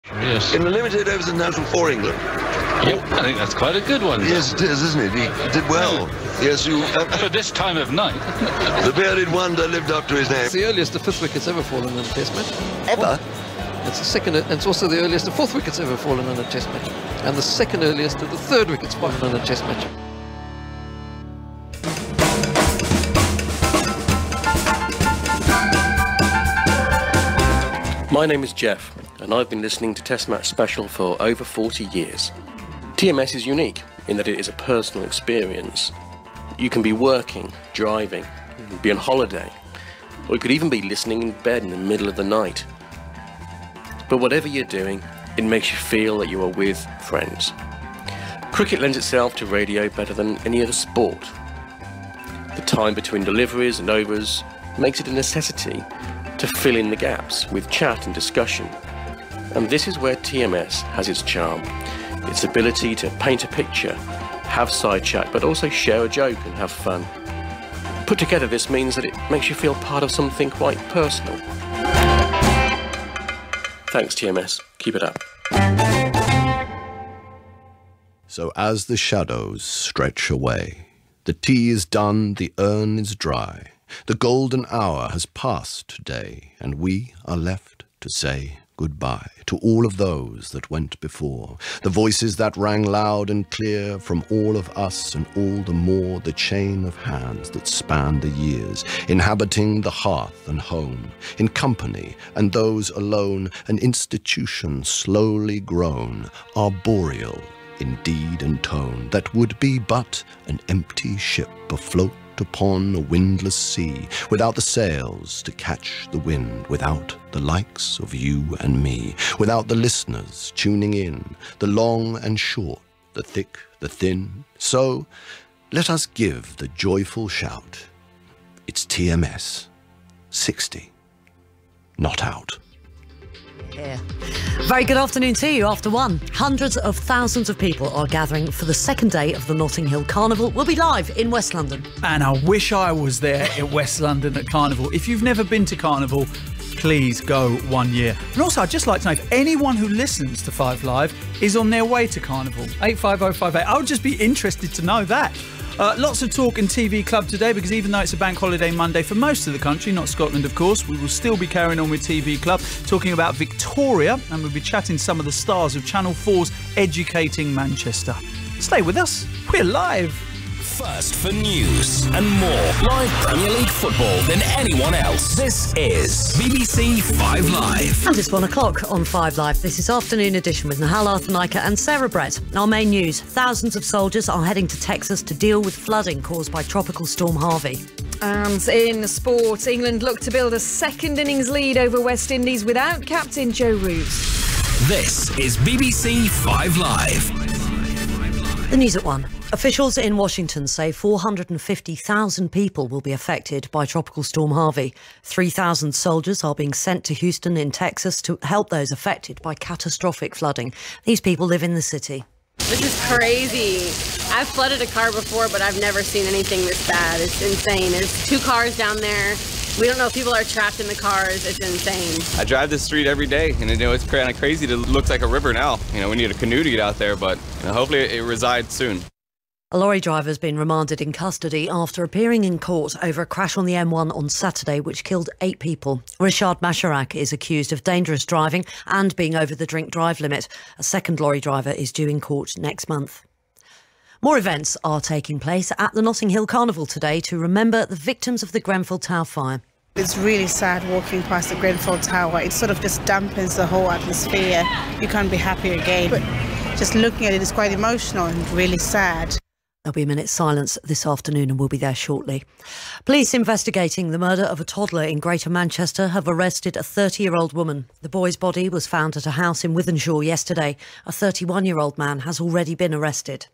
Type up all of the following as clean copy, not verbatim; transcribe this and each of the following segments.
Yes. In the limited overs international for England. Yep, I think that's quite a good one. Yes, it is, isn't it? He did well. Yes, you... For this time of night. The bearded wonder lived up to his name. It's the earliest the fifth wicket's ever fallen in a test match. Ever? It's the second, and it's also the earliest the fourth wicket's ever fallen in a test match. And the second earliest that the third wicket's fallen in a test match. My name is Jeff, and I've been listening to Test Match Special for over 40 years. TMS is unique in that it is a personal experience. You can be working, driving, be on holiday, or you could even be listening in bed in the middle of the night. But whatever you're doing, it makes you feel that you are with friends. Cricket lends itself to radio better than any other sport. The time between deliveries and overs makes it a necessity to fill in the gaps with chat and discussion. And this is where TMS has its charm. Its ability to paint a picture, have side chat, but also share a joke and have fun. Put together, this means that it makes you feel part of something quite personal. Thanks, TMS. Keep it up. So as the shadows stretch away, the tea is done, the urn is dry, the golden hour has passed today, and we are left to say goodbye to all of those that went before, the voices that rang loud and clear from all of us, and all the more the chain of hands that spanned the years, inhabiting the hearth and home, in company and those alone, an institution slowly grown, arboreal in deed and tone, that would be but an empty ship afloat upon a windless sea, without the sails to catch the wind, without the likes of you and me, without the listeners tuning in, the long and short, the thick, the thin. So let us give the joyful shout. It's TMS 60, not out. Yeah. Very good afternoon to you. After one, hundreds of thousands of people are gathering for the second day of the Notting Hill Carnival. We'll be live in West London. And I wish I was there in West London at Carnival. If you've never been to Carnival, please go 1 year. And also, I'd just like to know if anyone who listens to 5 Live is on their way to Carnival. 85058. I would just be interested to know that. Lots of talk in TV Club today, because even though it's a bank holiday Monday for most of the country, not Scotland of course, we will still be carrying on with TV Club, talking about Victoria, and we'll be chatting some of the stars of Channel 4's Educating Manchester. Stay with us, we're live. First for news and more live Premier League football than anyone else. This is BBC 5 Live. And it's 1 o'clock on 5 Live. This is Afternoon Edition with Nahal Arthanaika and Sarah Brett. Our main news: thousands of soldiers are heading to Texas to deal with flooding caused by Tropical Storm Harvey. And in sport, England look to build a second innings lead over West Indies without captain Joe Root. This is BBC 5 Live. The news at 1. Officials in Washington say 450,000 people will be affected by Tropical Storm Harvey. 3,000 soldiers are being sent to Houston in Texas to help those affected by catastrophic flooding. These people live in the city. This is crazy. I've flooded a car before, but I've never seen anything this bad. It's insane. There's 2 cars down there. We don't know if people are trapped in the cars. It's insane. I drive this street every day, and it's kind of crazy. It looks like a river now. We need a canoe to get out there, but hopefully it resides soon. A lorry driver has been remanded in custody after appearing in court over a crash on the M1 on Saturday which killed 8 people. Rishad Masharak is accused of dangerous driving and being over the drink-drive limit. A second lorry driver is due in court next month. More events are taking place at the Notting Hill Carnival today to remember the victims of the Grenfell Tower fire. It's really sad walking past the Grenfell Tower. It sort of just dampens the whole atmosphere. You can't be happy again. But just looking at it is quite emotional and really sad. There'll be a minute's silence this afternoon and we'll be there shortly. Police investigating the murder of a toddler in Greater Manchester have arrested a 30-year-old woman. The boy's body was found at a house in Wythenshawe yesterday. A 31-year-old man has already been arrested.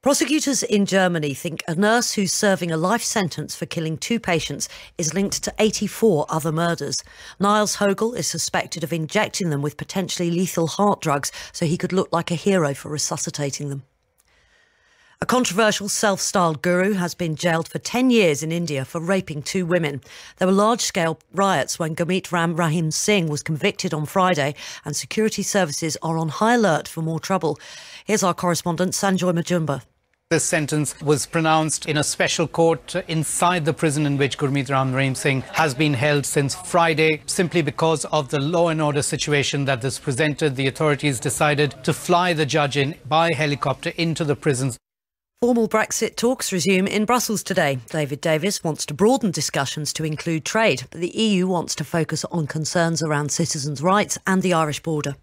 Prosecutors in Germany think a nurse who's serving a life sentence for killing 2 patients is linked to 84 other murders. Niles Hogel is suspected of injecting them with potentially lethal heart drugs so he could look like a hero for resuscitating them. A controversial self-styled guru has been jailed for 10 years in India for raping 2 women. There were large-scale riots when Gurmeet Ram Rahim Singh was convicted on Friday, and security services are on high alert for more trouble. Here's our correspondent Sanjoy Majumba. This sentence was pronounced in a special court inside the prison in which Gurmeet Ram Rahim Singh has been held since Friday. Simply because of the law and order situation that this presented, the authorities decided to fly the judge in by helicopter into the prisons. Formal Brexit talks resume in Brussels today. David Davis wants to broaden discussions to include trade, but the EU wants to focus on concerns around citizens' rights and the Irish border.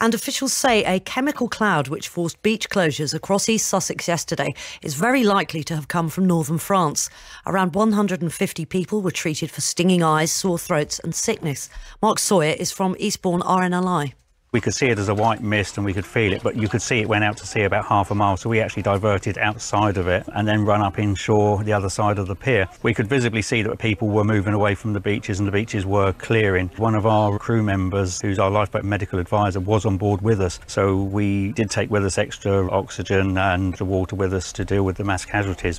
And officials say a chemical cloud which forced beach closures across East Sussex yesterday is very likely to have come from northern France. Around 150 people were treated for stinging eyes, sore throats and sickness. Mark Sawyer is from Eastbourne RNLI. We could see it as a white mist and we could feel it, but you could see it went out to sea about half a mile, so we actually diverted outside of it and then run up inshore the other side of the pier. We could visibly see that people were moving away from the beaches and the beaches were clearing. One of our crew members, who's our lifeboat medical advisor, was on board with us, so we did take with us extra oxygen and the water with us to deal with the mass casualties.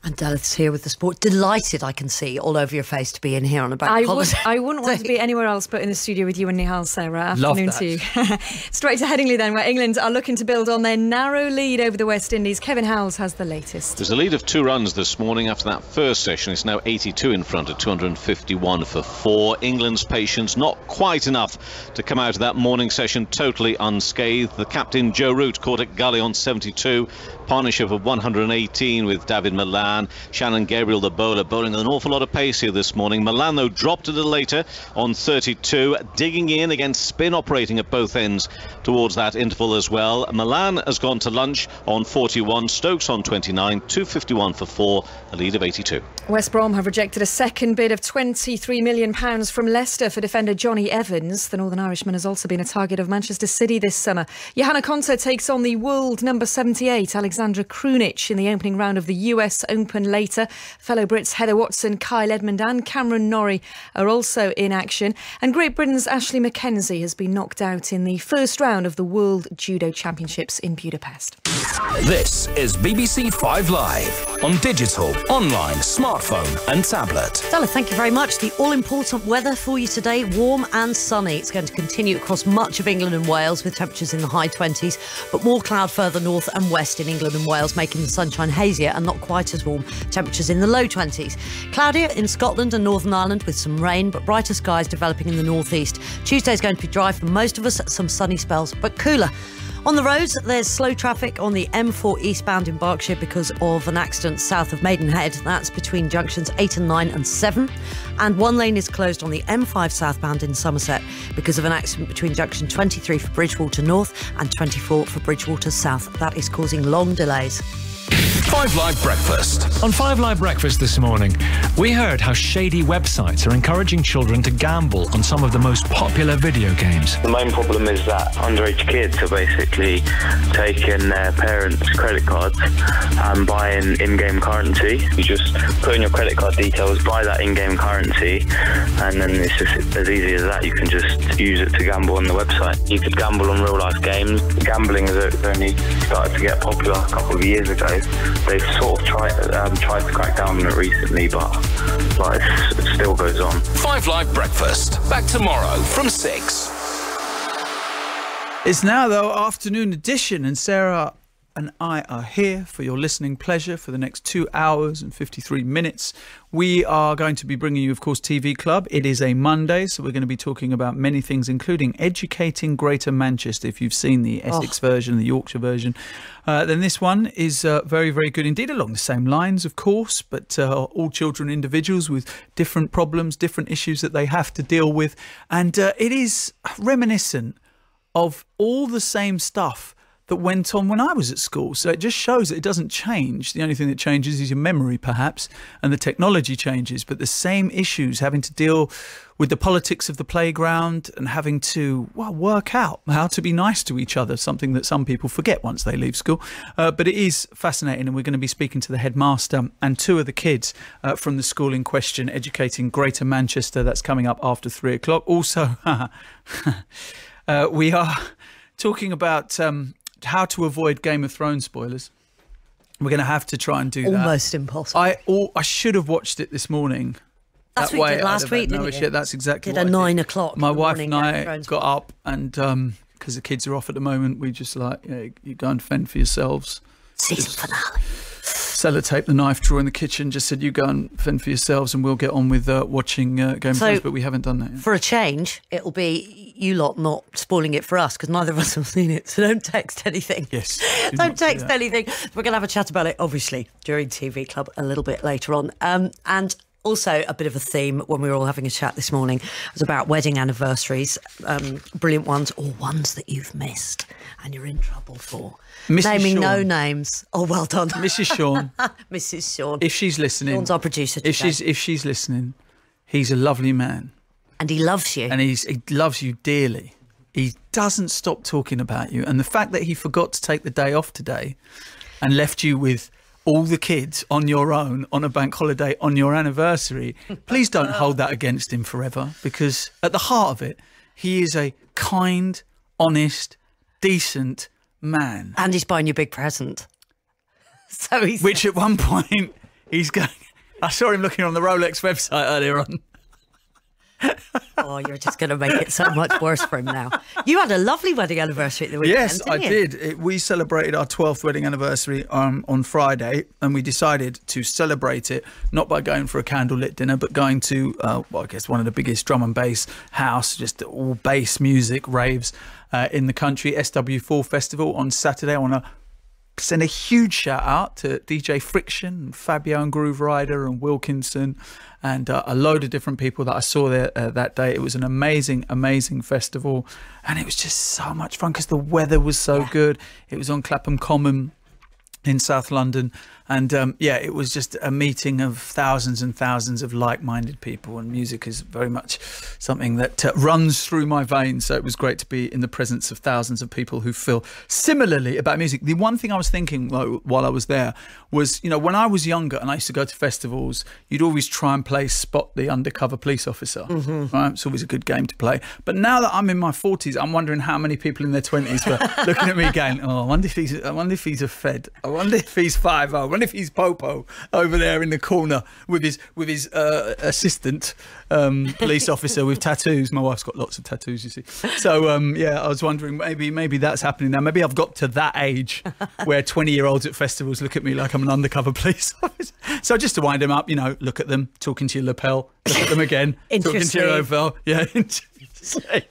And Dalith's here with the sport. Delighted, I can see all over your face to be in here on a bank holiday. I wouldn't want to be anywhere else but in the studio with you and Nihal, Sarah. Love Afternoon that. to you. Straight to Headingley then, where England are looking to build on their narrow lead over the West Indies. Kevin Howells has the latest. There's a lead of 2 runs this morning after that first session. It's now 82 in front at 251 for 4. England's patience not quite enough to come out of that morning session totally unscathed. The captain Joe Root caught at gully on 72. Partnership of 118 with David Malan. Shannon Gabriel, the bowler, bowling an awful lot of pace here this morning. Malan, though, dropped a little later on 32, digging in against spin operating at both ends towards that interval as well. Malan has gone to lunch on 41, Stokes on 29, 251 for 4, a lead of 82. West Brom have rejected a second bid of £23 million from Leicester for defender Johnny Evans. The Northern Irishman has also been a target of Manchester City this summer. Johanna Konta takes on the world number 78, Alexandra Krunic, in the opening round of the US Open later. Fellow Brits Heather Watson, Kyle Edmund and Cameron Norrie are also in action. And Great Britain's Ashley Mackenzie has been knocked out in the first round of the World Judo Championships in Budapest. This is BBC 5 Live on digital, online, smartphone and tablet. Stella, thank you very much. The all-important weather for you today, warm and sunny. It's going to continue across much of England and Wales with temperatures in the high 20s, but more cloud further north and west in England and Wales, making the sunshine hazier and not quite as warm. Temperatures in the low 20s. Cloudier in Scotland and Northern Ireland with some rain, but brighter skies developing in the northeast. Tuesday's going to be dry for most of us, some sunny spells, but cooler. On the roads, there's slow traffic on the M4 eastbound in Berkshire because of an accident south of Maidenhead. That's between junctions 8 and 9 and 7. And one lane is closed on the M5 southbound in Somerset because of an accident between junction 23 for Bridgewater North and 24 for Bridgewater South. That is causing long delays. 5 Live Breakfast. On 5 Live Breakfast this morning, we heard how shady websites are encouraging children to gamble on some of the most popular video games. The main problem is that underage kids are basically taking their parents' credit cards and buying in-game currency. You just put in your credit card details, buy that in-game currency, and then it's just as easy as that. You can just use it to gamble on the website. You could gamble on real-life games. Gambling has only started to get popular a couple of years ago. They've sort of tried to crack down on it recently, but it still goes on. 5 Live Breakfast. Back tomorrow from 6. It's now, though, afternoon edition, and Sarah and I are here for your listening pleasure for the next 2 hours and 53 minutes. We are going to be bringing you, of course, TV Club. It is a Monday, so we're going to be talking about many things, including educating Greater Manchester. If you've seen the Essex version, the Yorkshire version, then this one is very, very good indeed, along the same lines, of course, but all children, individuals with different problems, different issues that they have to deal with. And it is reminiscent of all the same stuff that went on when I was at school. So it just shows that it doesn't change. The only thing that changes is your memory, perhaps, and the technology changes. But the same issues, having to deal with the politics of the playground and having to, well, work out how to be nice to each other, something that some people forget once they leave school. But it is fascinating, and we're going to be speaking to the headmaster and 2 of the kids from the school in question, Educating Greater Manchester. That's coming up after 3 o'clock. Also, we are talking about how to avoid Game of Thrones spoilers. We're going to have to try and do that. Almost impossible. I should have watched it this morning. That's what you did last week, didn't you? That's exactly did what a I 9 o'clock. My wife and I got up and, because the kids are off at the moment, we just you go and fend for yourselves. Season finale. Sellotape the knife drawer in the kitchen, just said, you go and fend for yourselves and we'll get on with watching Game of Thrones, but we haven't done that yet. For a change, it'll be you lot not spoiling it for us, because neither of us have seen it, so don't text anything. Yes. Don't text anything. We're going to have a chat about it, obviously, during TV Club a little bit later on. And also a bit of a theme when we were all having a chat this morning was about wedding anniversaries, brilliant ones or ones that you've missed and you're in trouble for. Mrs. Naming Shawn. No names. Oh, well done. Mrs. Shawn. Mrs. Shawn. If she's listening. Shawn's our producer today. If she's listening, he's a lovely man. And he loves you. And he loves you dearly. He doesn't stop talking about you. And the fact that he forgot to take the day off today and left you with all the kids on your own on a bank holiday on your anniversary, please don't hold that against him forever, because at the heart of it, he is a kind, honest, decent man. And he's buying you a big present. So he's... Which at one point, he's going... I saw him looking on the Rolex website earlier on. Oh, you're just going to make it so much worse for him now. You had a lovely wedding anniversary at the weekend, Yes, I did. We celebrated our 12th wedding anniversary on Friday, and we decided to celebrate it not by going for a candlelit dinner, but going to, I guess, one of the biggest drum and bass house, just all bass music raves in the country, SW4 Festival on Saturday. I want to send a huge shout out to DJ Friction and Fabio and Groove Rider and Wilkinson and a load of different people that I saw there that day. It was an amazing, amazing festival, and it was just so much fun because the weather was so good. It was on Clapham Common in South London, and it was just a meeting of thousands and thousands of like-minded people, and music is very much something that runs through my veins, so it was great to be in the presence of thousands of people who feel similarly about music. The one thing I was thinking while I was there was, when I was younger and I used to go to festivals, you'd always try and play Spot the Undercover Police Officer, right? It's always a good game to play. But now that I'm in my 40s, I'm wondering how many people in their 20s were looking at me going, oh, I wonder if he's a Fed. I wonder if he's 5-0. I wonder if he's Popo over there in the corner with his assistant police officer with tattoos. My wife's got lots of tattoos, you see. So I was wondering maybe that's happening now. Maybe I've got to that age where 20-year-olds at festivals look at me like I'm an undercover police officer. So just to wind them up, look at them, talking to your lapel, look at them again, talking to your lapel. Yeah.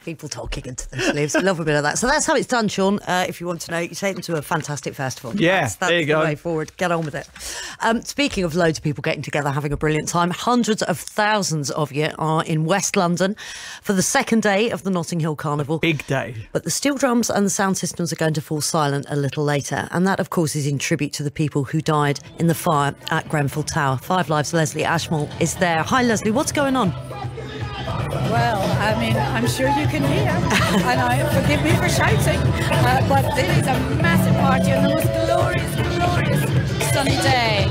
People talking into their sleeves. Love a bit of that. So that's how it's done, Sean. If you want to know, you take them to a fantastic festival. Yeah, that's there you go. The way forward. Get on with it. Speaking of loads of people getting together, having a brilliant time, hundreds of thousands of you are in West London for the second day of the Notting Hill Carnival. Big day. But the steel drums and the sound systems are going to fall silent a little later. And that, of course, is in tribute to the people who died in the fire at Grenfell Tower. 5 Live's Leslie Ashmore is there. Hi, Leslie. What's going on? Well, I'm sure you can hear, and forgive me for shouting, but it is a massive party on the most glorious sunny day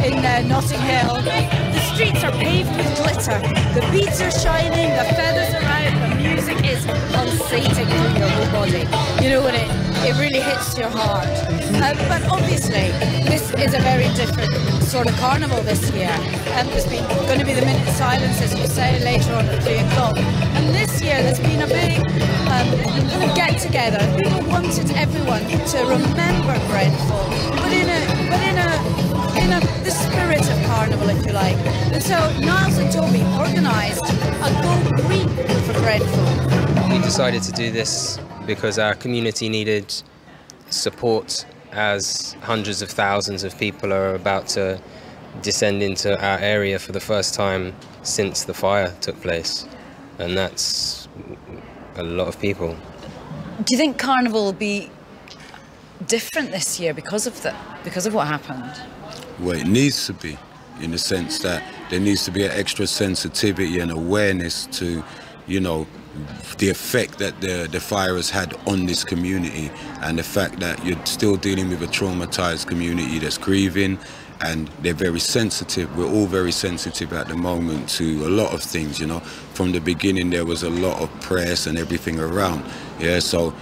in Notting Hill. The streets are paved with glitter, the beads are shining, the feathers are out, the music is pulsating through your whole body. When it really hits your heart. But obviously, this is a very different sort of carnival this year. There's going to be the minute of silence, as you say, later on at 3 o'clock. And this year, there's been a big kind of get-together. People wanted everyone to remember Grenfell, but in the spirit of carnival, if you like. And so Niles and Toby organised a Go Green for Grenfell. We decided to do this because our community needed support, as hundreds of thousands of people are about to descend into our area for the first time since the fire took place, and that's a lot of people. Do you think Carnival will be different this year because of what happened? Well, it needs to be, in the sense that there needs to be an extra sensitivity and awareness to, the effect that the fire has had on this community, and the fact that you're still dealing with a traumatized community that's grieving, and they're very sensitive. We're all very sensitive at the moment to a lot of things, From the beginning there was a lot of press and everything around, so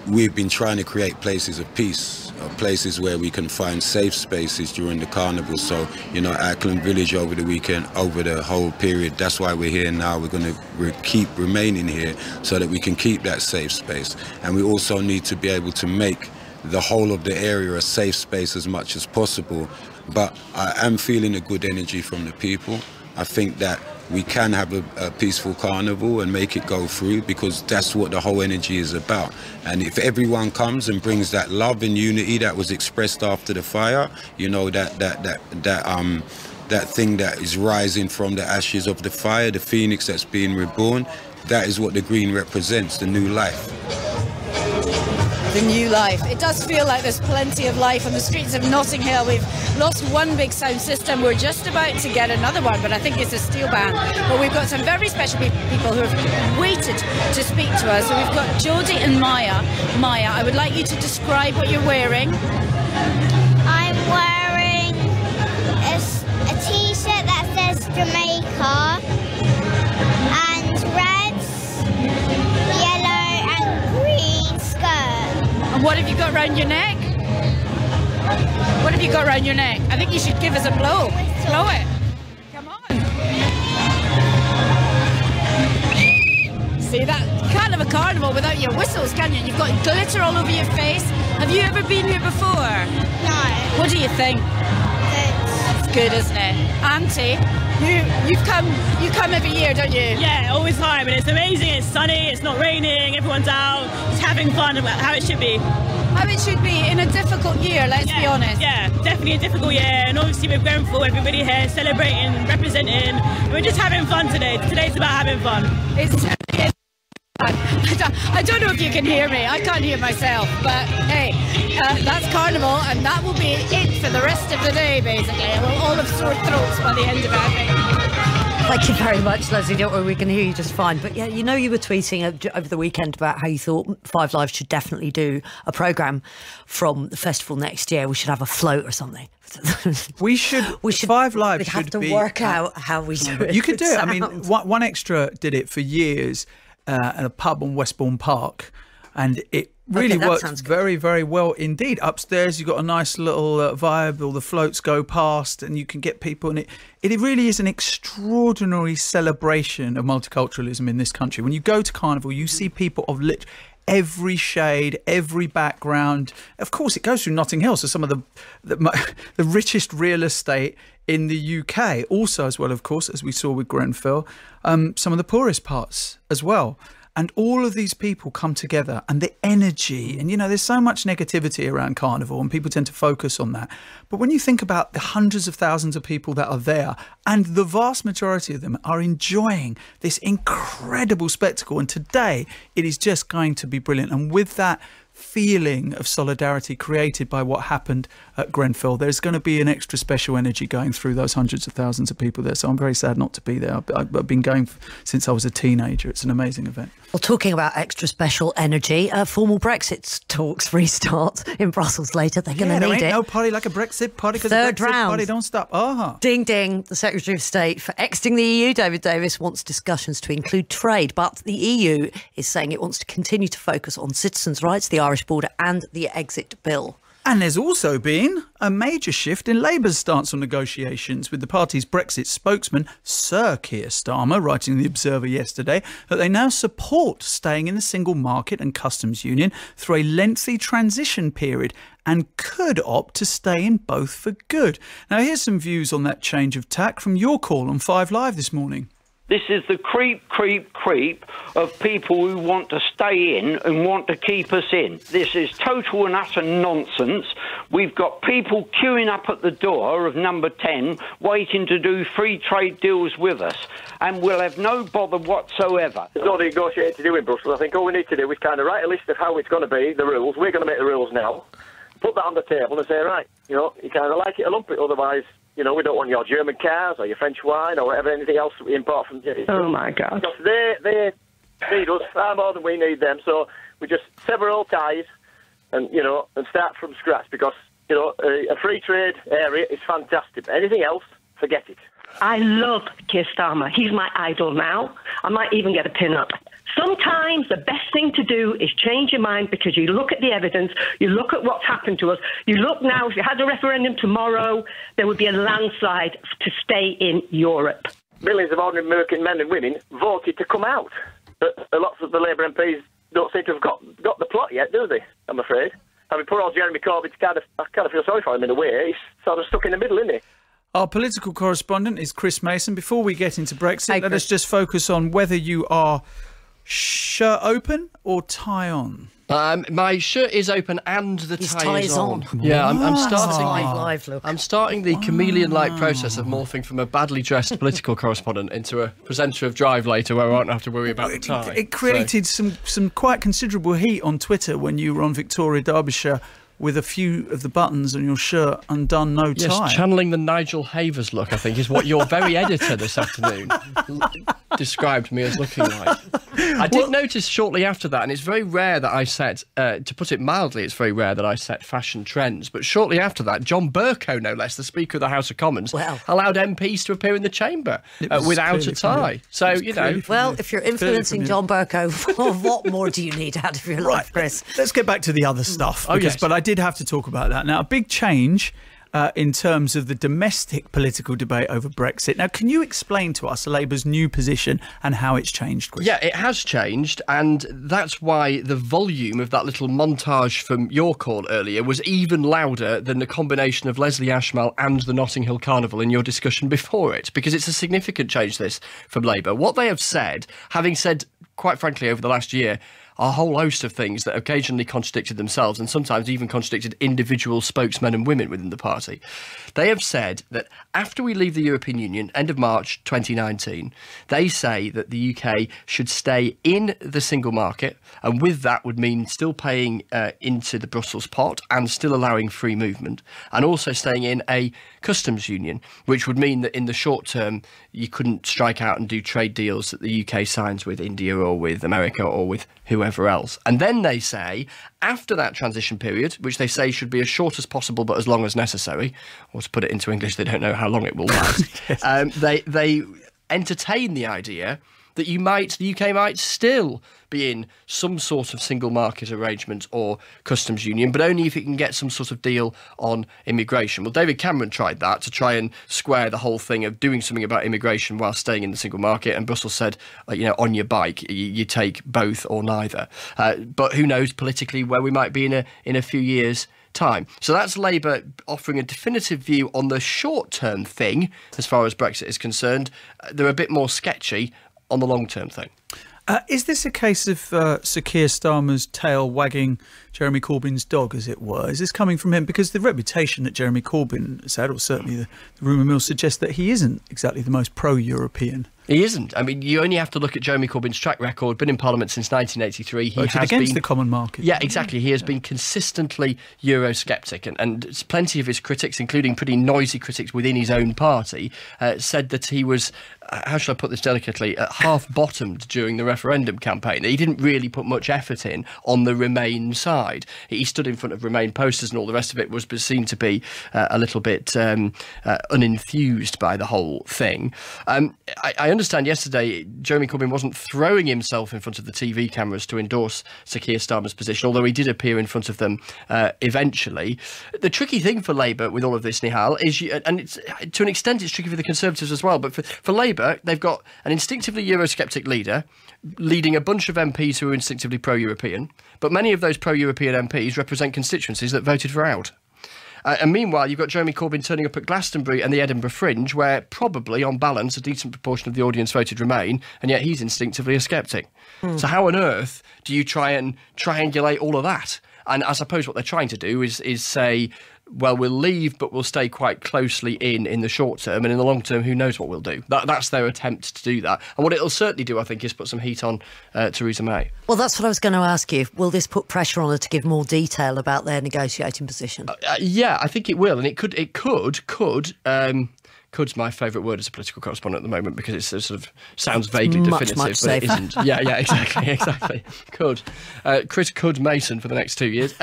we've been trying to create places of peace, places where we can find safe spaces during the carnival. So, you know, Ackland Village over the weekend, over the whole period, that's why we're here now. We're going to keep remaining here so that we can keep that safe space. And we also need to be able to make the whole of the area a safe space as much as possible. But I am feeling a good energy from the people. I think that we can have a peaceful carnival and make it go through, because that's what the whole energy is about. And if everyone comes and brings that love and unity that was expressed after the fire, you know, that thing that is rising from the ashes of the fire, the phoenix that's being reborn, that is what the green represents, the new life. The new life. It does feel like there's plenty of life on the streets of Notting Hill. We've lost one big sound system. We're just about to get another one, but I think it's a steel band. But we've got some very special people who have waited to speak to us. So we've got Jodie and Maya. Maya, I would like you to describe what you're wearing. I'm wearing a t-shirt that says Jamaica and red, yellow and green skirt. And what have you got around your neck? What have you got around your neck? I think you should give us a blow. Blow it. Come on. See, that can't have a carnival without your whistles, can you? You've got glitter all over your face. Have you ever been here before? No. What do you think? It's good, isn't it? Auntie, you come every year, don't you? Yeah, all the time, and it's amazing. It's sunny, it's not raining, everyone's out, it's having fun, how it should be. How it should be in a difficult year, let's be honest. Yeah, definitely a difficult year, and obviously with Grenfell, everybody here celebrating, representing. We're just having fun today. Today's about having fun. I don't know if you can hear me. I can't hear myself. But hey, that's Carnival, and that will be it for the rest of the day, basically. We'll all have sore throats by the end of it, I think. Thank you very much, Leslie. Don't worry, we can hear you just fine. But yeah, you know, you were tweeting over the weekend about how you thought Five Live should definitely do a programme from the festival next year. We should have a float or something. We should. Five Live we'd should have to be, work out how we do it. You could do it. I mean, One Extra did it for years at a pub on Westbourne Park, and it really worked very, very well indeed. Upstairs, you've got a nice little vibe. All the floats go past, and you can get people. And it really is an extraordinary celebration of multiculturalism in this country. When you go to Carnival, you see people of every shade, every background. Of course, it goes through Notting Hill, so some of the richest real estate in the UK. Also, as well, of course, as we saw with Grenfell, some of the poorest parts as well. And all of these people come together, and the energy, and you know, there's so much negativity around Carnival, and people tend to focus on that. But when you think about the hundreds of thousands of people that are there, and the vast majority of them are enjoying this incredible spectacle, and today it is just going to be brilliant. And with that feeling of solidarity created by what happened at Grenfell, there's going to be an extra special energy going through those hundreds of thousands of people there. So I'm very sad not to be there. I've been going since I was a teenager. It's an amazing event. Well, talking about extra special energy, formal Brexit talks restart in Brussels later. They're going to need it. There ain't no party like a Brexit party, because Third the Brexit round. party don't stop. Ding, ding. The Secretary of State for exiting the EU, David Davis, wants discussions to include trade, but the EU is saying it wants to continue to focus on citizens' rights, the Irish border and the exit bill. And there's also been a major shift in Labour's stance on negotiations, with the party's Brexit spokesman, Sir Keir Starmer, writing in The Observer yesterday that they now support staying in the single market and customs union through a lengthy transition period, and could opt to stay in both for good. Now, here's some views on that change of tack from your call on 5 Live this morning. This is the creep of people who want to stay in and want to keep us in. This is total and utter nonsense. We've got people queuing up at the door of number 10 waiting to do free trade deals with us, and we'll have no bother whatsoever. There's no negotiating to do in Brussels. I think all we need to do is kind of write a list of how it's going to be, the rules. We're going to make the rules now. Put that on the table and say, right, you know, you kind of like it or lump it, otherwise, you know, we don't want your German cars or your French wine or whatever, anything else that we import from here. Oh, my God. Because they need us far more than we need them. So we just sever all ties and, you know, and start from scratch, because, you know, a free trade area is fantastic. Anything else, forget it. I love Keir Starmer. He's my idol now. I might even get a pin-up. Sometimes the best thing thing to do is change your mind, because you look at the evidence, you look at what's happened to us, you look now, if you had a referendum tomorrow, there would be a landslide to stay in Europe. Millions of ordinary American men and women voted to come out. But lots of the Labour MPs don't seem to have got the plot yet, do they? I'm afraid. I mean, poor old Jeremy Corbyn, I kind of feel sorry for him in a way. He's sort of stuck in the middle, isn't he? Our political correspondent is Chris Mason. Before we get into Brexit, let us just focus on whether you are shirt open or tie on. My shirt is open and the tie is on. Yeah, I'm starting the chameleon-like process of morphing from a badly dressed political correspondent into a presenter of Drive later, where I won't have to worry about the tie. It created some quite considerable heat on Twitter when you were on Victoria, Derbyshire, with a few of the buttons on your shirt undone, no tie. Yes, channeling the Nigel Havers look, I think, is what your very editor this afternoon described me as looking like. I did notice shortly after that, and it's very rare that I set, to put it mildly, it's very rare that I set fashion trends, but shortly after that, John Bercow, no less, the Speaker of the House of Commons, allowed MPs to appear in the chamber without a tie. So, you know... Well, if you're influencing John Bercow, what more do you need out of your life, Chris? Let's get back to the other stuff. Oh, yes. But I did have to talk about that. Now, a big change in terms of the domestic political debate over Brexit. Now, can you explain to us Labour's new position and how it's changed, Chris? Yeah, it has changed, and that's why the volume of that little montage from your call earlier was even louder than the combination of Leslie Ashmell and the Notting Hill Carnival in your discussion before it, because it's a significant change, this, from Labour. What they have said, having said, quite frankly, over the last year, a whole host of things that occasionally contradicted themselves and sometimes even contradicted individual spokesmen and women within the party. They have said that after we leave the European Union, end of March 2019, they say that the UK should stay in the single market, and with that would mean still paying into the Brussels pot and still allowing free movement, and also staying in a customs union, which would mean that in the short term you couldn't strike out and do trade deals that the UK signs with India or with America or with whoever else. And then they say, after that transition period, which they say should be as short as possible but as long as necessary, or to put it into English, they don't know how long it will last, they entertain the idea that the UK might still be in some sort of single market arrangement or customs union, but only if it can get some sort of deal on immigration. Well, David Cameron tried that to try and square the whole thing of doing something about immigration while staying in the single market, and Brussels said, on your bike, you take both or neither. But who knows politically where we might be in a few years' time. So that's Labour offering a definitive view on the short-term thing as far as Brexit is concerned. They're a bit more sketchy on the long-term thing. Is this a case of Sir Keir Starmer's tail wagging Jeremy Corbyn's dog, as it were? Is this coming from him? Because the reputation that Jeremy Corbyn has had, or certainly the rumour mill, suggests that he isn't exactly the most pro-European. He isn't. I mean, you only have to look at Jeremy Corbyn's track record. Been in Parliament since 1983. He has against the common market. Yeah, exactly. He has been consistently Eurosceptic, and plenty of his critics, including pretty noisy critics within his own party, said that he was, how shall I put this delicately, half-bottomed during the referendum campaign. He didn't really put much effort in on the Remain side. He stood in front of Remain posters and all the rest of it was seen to be a little bit unenthused by the whole thing. I understand yesterday Jeremy Corbyn wasn't throwing himself in front of the TV cameras to endorse Sir Keir Starmer's position, although he did appear in front of them eventually. The tricky thing for Labour with all of this, Nihal, is, and it's, to an extent it's tricky for the Conservatives as well, but for Labour, they've got an instinctively Eurosceptic leader leading a bunch of MPs who are instinctively pro-European, but many of those pro-European MPs represent constituencies that voted for out. And meanwhile, you've got Jeremy Corbyn turning up at Glastonbury and the Edinburgh Fringe, where probably, on balance, a decent proportion of the audience voted Remain, and yet he's instinctively a sceptic. So how on earth do you try and triangulate all of that? And I suppose what they're trying to do is say, well, we'll leave, but we'll stay quite closely in the short term, and in the long term, who knows what we'll do. That's their attempt to do that. And what it'll certainly do, I think, is put some heat on Theresa May. Well, that's what I was going to ask you. Will this put pressure on her to give more detail about their negotiating position? Yeah, I think it will, and it could. Coulds my favourite word as a political correspondent at the moment because it sort of sounds vaguely definitive, much but safer. it isn't. Yeah, exactly. Could. Chris Could Mason for the next 2 years.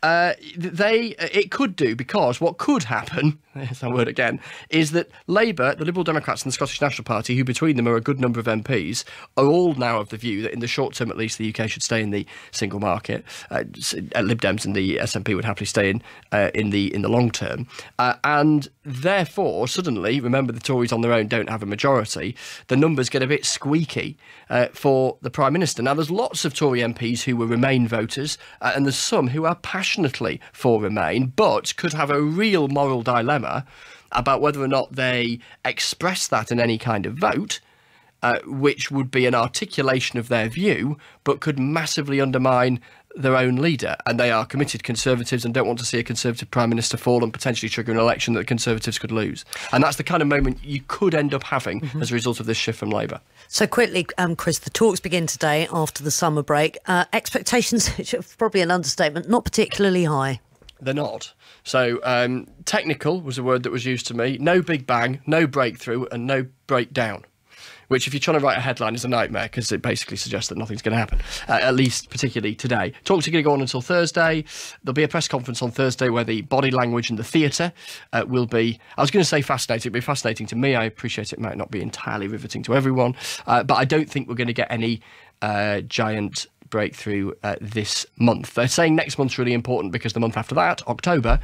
It could do, because what could happen, there's that word again, is that Labour, the Liberal Democrats and the Scottish National Party, who between them are a good number of MPs, are all now of the view that in the short term at least the UK should stay in the single market. Lib Dems and the SNP would happily stay in the long term. And therefore, suddenly, remember the Tories on their own don't have a majority, the numbers get a bit squeaky for the Prime Minister. Now, there's lots of Tory MPs who were Remain voters, and there's some who are passionately for Remain, but could have a real moral dilemma about whether or not they express that in any kind of vote, which would be an articulation of their view, but could massively undermine their own leader. And they are committed Conservatives and don't want to see a Conservative Prime Minister fall and potentially trigger an election that the Conservatives could lose. And that's the kind of moment you could end up having as a result of this shift from Labour. So quickly, Chris, the talks begin today after the summer break. Expectations, which are probably an understatement, not particularly high. They're not. So technical was a word that was used to me. No big bang, no breakthrough and no breakdown. Which, if you're trying to write a headline, is a nightmare, because it basically suggests that nothing's going to happen, at least particularly today. Talks are going to go on until Thursday. There'll be a press conference on Thursday where the body language and the theatre will be, I was going to say fascinating, it'll be fascinating to me. I appreciate it might not be entirely riveting to everyone, but I don't think we're going to get any giant breakthrough this month. They're saying next month's really important because the month after that, October,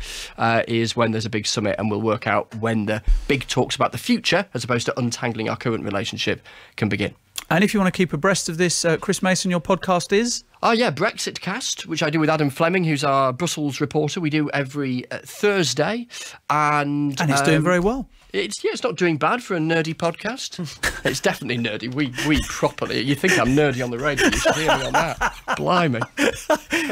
is when there's a big summit, and we'll work out when the big talks about the future, as opposed to untangling our current relationship, can begin. And if you want to keep abreast of this, Chris Mason, your podcast is? Oh, yeah, Brexit Cast, which I do with Adam Fleming, who's our Brussels reporter. We do every Thursday. And it's doing very well. It's not doing bad for a nerdy podcast. It's definitely nerdy. We properly... You think I'm nerdy on the radio, you should hear me on that. Blimey.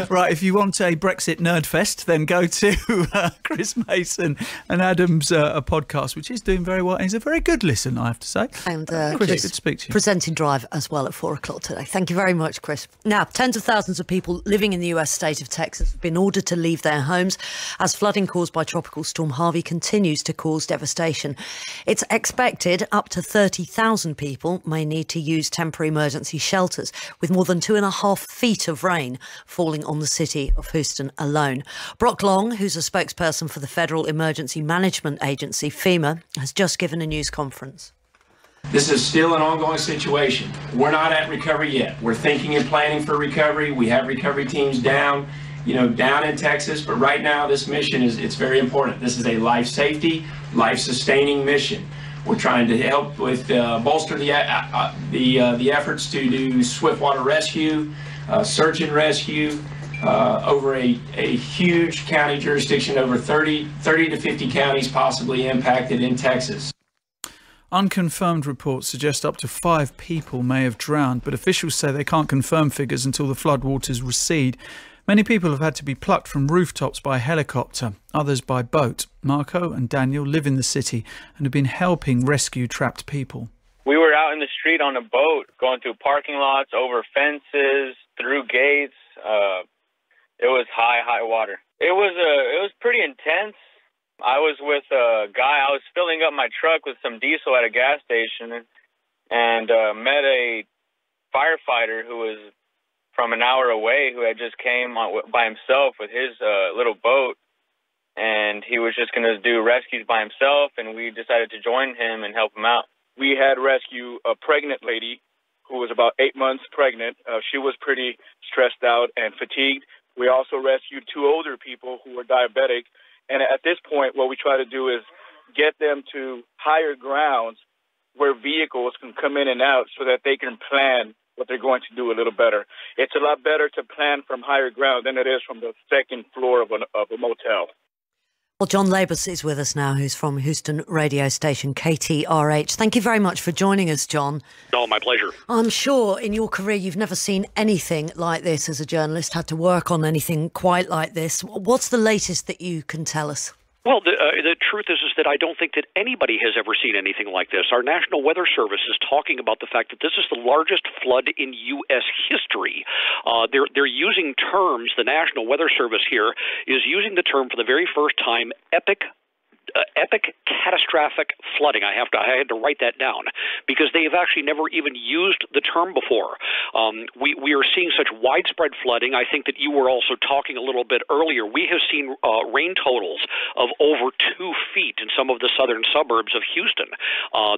Right, if you want a Brexit nerd fest, then go to Chris Mason and Adam's podcast, which is doing very well. And he's a very good listen, I have to say. And Chris, good to speak to you. Presenting Drive as well at 4 o'clock today. Thank you very much, Chris. Now, tens of thousands of people living in the US state of Texas have been ordered to leave their homes as flooding caused by Tropical Storm Harvey continues to cause devastation. It's expected up to 30,000 people may need to use temporary emergency shelters, with more than 2.5 feet of rain falling on the city of Houston alone. Brock Long, who's a spokesperson for the Federal Emergency Management Agency, FEMA, has just given a news conference. This is still an ongoing situation. We're not at recovery yet. We're thinking and planning for recovery. We have recovery teams down in Texas, but right now this mission it's very important. This is a life safety, life sustaining mission. We're trying to help with bolster the efforts to do swift water rescue, search and rescue over a huge county jurisdiction, over 30 to 50 counties possibly impacted in Texas. Unconfirmed reports suggest up to 5 people may have drowned, but officials say they can't confirm figures until the floodwaters recede. Many people have had to be plucked from rooftops by helicopter, others by boat. Marco and Daniel live in the city and have been helping rescue trapped people. We were out in the street on a boat, going through parking lots, over fences, through gates. It was high water. It was pretty intense. I was with a guy. I was filling up my truck with some diesel at a gas station, and met a firefighter who was from an hour away, who had just came by himself with his little boat, and he was just going to do rescues by himself, and we decided to join him and help him out. We had rescue a pregnant lady who was about 8 months pregnant. She was pretty stressed out and fatigued. We also rescued 2 older people who were diabetic, and at this point what we try to do is get them to higher grounds where vehicles can come in and out so that they can plan what they're going to do a little better. It's a lot better to plan from higher ground than it is from the second floor of a motel. Well, John Labus is with us now, who's from Houston radio station KTRH. Thank you very much for joining us, John. Oh, my pleasure. I'm sure in your career you've never seen anything like this as a journalist, had to work on anything quite like this. What's the latest that you can tell us? Well, the truth is that I don't think that anybody has ever seen anything like this. Our National Weather Service is talking about the fact that this is the largest flood in U.S. history. They're using terms, the National Weather Service here is using the term for the very first time, epic epic catastrophic flooding. I had to write that down because they have actually never even used the term before. We are seeing such widespread flooding. I think that you were also talking a little bit earlier. We have seen rain totals of over 2 feet in some of the southern suburbs of Houston.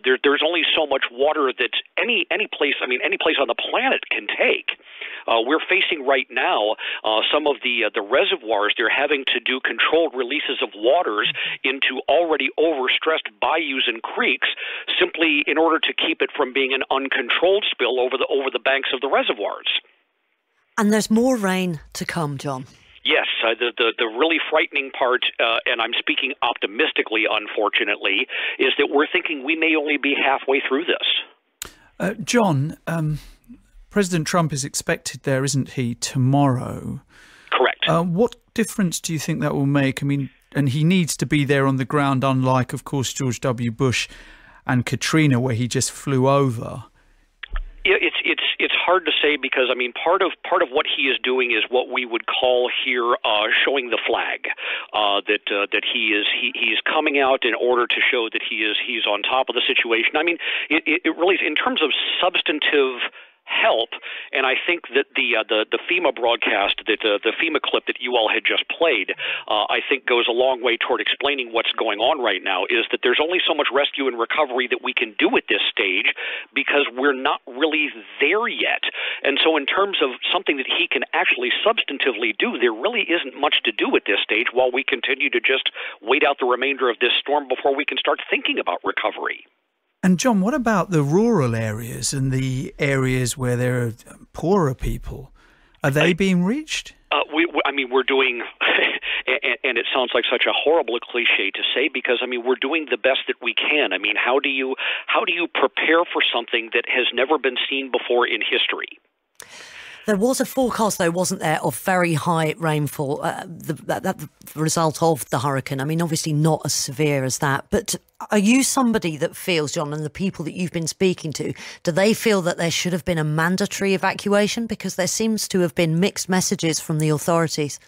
There's only so much water that any place on the planet can take. We're facing right now some of the reservoirs. They're having to do controlled releases of waters into already overstressed bayous and creeks, simply in order to keep it from being an uncontrolled spill over the banks of the reservoirs. And there's more rain to come, John. Yes, the really frightening part, and I'm speaking optimistically, unfortunately, is that we're thinking we may only be halfway through this. John, President Trump is expected there, isn't he, tomorrow? Correct. What difference do you think that will make? I mean, and he needs to be there on the ground, unlike, of course, George W. Bush and Katrina, where he just flew over. Yeah, it's hard to say because I mean part of what he is doing is what we would call here showing the flag. That he is coming out in order to show that he's on top of the situation. I mean, it really is in terms of substantive help, and I think that the FEMA broadcast, the FEMA clip that you all had just played, I think goes a long way toward explaining what's going on right now, is that there's only so much rescue and recovery that we can do at this stage because we're not really there yet. And so in terms of something that he can actually substantively do, there really isn't much to do at this stage while we continue to just wait out the remainder of this storm before we can start thinking about recovery. And John, what about the rural areas and the areas where there are poorer people? Are they being reached? We're doing, and it sounds like such a horrible cliche to say because I mean we're doing the best that we can. I mean, how do you prepare for something that has never been seen before in history? There was a forecast, though, wasn't there, of very high rainfall, the result of the hurricane. I mean, obviously not as severe as that. But are you somebody that feels, John, and the people that you've been speaking to, do they feel that there should have been a mandatory evacuation? Because there seems to have been mixed messages from the authorities.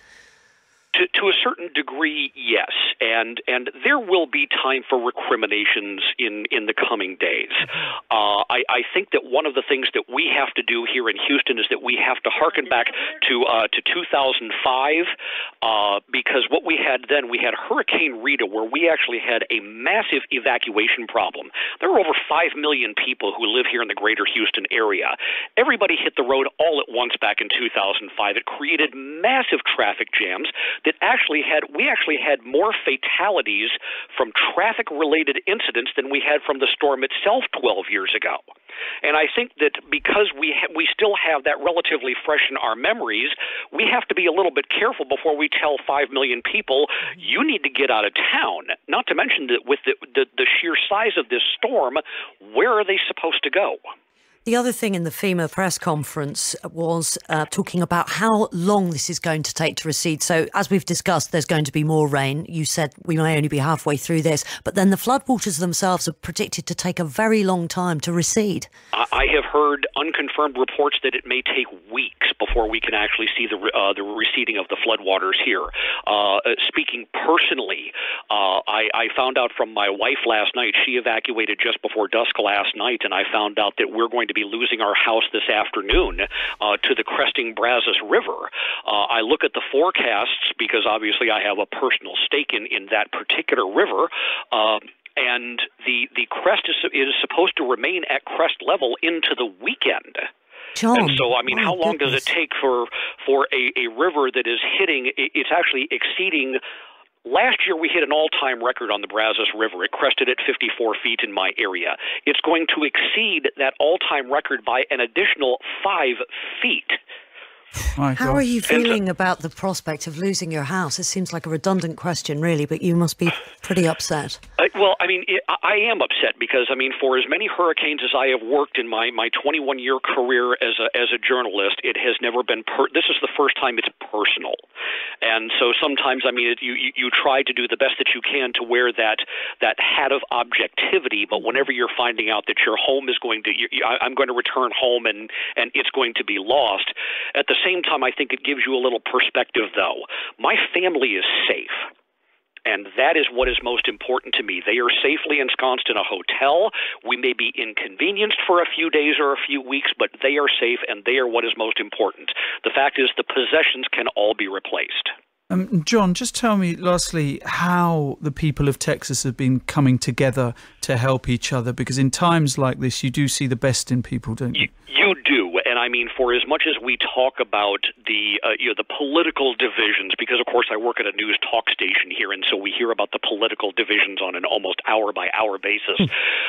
To a certain degree, yes, and there will be time for recriminations in the coming days. I think that one of the things that we have to do here in Houston is that we have to harken back to 2005 because what we had then, we had Hurricane Rita, where we actually had a massive evacuation problem. There were over 5 million people who live here in the greater Houston area. Everybody hit the road all at once back in 2005. It created massive traffic jams that we actually had more fatalities from traffic-related incidents than we had from the storm itself 12 years ago. And I think that because we still have that relatively fresh in our memories, we have to be a little bit careful before we tell 5 million people, you need to get out of town. Not to mention that with the sheer size of this storm, where are they supposed to go? The other thing in the FEMA press conference was talking about how long this is going to take to recede. So, as we've discussed, there's going to be more rain. You said we may only be halfway through this, but then the floodwaters themselves are predicted to take a very long time to recede. I have heard unconfirmed reports that it may take weeks before we can actually see the receding of the floodwaters here. Speaking personally, I found out from my wife last night. She evacuated just before dusk last night, and I found out that we're going to be losing our house this afternoon to the cresting Brazos River. I look at the forecasts because obviously I have a personal stake in that particular river. And the crest is supposed to remain at crest level into the weekend. John, and so, I mean, how long does it take for a river that is hitting, it's actually exceeding. Last year, we hit an all-time record on the Brazos River. It crested at 54 feet in my area. It's going to exceed that all-time record by an additional 5 feet. How are you feeling about the prospect of losing your house? It seems like a redundant question, really, but you must be pretty upset. Well, I mean, I am upset because, I mean, for as many hurricanes as I have worked in my 21-year career as a journalist, it has never been this is the first time it's personal. And so sometimes, I mean, you try to do the best that you can to wear that hat of objectivity, but whenever you're finding out that your home is going to, I'm going to return home and it's going to be lost, at the same time, I think it gives you a little perspective, though. My family is safe. and that is what is most important to me. They are safely ensconced in a hotel. We may be inconvenienced for a few days or a few weeks, but they are safe, and they are what is most important. The fact is the possessions can all be replaced. John, just tell me, lastly, how the people of Texas have been coming together to help each other, because in times like this, you do see the best in people, don't you? You do, and I mean, for as much as we talk about the political divisions, because of course I work at a news talk station here, and so we hear about the political divisions on an almost hour-by-hour basis.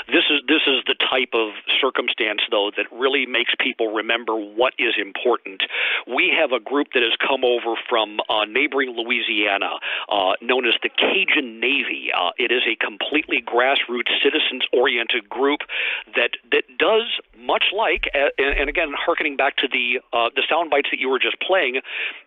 This is the type of circumstance, though, that really makes people remember what is important. We have a group that has come over from neighboring Louisiana, known as the Cajun Navy. It is a completely grassroots, citizens-oriented group that does much like, and again, hearkening back to the sound bites that you were just playing,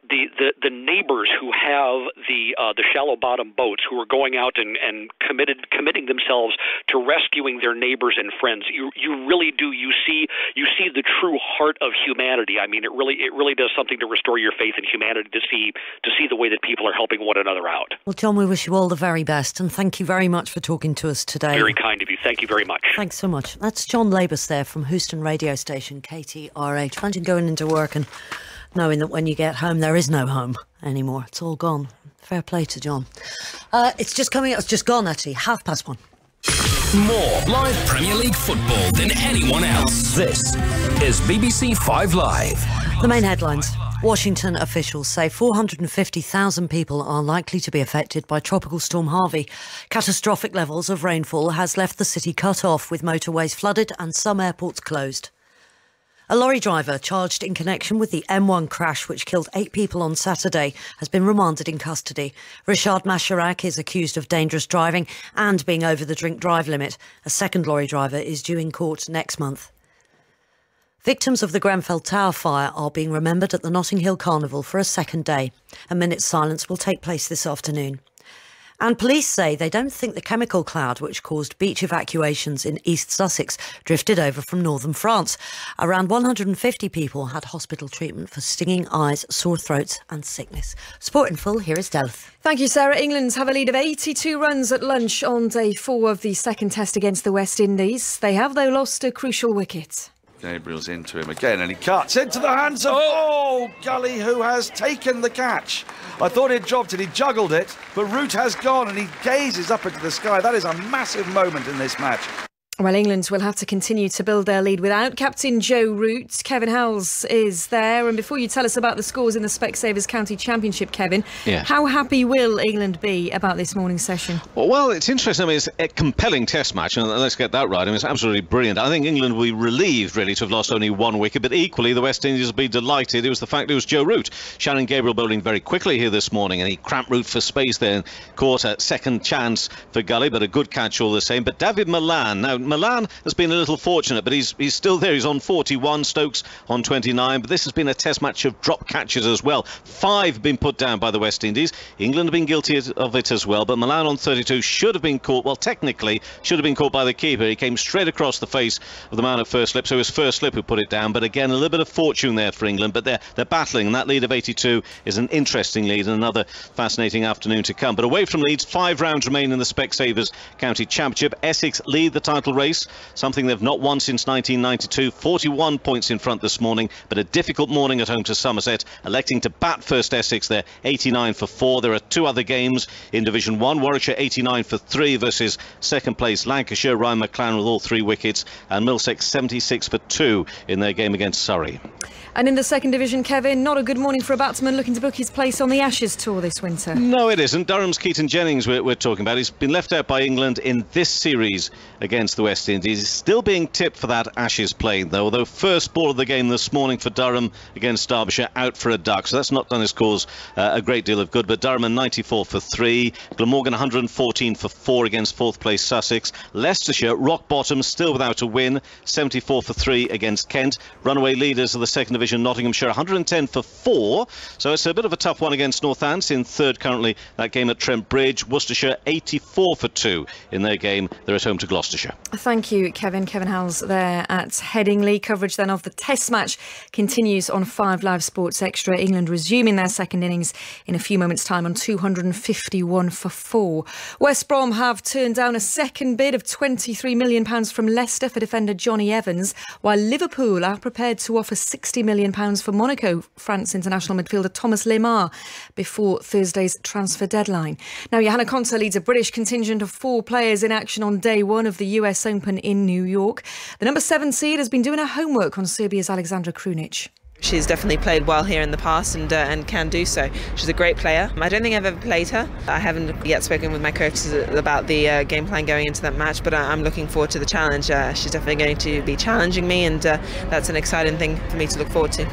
the neighbors who have the shallow bottom boats, who are going out and committing themselves to rescuing their neighbors and friends. You really do. You see the true heart of humanity. I mean, it really does something to restore your faith in humanity to see the way that people are helping one another out. Well, John, we wish you all the very best, and thank you very much for talking to us today. Very kind of you. Thank you very much. Thanks so much. That's John Labus there from Houston radio station KTRH. Imagine going into work and knowing that when you get home, there is no home anymore. It's all gone. Fair play to John. It's just gone, actually. 1:30. More live Premier League football than anyone else. This is BBC 5 Live. The main headlines. Washington officials say 450,000 people are likely to be affected by Tropical Storm Harvey. Catastrophic levels of rainfall has left the city cut off, with motorways flooded and some airports closed. A lorry driver charged in connection with the M1 crash which killed 8 people on Saturday has been remanded in custody. Rishad Masharak is accused of dangerous driving and being over the drink-drive limit. A second lorry driver is due in court next month. Victims of the Grenfell Tower fire are being remembered at the Notting Hill Carnival for a second day. A minute's silence will take place this afternoon. And police say they don't think the chemical cloud which caused beach evacuations in East Sussex drifted over from northern France. Around 150 people had hospital treatment for stinging eyes, sore throats and sickness. Sport in full, here is Delph. Thank you, Sarah. England have a lead of 82 runs at lunch on day 4 of the second test against the West Indies. They have, though, lost a crucial wicket. Gabriel's into him again, and he cuts into the hands of Gully, who has taken the catch. I thought he'd dropped it, he juggled it, but Root has gone, and he gazes up into the sky. That is a massive moment in this match. Well, England will have to continue to build their lead without captain Joe Root. Kevin Howells is there. And before you tell us about the scores in the Specsavers County Championship, Kevin, how happy will England be about this morning's session? Well, it's interesting. I mean, it's a compelling test match, and let's get that right. I mean, it's absolutely brilliant. I think England will be relieved, really, to have lost only 1 wicket, but equally the West Indies will be delighted. It was the fact it was Joe Root. Shannon Gabriel bowling very quickly here this morning, and he cramped Root for space there and caught a second chance for Gully, but a good catch all the same. But David Malan, now Malan has been a little fortunate, but he's still there. He's on 41, Stokes on 29, but this has been a test match of drop catches as well. 5 have been put down by the West Indies. England have been guilty of it as well, but Malan on 32 should have been caught, well, technically should have been caught by the keeper. He came straight across the face of the man at first slip, so it was first slip who put it down. But again, a little bit of fortune there for England, but they're battling, and that lead of 82 is an interesting lead and another fascinating afternoon to come. But away from Leeds, 5 rounds remain in the Specsavers County Championship. Essex lead the title race, something they've not won since 1992. 41 points in front this morning, but a difficult morning at home to Somerset, electing to bat first Essex. They're 89 for 4. There are 2 other games in Division 1. Warwickshire 89 for 3 versus second place Lancashire. Ryan McLaren with all 3 wickets, and Middlesex 76 for 2 in their game against Surrey. And in the second division, Kevin, not a good morning for a batsman looking to book his place on the Ashes tour this winter. No, it isn't. Durham's Keaton Jennings we're talking about. He's been left out by England in this series against the West Indies. He's still being tipped for that Ashes play, though, although first ball of the game this morning for Durham against Derbyshire, out for a duck, so that's not done his cause a great deal of good. But Durham 94 for 3, Glamorgan 114 for 4 against fourth place Sussex. Leicestershire, rock bottom, still without a win, 74 for 3 against Kent. Runaway leaders of the second division Nottinghamshire 110 for 4, so it's a bit of a tough one against Northants in third currently, that game at Trent Bridge. Worcestershire 84 for 2 in their game. They're at home to Gloucestershire. Thank you, Kevin. Kevin Howells there at Headingley. Coverage then of the Test match continues on 5 Live Sports Extra. England resuming their second innings in a few moments' time on 251 for 4. West Brom have turned down a second bid of £23 million from Leicester for defender Johnny Evans, while Liverpool are prepared to offer £60 million for Monaco France international midfielder Thomas Lemar before Thursday's transfer deadline. Now, Johanna Konta leads a British contingent of 4 players in action on day 1 of the US Open in New York. The number 7 seed has been doing her homework on Serbia's Aleksandra Krunic. She's definitely played well here in the past and can do so. She's a great player. I don't think I've ever played her. I haven't yet spoken with my coaches about the game plan going into that match, but I'm looking forward to the challenge. She's definitely going to be challenging me, and that's an exciting thing for me to look forward to.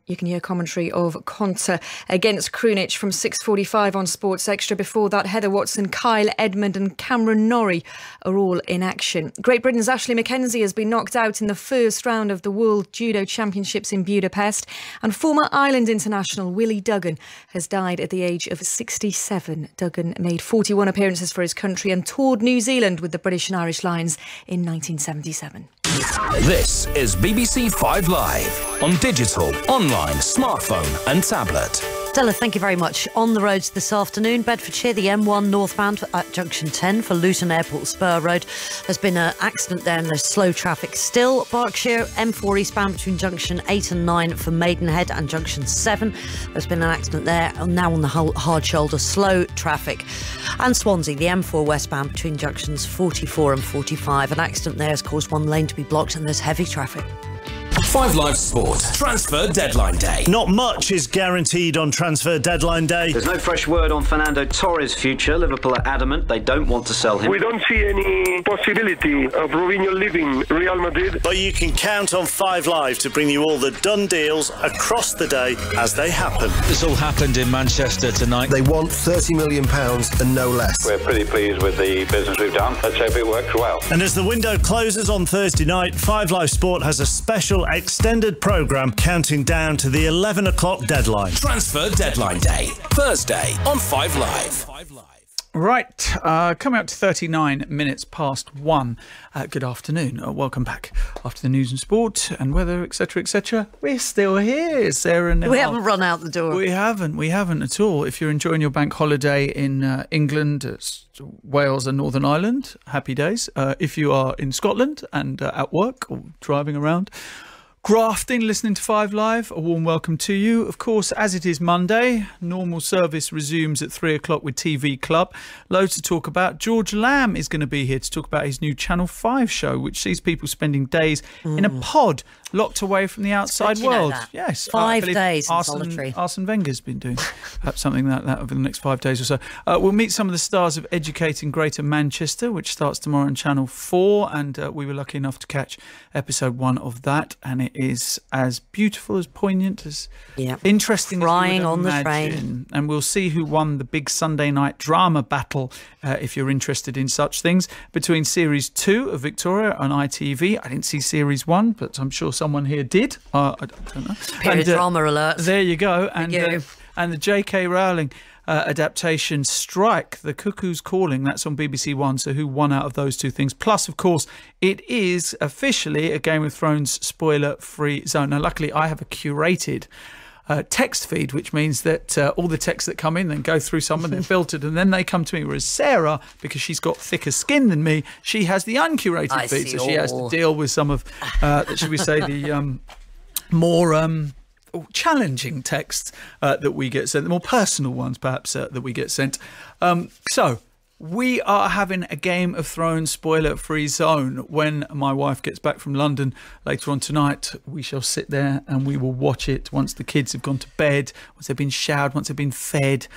You can hear commentary of Konta against Krunic from 6:45 on Sports Extra. Before that, Heather Watson, Kyle Edmund and Cameron Norrie are all in action. Great Britain's Ashley Mackenzie has been knocked out in the first round of the World Judo Championships in Budapest, and former Ireland international Willie Duggan has died at the age of 67. Duggan made 41 appearances for his country and toured New Zealand with the British and Irish Lions in 1977. This is BBC 5 Live on digital, online, smartphone and tablet. Stella, thank you very much. On the roads this afternoon, Bedfordshire, the M1 northbound at junction 10 for Luton Airport Spur Road. There's been an accident there and there's slow traffic still. Berkshire, M4 eastbound between junction 8 and 9 for Maidenhead and junction 7. There's been an accident there, now on the hard shoulder, slow traffic. And Swansea, the M4 westbound between junctions 44 and 45. An accident there has caused one lane to be blocked and there's heavy traffic. 5 Live Sport. Transfer deadline day. Not much is guaranteed on transfer deadline day. There's no fresh word on Fernando Torres' future. Liverpool are adamant they don't want to sell him. We don't see any possibility of Robinho leaving Real Madrid. But you can count on 5 Live to bring you all the done deals across the day as they happen. This all happened in Manchester tonight. They want £30 million and no less. We're pretty pleased with the business we've done. Let's hope it works well. And as the window closes on Thursday night, 5 Live Sport has a special extended programme counting down to the 11 o'clock deadline. Transfer deadline day, Thursday on 5 Live. Right, coming up to 39 minutes past 1. Good afternoon. Welcome back after the news and sport and weather, etc., etc. We're still here, Sarah. And we haven't run out the door. We haven't at all. If you're enjoying your bank holiday in England, Wales and Northern Ireland, happy days. If you are in Scotland and at work or driving around, grafting, listening to 5 Live, a warm welcome to you. Of course, as it is Monday, normal service resumes at 3 o'clock with TV Club. Loads to talk about. George Lamb is going to be here to talk about his new Channel 5 show, which sees people spending days in a pod, locked away from the outside world. Yes. 5 days in solitary. Arsene Wenger's been doing perhaps something like that over the next 5 days or so. We'll meet some of the stars of Educating Greater Manchester, which starts tomorrow on Channel 4, and we were lucky enough to catch episode 1 of that, and it is as beautiful, as poignant, as interesting Crying as you would on the imagine. train. And we'll see who won the big Sunday night drama battle, if you're interested in such things, between Series 2 of Victoria on ITV. I didn't see Series 1, but I'm sure someone here did. I don't know. Period drama alert. There you go. And the J.K. Rowling adaptation Strike, The Cuckoo's Calling, that's on BBC One. So who won out of those two things? Plus, of course, it is officially a Game of Thrones spoiler-free zone. Now, luckily, I have a curated text feed, which means that all the texts that come in then go through someone, they're filtered, and then they come to me. Whereas Sarah, because she's got thicker skin than me, she has the uncurated feed, so she has to deal with some of, should we say, the more challenging texts that we get sent, the more personal ones perhaps that we get sent. So we are having a Game of Thrones spoiler-free zone. When my wife gets back from London later on tonight, we shall sit there and we will watch it once the kids have gone to bed, once they've been showered, once they've been fed.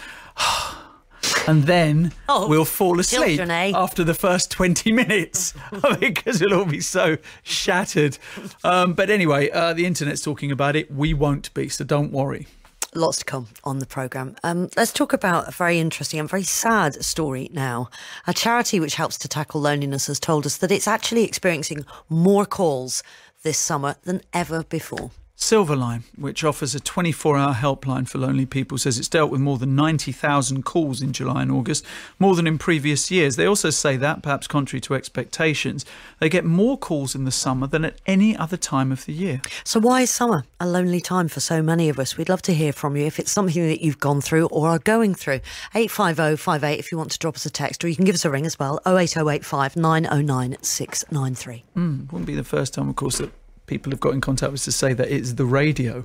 And then we'll fall asleep after the first 20 minutes because it'll all be so shattered. But anyway, the internet's talking about it. We won't be, so don't worry. Lots to come on the programme. Let's talk about a very interesting and very sad story now. A charity which helps to tackle loneliness has told us that it's actually experiencing more calls this summer than ever before. Silverline, which offers a 24-hour helpline for lonely people, says it's dealt with more than 90,000 calls in July and August, more than in previous years. They also say that, perhaps contrary to expectations, they get more calls in the summer than at any other time of the year. So why is summer a lonely time for so many of us? We'd love to hear from you if it's something that you've gone through or are going through. 85058 if you want to drop us a text, or you can give us a ring as well, 08085 909 693. Wouldn't be the first time, of course, that people have got in contact with us to say that it's the radio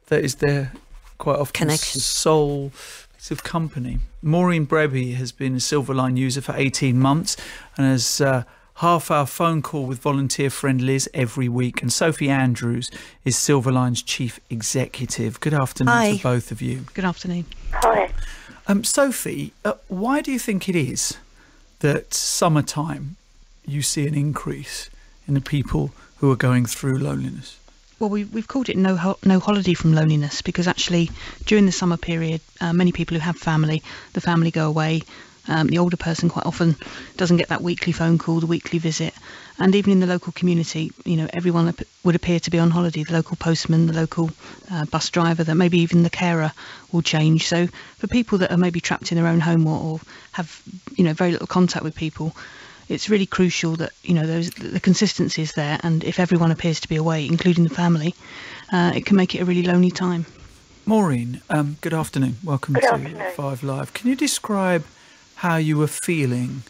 that is their quite often connection, sole piece of company. Maureen Breby has been a Silverline user for 18 months and has half-hour phone call with volunteer friend Liz every week. And Sophie Andrews is Silverline's chief executive. Good afternoon to both of you. Good afternoon. Hi. Sophie, why do you think it is that summertime you see an increase in the people who are going through loneliness? Well, we've called it no holiday from loneliness, because actually during the summer period, many people who have family, the family go away. The older person quite often doesn't get that weekly phone call, the weekly visit. And even in the local community, everyone would appear to be on holiday. The local postman, the local bus driver, that maybe even the carer will change. So for people that are maybe trapped in their own home or have, very little contact with people, it's really crucial that the consistency is there, and if everyone appears to be away, including the family, it can make it a really lonely time. Maureen, good afternoon. Welcome to 5 Live. Can you describe how you were feeling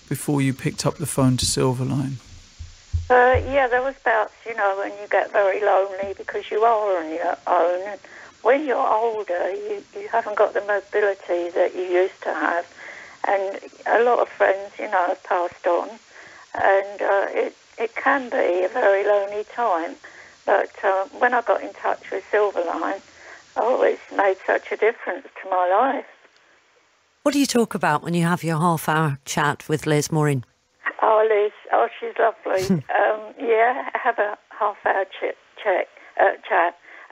before you picked up the phone to Silverline? Yeah, there was bouts, when you get very lonely because you are on your own. And when you're older, you haven't got the mobility that you used to have. And a lot of friends, have passed on, and it can be a very lonely time. But when I got in touch with Silverline, it's made such a difference to my life. What do you talk about when you have your half-hour chat with Liz, Maureen? Oh, Liz, she's lovely. Yeah, have a half-hour chat,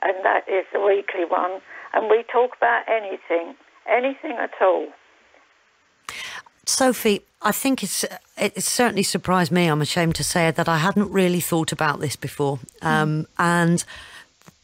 and that is the weekly one. And we talk about anything at all. Sophie, I think it certainly surprised me, I'm ashamed to say, that I hadn't really thought about this before. And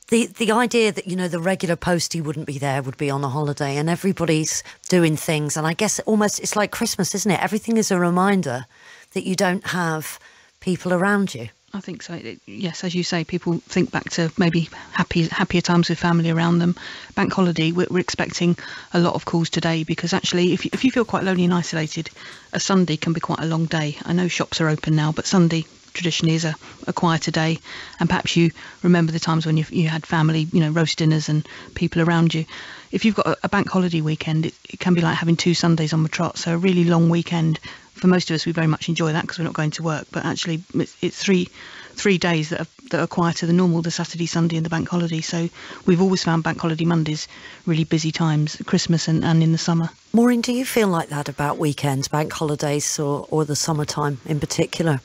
the idea that, the regular postie wouldn't be there, would be on a holiday, and everybody's doing things. And I guess it's like Christmas, isn't it? Everything is a reminder that you don't have people around you. I think so. Yes, as you say, people think back to maybe happier times with family around them. Bank holiday, we're expecting a lot of calls today, because actually, if you feel quite lonely and isolated, a Sunday can be quite a long day. I know shops are open now, but Sunday traditionally is a quieter day, and perhaps you remember the times when you had family, roast dinners and people around you. If you've got a bank holiday weekend, it can be like having 2 Sundays on the trot, so a really long weekend. For most of us, we very much enjoy that because we're not going to work, but actually it's three days that are quieter than normal, the Saturday, Sunday and the bank holiday. So we've always found bank holiday Mondays really busy times, Christmas and in the summer. Maureen, do you feel like that about weekends, bank holidays or the summertime in particular?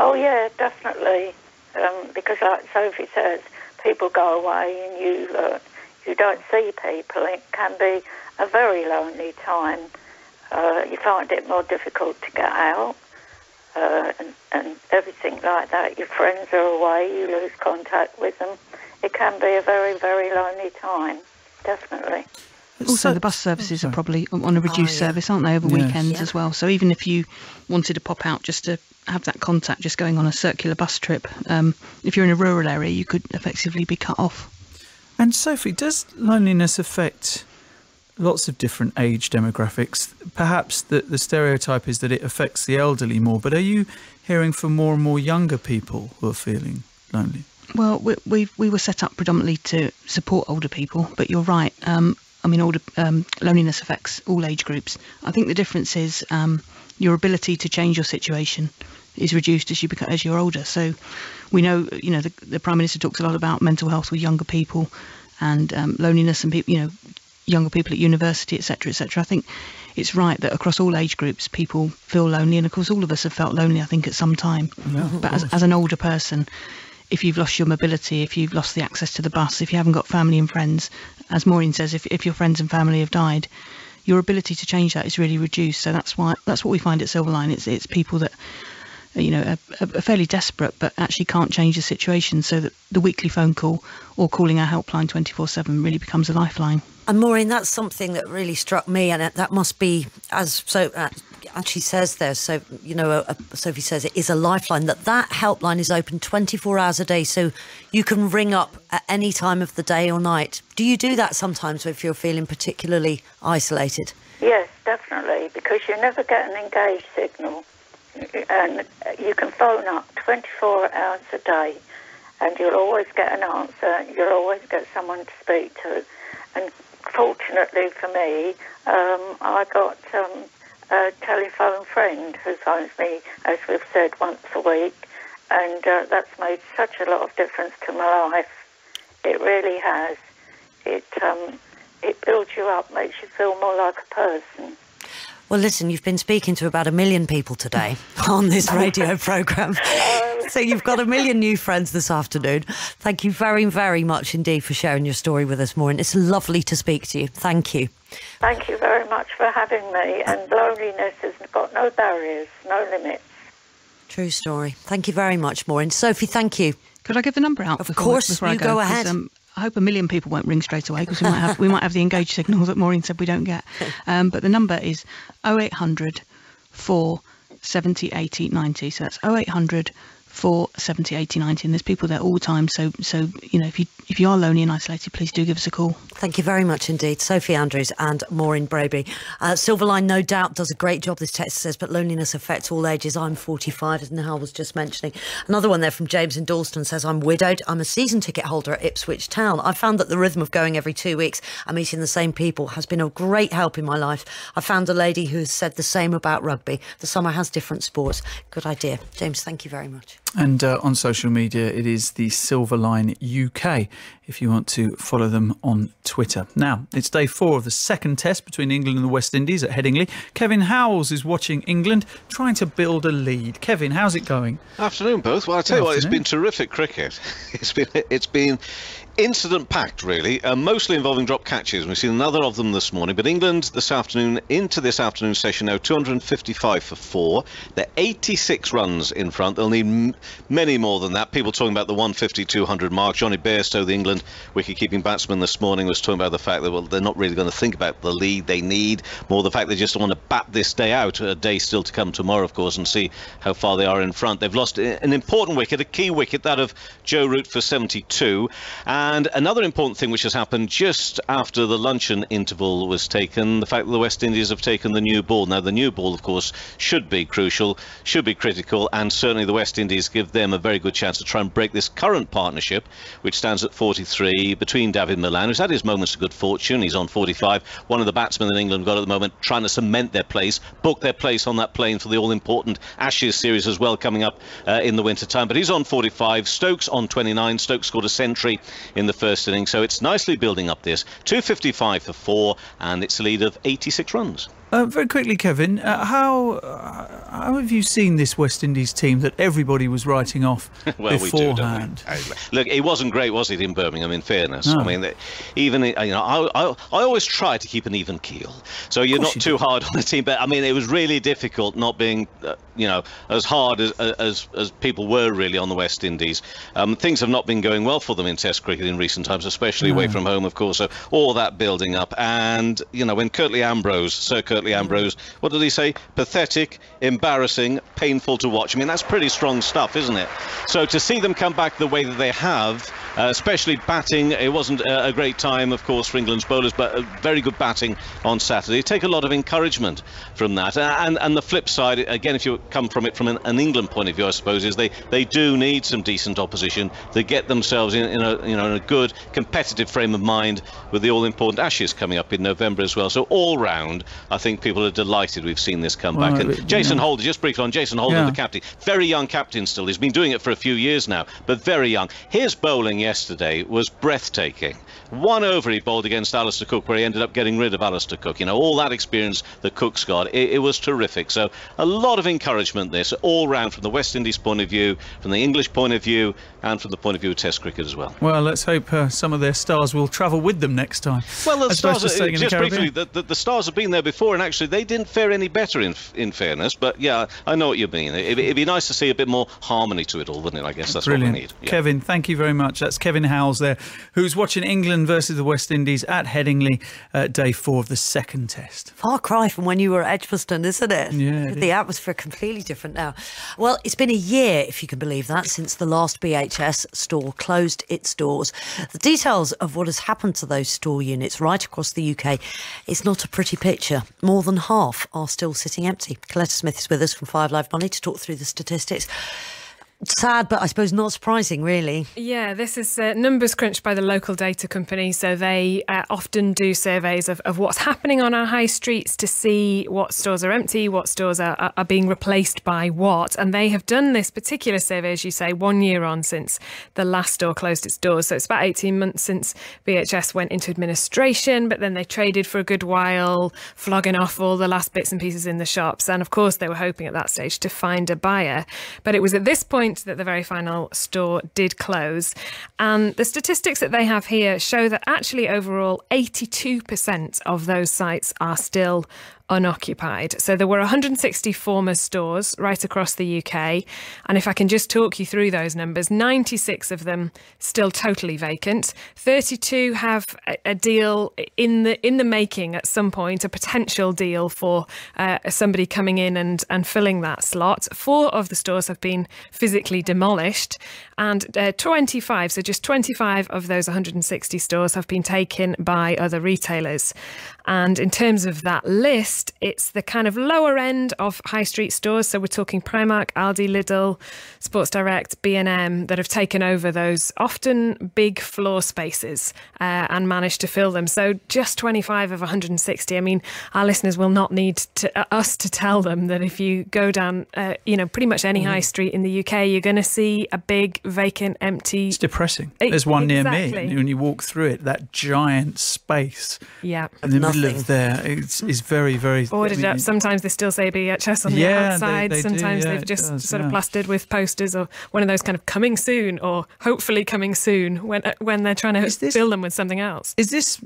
Oh yeah, definitely, because like Sophie says, people go away and you don't see people. It can be a very lonely time. You find it more difficult to get out and everything like that. Your friends are away, you lose contact with them. It can be a very, very lonely time, definitely. Also, the bus services are probably on a reduced service, aren't they, over weekends as well? So even if you wanted to pop out just to have that contact, just going on a circular bus trip, if you're in a rural area, you could effectively be cut off. And Sophie, does loneliness affect lots of different age demographics? Perhaps the stereotype is that it affects the elderly more, but are you hearing from more and more younger people who are feeling lonely? Well, we were set up predominantly to support older people, but you're right. Loneliness affects all age groups. I think the difference is your ability to change your situation is reduced as you're older. So we know, the Prime Minister talks a lot about mental health with younger people and loneliness and people, younger people at university, etc., etc. I think it's right that across all age groups people feel lonely, and of course all of us have felt lonely, I think, at some time. Yeah, but as an older person, if you've lost your mobility, if you've lost the access to the bus, if you haven't got family and friends, as Maureen says, if your friends and family have died, your ability to change that is really reduced. So that's what we find at Silverline. It's people that are fairly desperate, but actually can't change the situation, so that the weekly phone call or calling our helpline 24/7 really becomes a lifeline. And Maureen, that's something that really struck me, and that must be, as she says there, so Sophie says it is a lifeline, that helpline is open 24 hours a day, so you can ring up at any time of the day or night. Do you do that sometimes if you're feeling particularly isolated? Yes, definitely, because you never get an engaged signal, and you can phone up 24 hours a day and you'll always get an answer, you'll always get someone to speak to. And fortunately for me, I got a telephone friend who phones me, as we've said, once a week, and that's made such a lot of difference to my life. It really has. It builds you up, makes you feel more like a person. Well, listen, you've been speaking to about 1 million people today on this radio programme. So you've got 1 million new friends this afternoon. Thank you very, very much indeed for sharing your story with us, Maureen. It's lovely to speak to you. Thank you. Thank you very much for having me. And loneliness has got no barriers, no limits. True story. Thank you very much, Maureen. Sophie, thank you. Could I give the number out? Of course, before you I go ahead. I hope 1 million people won't ring straight away, because we might have the engaged signal that Maureen said we don't get. But the number is 0800 470 80 90. So that's 0800 470 80 90, and there's people there all the time. So if you are lonely and isolated, please do give us a call. Thank you very much indeed, Sophie Andrews and Maureen Braby. Silverline no doubt does a great job, this text says, but loneliness affects all ages. I'm 45, as Nahal was just mentioning. Another one there from James in Dalston says, I'm widowed. I'm a season ticket holder at Ipswich Town. I found that the rhythm of going every 2 weeks and meeting the same people has been a great help in my life. I found a lady who has said the same about rugby. The summer has different sports. Good idea. James, thank you very much. And on social media, it is the Silverline UK, if you want to follow them on Twitter. Now, it's day 4 of the second test between England and the West Indies at Headingley. Kevin Howells is watching England, trying to build a lead. Kevin, how's it going? Afternoon, both. Well, I tell you what, it's been terrific cricket. It's been incident-packed, really, mostly involving drop catches. We've seen another of them this morning, but England this afternoon, into this afternoon session now, 255 for 4. They're 86 runs in front. They'll need many more than that. People talking about the 150-200 mark. Johnny Bairstow, the England wicket-keeping batsman this morning, was talking about the fact that, well, they're not really going to think about the lead they need, more the fact they just want to bat this day out, a day still to come tomorrow, of course, and see how far they are in front. They've lost an important wicket, a key wicket, that of Joe Root for 72. And another important thing which has happened just after the luncheon interval was taken, the fact that the West Indies have taken the new ball. Now, the new ball, of course, should be crucial, should be critical, and certainly the West Indies give them a very good chance to try and break this current partnership, which stands at 43, between David Milan, who's had his moments of good fortune. He's on 45. One of the batsmen that England got at the moment, trying to cement their place, book their place on that plane for the all-important Ashes series as well, coming up in the winter time. But he's on 45. Stokes on 29. Stokes scored a century in the first innings, so it's nicely building up this. 255 for 4, and it's a lead of 86 runs. Very quickly, Kevin, how have you seen this West Indies team that everybody was writing off well, beforehand? We do, don't we? Look, it wasn't great, was it, in Birmingham, in fairness? No. I mean, I always try to keep an even keel, so you're not too hard on the team, but I mean, it was really difficult not being as hard as people were really on the West Indies. Things have not been going well for them in Test cricket in recent times, especially away from home, of course, so all that building up. And when Sir Curtly Ambrose, what did he say? Pathetic, embarrassing, painful to watch. I mean, that's pretty strong stuff, isn't it? So to see them come back the way that they have, especially batting, it wasn't a great time, of course, for England's bowlers, but very good batting on Saturday. Take a lot of encouragement from that. And the flip side, again, if you come from it from an England point of view, I suppose, is they do need some decent opposition to get themselves in a good competitive frame of mind with the all-important Ashes coming up in November as well. So all round, I think people are delighted we've seen this come back. And Jason Holder, just briefly on Jason Holder, the captain, very young captain still. He's been doing it for a few years now, but very young. His bowling yesterday was breathtaking. 1 over he bowled against Alistair Cook, where he ended up getting rid of Alistair Cook. All that experience that Cook's got, it was terrific. So a lot of encouragement this all round from the West Indies point of view, from the English point of view, and from the point of view of Test cricket as well. Well, let's hope some of their stars will travel with them next time. Well, the stars, just briefly, the stars have been there before before, and actually they didn't fare any better in fairness. But yeah, I know what you mean. It'd be nice to see a bit more harmony to it all, wouldn't it? I guess that's Brilliant. what we need. Yeah. Kevin, thank you very much. That's Kevin Howells there, who's watching England versus the West Indies at Headingley, day 4 of the second test. Far cry from when you were at Edgbaston, isn't it? Yeah. The atmosphere completely different now. Well, it's been a year, if you can believe that, since the last BHS store closed its doors. The details of what has happened to those store units right across the UK, it's not a pretty picture. More than half are still sitting empty. Coletta Smith is with us from 5 Live Money to talk through the statistics. Sad, but I suppose not surprising, really. Yeah, this is numbers crunched by the local data company. So they often do surveys of what's happening on our high streets to see what stores are empty, what stores are being replaced by what. And they have done this particular survey, as you say, 1 year on since the last store closed its doors. So it's about 18 months since VHS went into administration, but then they traded for a good while, flogging off all the last bits and pieces in the shops. And of course, they were hoping at that stage to find a buyer. But it was at this point that the very final store did close. And the statistics that they have here show that actually overall 82% of those sites are still unoccupied. So there were 160 former stores right across the UK. And if I can just talk you through those numbers, 96 of them still totally vacant. 32 have a deal in the making at some point, a potential deal for somebody coming in and filling that slot. 4 of the stores have been physically demolished, and 25, so just 25 of those 160 stores have been taken by other retailers. And in terms of that list, it's the kind of lower end of high street stores. So we're talking Primark, Aldi, Lidl, Sports Direct, B&M that have taken over those often big floor spaces and managed to fill them. So just 25 of 160. I mean, our listeners will not need us to tell them that if you go down, pretty much any high street in the UK, you're going to see a big, vacant, empty... It's depressing. There's one near me. When you walk through it, that giant space. Yeah. In the middle of there, it's very, very... Boarded up. Sometimes they still say BHS on the outside. Sometimes they've just sort of plastered with posters or one of those kind of coming soon or hopefully coming soon when they're trying to fill them with something else. Is this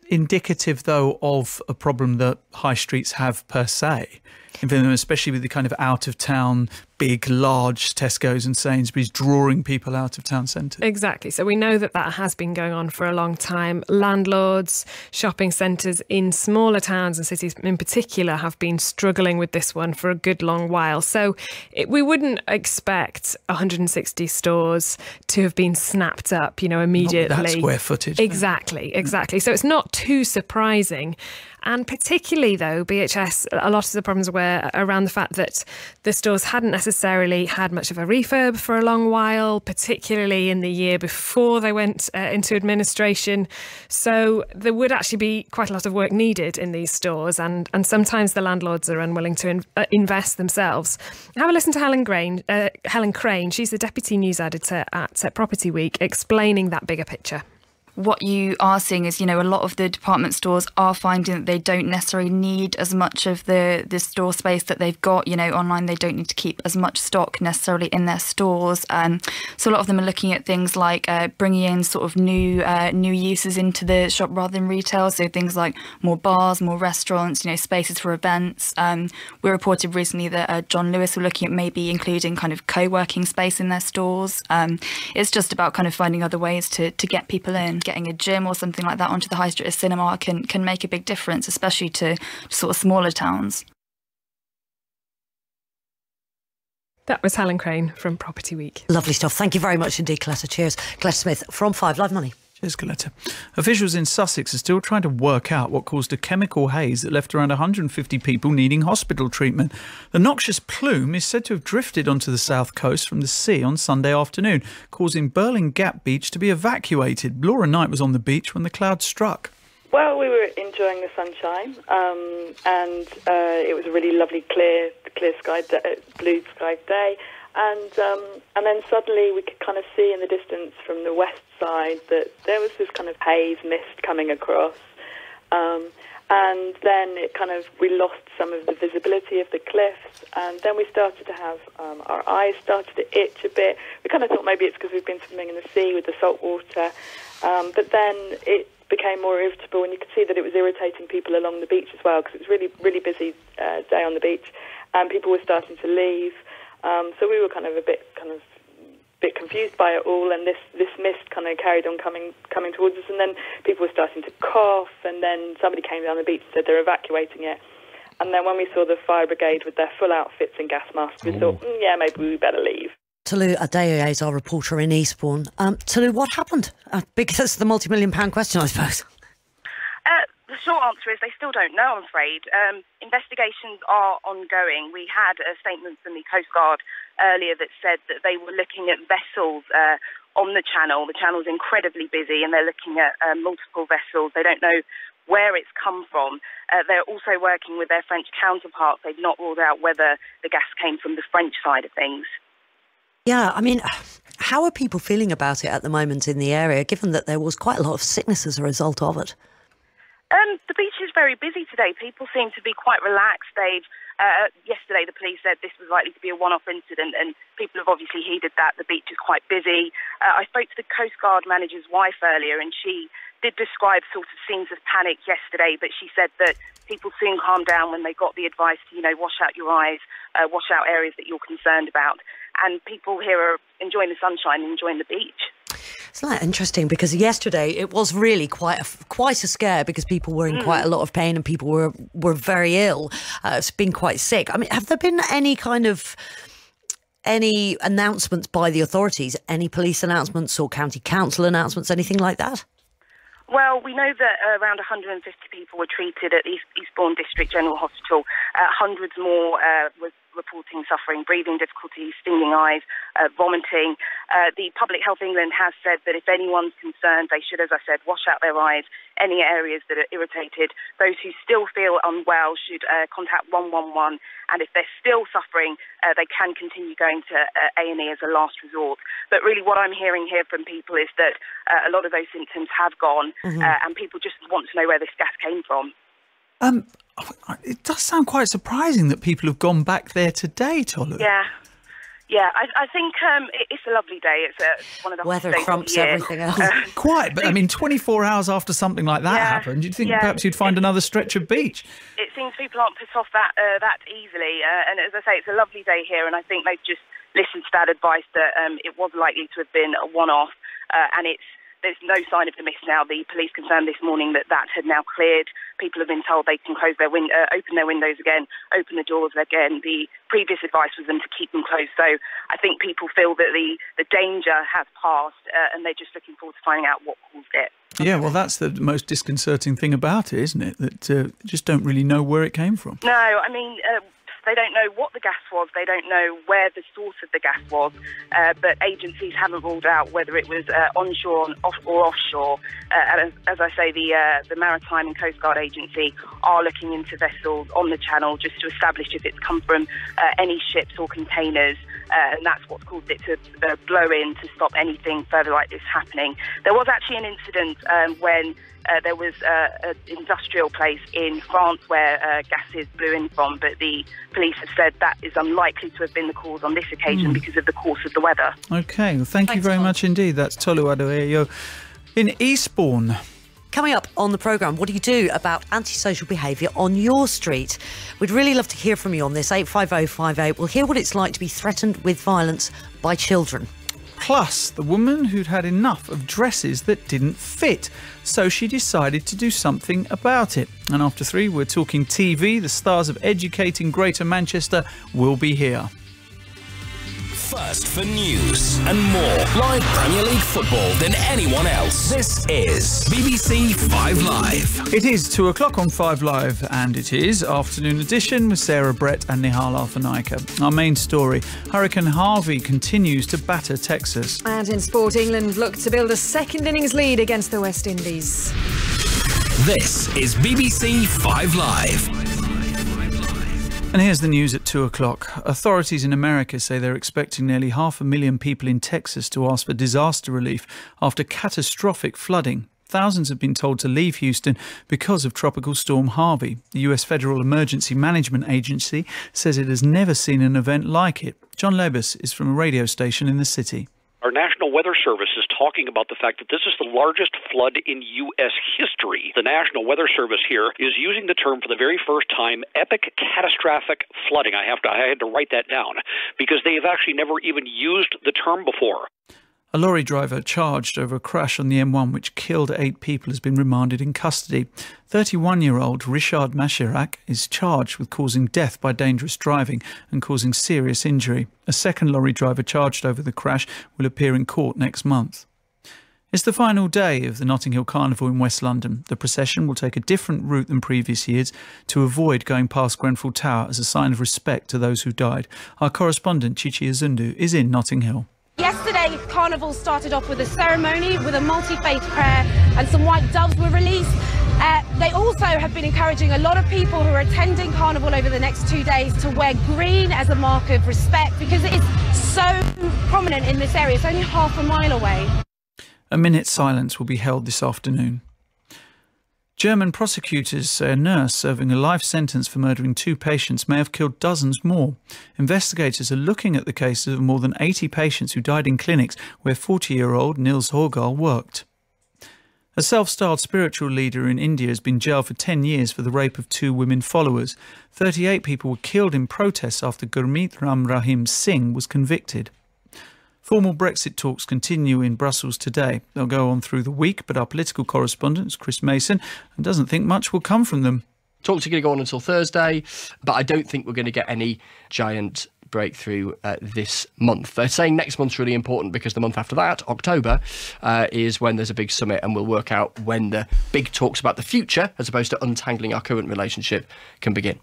indicative, though, of a problem that high streets have per se? Especially with the kind of out-of-town, big, large Tesco's and Sainsbury's drawing people out of town centres. Exactly. So we know that has been going on for a long time. Landlords, shopping centres in smaller towns and cities in particular have been struggling with this one for a good long while. So we wouldn't expect 160 stores to have been snapped up, immediately. Not that square footage. Exactly. So it's not too surprising. And particularly, though, BHS, a lot of the problems were around the fact that the stores hadn't necessarily had much of a refurb for a long while, particularly in the year before they went into administration. So there would actually be quite a lot of work needed in these stores, and sometimes the landlords are unwilling to invest themselves. Have a listen to Helen Crane. She's the Deputy News Editor at Property Week, explaining that bigger picture. What you are seeing is, a lot of the department stores are finding that they don't necessarily need as much of the store space that they've got. Online, they don't need to keep as much stock necessarily in their stores. So a lot of them are looking at things like bringing in sort of new uses into the shop rather than retail. So things like more bars, more restaurants, spaces for events. We reported recently that John Lewis were looking at maybe including kind of co-working space in their stores. It's just about kind of finding other ways to get people in. Getting a gym or something like that onto the high street, a cinema can make a big difference, especially to sort of smaller towns. That was Helen Crane from Property Week. Lovely stuff. Thank you very much indeed, Coletta. Cheers. Coletta Smith from 5 Live Money. Cheers, Coletta. Officials in Sussex are still trying to work out what caused a chemical haze that left around 150 people needing hospital treatment. The noxious plume is said to have drifted onto the south coast from the sea on Sunday afternoon, causing Burling Gap Beach to be evacuated. Laura Knight was on the beach when the cloud struck. Well, we were enjoying the sunshine, and it was a really lovely, clear sky, blue sky day. And then suddenly we could kind of see in the distance from the west side that there was this kind of haze mist coming across. And then we lost some of the visibility of the cliffs, and then we started to have our eyes started to itch a bit. We kind of thought maybe it's because we've been swimming in the sea with the salt water, but then became more irritable, and you could see that it was irritating people along the beach as well, because it was really, really busy day on the beach, and people were starting to leave. So we were kind of a bit confused by it all, and this mist kind of carried on coming towards us, and then people were starting to cough, and then somebody came down the beach and said they're evacuating it. And then when we saw the fire brigade with their full outfits and gas masks, we thought, yeah, maybe we better leave. Tolu Adeoye is our reporter in Eastbourne. Tolu, what happened? Because that's the multi-million-pound question, I suppose. The short answer is they still don't know, I'm afraid. Investigations are ongoing. We had a statement from the Coast Guard earlier that said that they were looking at vessels on the channel. The channel's incredibly busy, and they're looking at multiple vessels. They don't know where it's come from. They're also working with their French counterparts. They've not ruled out whether the gas came from the French side of things. Yeah, I mean, how are people feeling about it at the moment in the area, given that there was quite a lot of sickness as a result of it? The beach is very busy today. People seem to be quite relaxed. Yesterday the police said this was likely to be a one-off incident, and people have obviously heeded that. The beach is quite busy. I spoke to the Coast Guard manager's wife earlier, and she did describe sort of scenes of panic yesterday, but she said that people soon calmed down when they got the advice to, wash out your eyes, wash out areas that you're concerned about. And people here are enjoying the sunshine and enjoying the beach. Isn't that interesting? Because yesterday it was really quite a scare, because people were in quite a lot of pain and people were very ill. It's been quite sick. I mean, have there been any announcements by the authorities, any police announcements or county council announcements, anything like that? Well, we know that around 150 people were treated at Eastbourne District General Hospital. Hundreds more were reporting suffering breathing difficulties, stinging eyes, vomiting. The Public Health England has said that if anyone's concerned, they should, as I said, wash out their eyes, any areas that are irritated. Those who still feel unwell should contact 111, and if they're still suffering, they can continue going to A&E as a last resort. But really what I'm hearing here from people is that a lot of those symptoms have gone, and people just want to know where this gas came from. It does sound quite surprising that people have gone back there today, Tolu. Yeah, I think it's a lovely day. It's one of the weather days trumps of the year. everything else. Quite, but I mean, 24 hours after something like that happened, you'd think perhaps you'd find another stretch of beach. It seems people aren't put off that easily, and as I say, it's a lovely day here, and I think they've just listened to that advice that it was likely to have been a one-off, and there's no sign of the mist now. The police confirmed this morning that had now cleared. People have been told they can close their open their windows again, open the doors again. The previous advice was them to keep them closed. So I think people feel that the danger has passed, and they're just looking forward to finding out what caused it. Yeah, well, that's the most disconcerting thing about it, isn't it? That just don't really know where it came from. No, I mean, they don't know what the gas was. They don't know where the source of the gas was. But agencies haven't ruled out whether it was onshore or offshore. And as I say, the Maritime and Coast Guard Agency are looking into vessels on the channel just to establish if it's come from any ships or containers. And that's what's caused it to blow in to stop anything further like this happening. There was actually an incident when there was an industrial place in France where gases blew in from, but the police have said that is unlikely to have been the cause on this occasion because of the course of the weather. OK, well, thank you very much indeed. That's Tolu Adeoye in Eastbourne. Coming up on the programme, what do you do about antisocial behaviour on your street? We'd really love to hear from you on this, 85058. We'll hear what it's like to be threatened with violence by children. Plus, the woman who'd had enough of dresses that didn't fit, so she decided to do something about it. And after 3, we're talking TV. The stars of Educating Greater Manchester will be here. First for news and more live Premier League football than anyone else. This is BBC 5 Live. It is 2 o'clock on 5 Live, and it is Afternoon Edition with Sarah Brett and Nihal Arthanaika. Our main story, Hurricane Harvey continues to batter Texas. And in sport, England look to build a second innings lead against the West Indies. This is BBC 5 Live. And here's the news at 2 o'clock. Authorities in America say they're expecting nearly 500,000 people in Texas to ask for disaster relief after catastrophic flooding. Thousands have been told to leave Houston because of Tropical Storm Harvey. The US Federal Emergency Management Agency says it has never seen an event like it. John Lebus is from a radio station in the city. Our National Weather Service is talking about the fact that this is the largest flood in U.S. history. The National Weather Service here is using the term for the very first time, epic catastrophic flooding. I had to write that down because they have actually never even used the term before. A lorry driver charged over a crash on the M1 which killed 8 people has been remanded in custody. 31-year-old Richard Machirac is charged with causing death by dangerous driving and causing serious injury. A second lorry driver charged over the crash will appear in court next month. It's the final day of the Notting Hill Carnival in West London. The procession will take a different route than previous years to avoid going past Grenfell Tower as a sign of respect to those who died. Our correspondent Chichi Azundu is in Notting Hill. Yesterday, Carnival started off with a ceremony with a multi-faith prayer and some white doves were released. They also have been encouraging a lot of people who are attending Carnival over the next 2 days to wear green as a mark of respect because it is so prominent in this area. It's only half a mile away. A minute's silence will be held this afternoon. German prosecutors say a nurse serving a life sentence for murdering 2 patients may have killed dozens more. Investigators are looking at the cases of more than 80 patients who died in clinics where 40-year-old Nils Horgal worked. A self-styled spiritual leader in India has been jailed for 10 years for the rape of 2 women followers. 38 people were killed in protests after Gurmeet Ram Rahim Singh was convicted. Formal Brexit talks continue in Brussels today. They'll go on through the week, but our political correspondent, Chris Mason, doesn't think much will come from them. Talks are going to go on until Thursday, but I don't think we're going to get any giant breakthrough this month. They're saying next month's really important because the month after that, October, is when there's a big summit and we'll work out when the big talks about the future, as opposed to untangling our current relationship, can begin.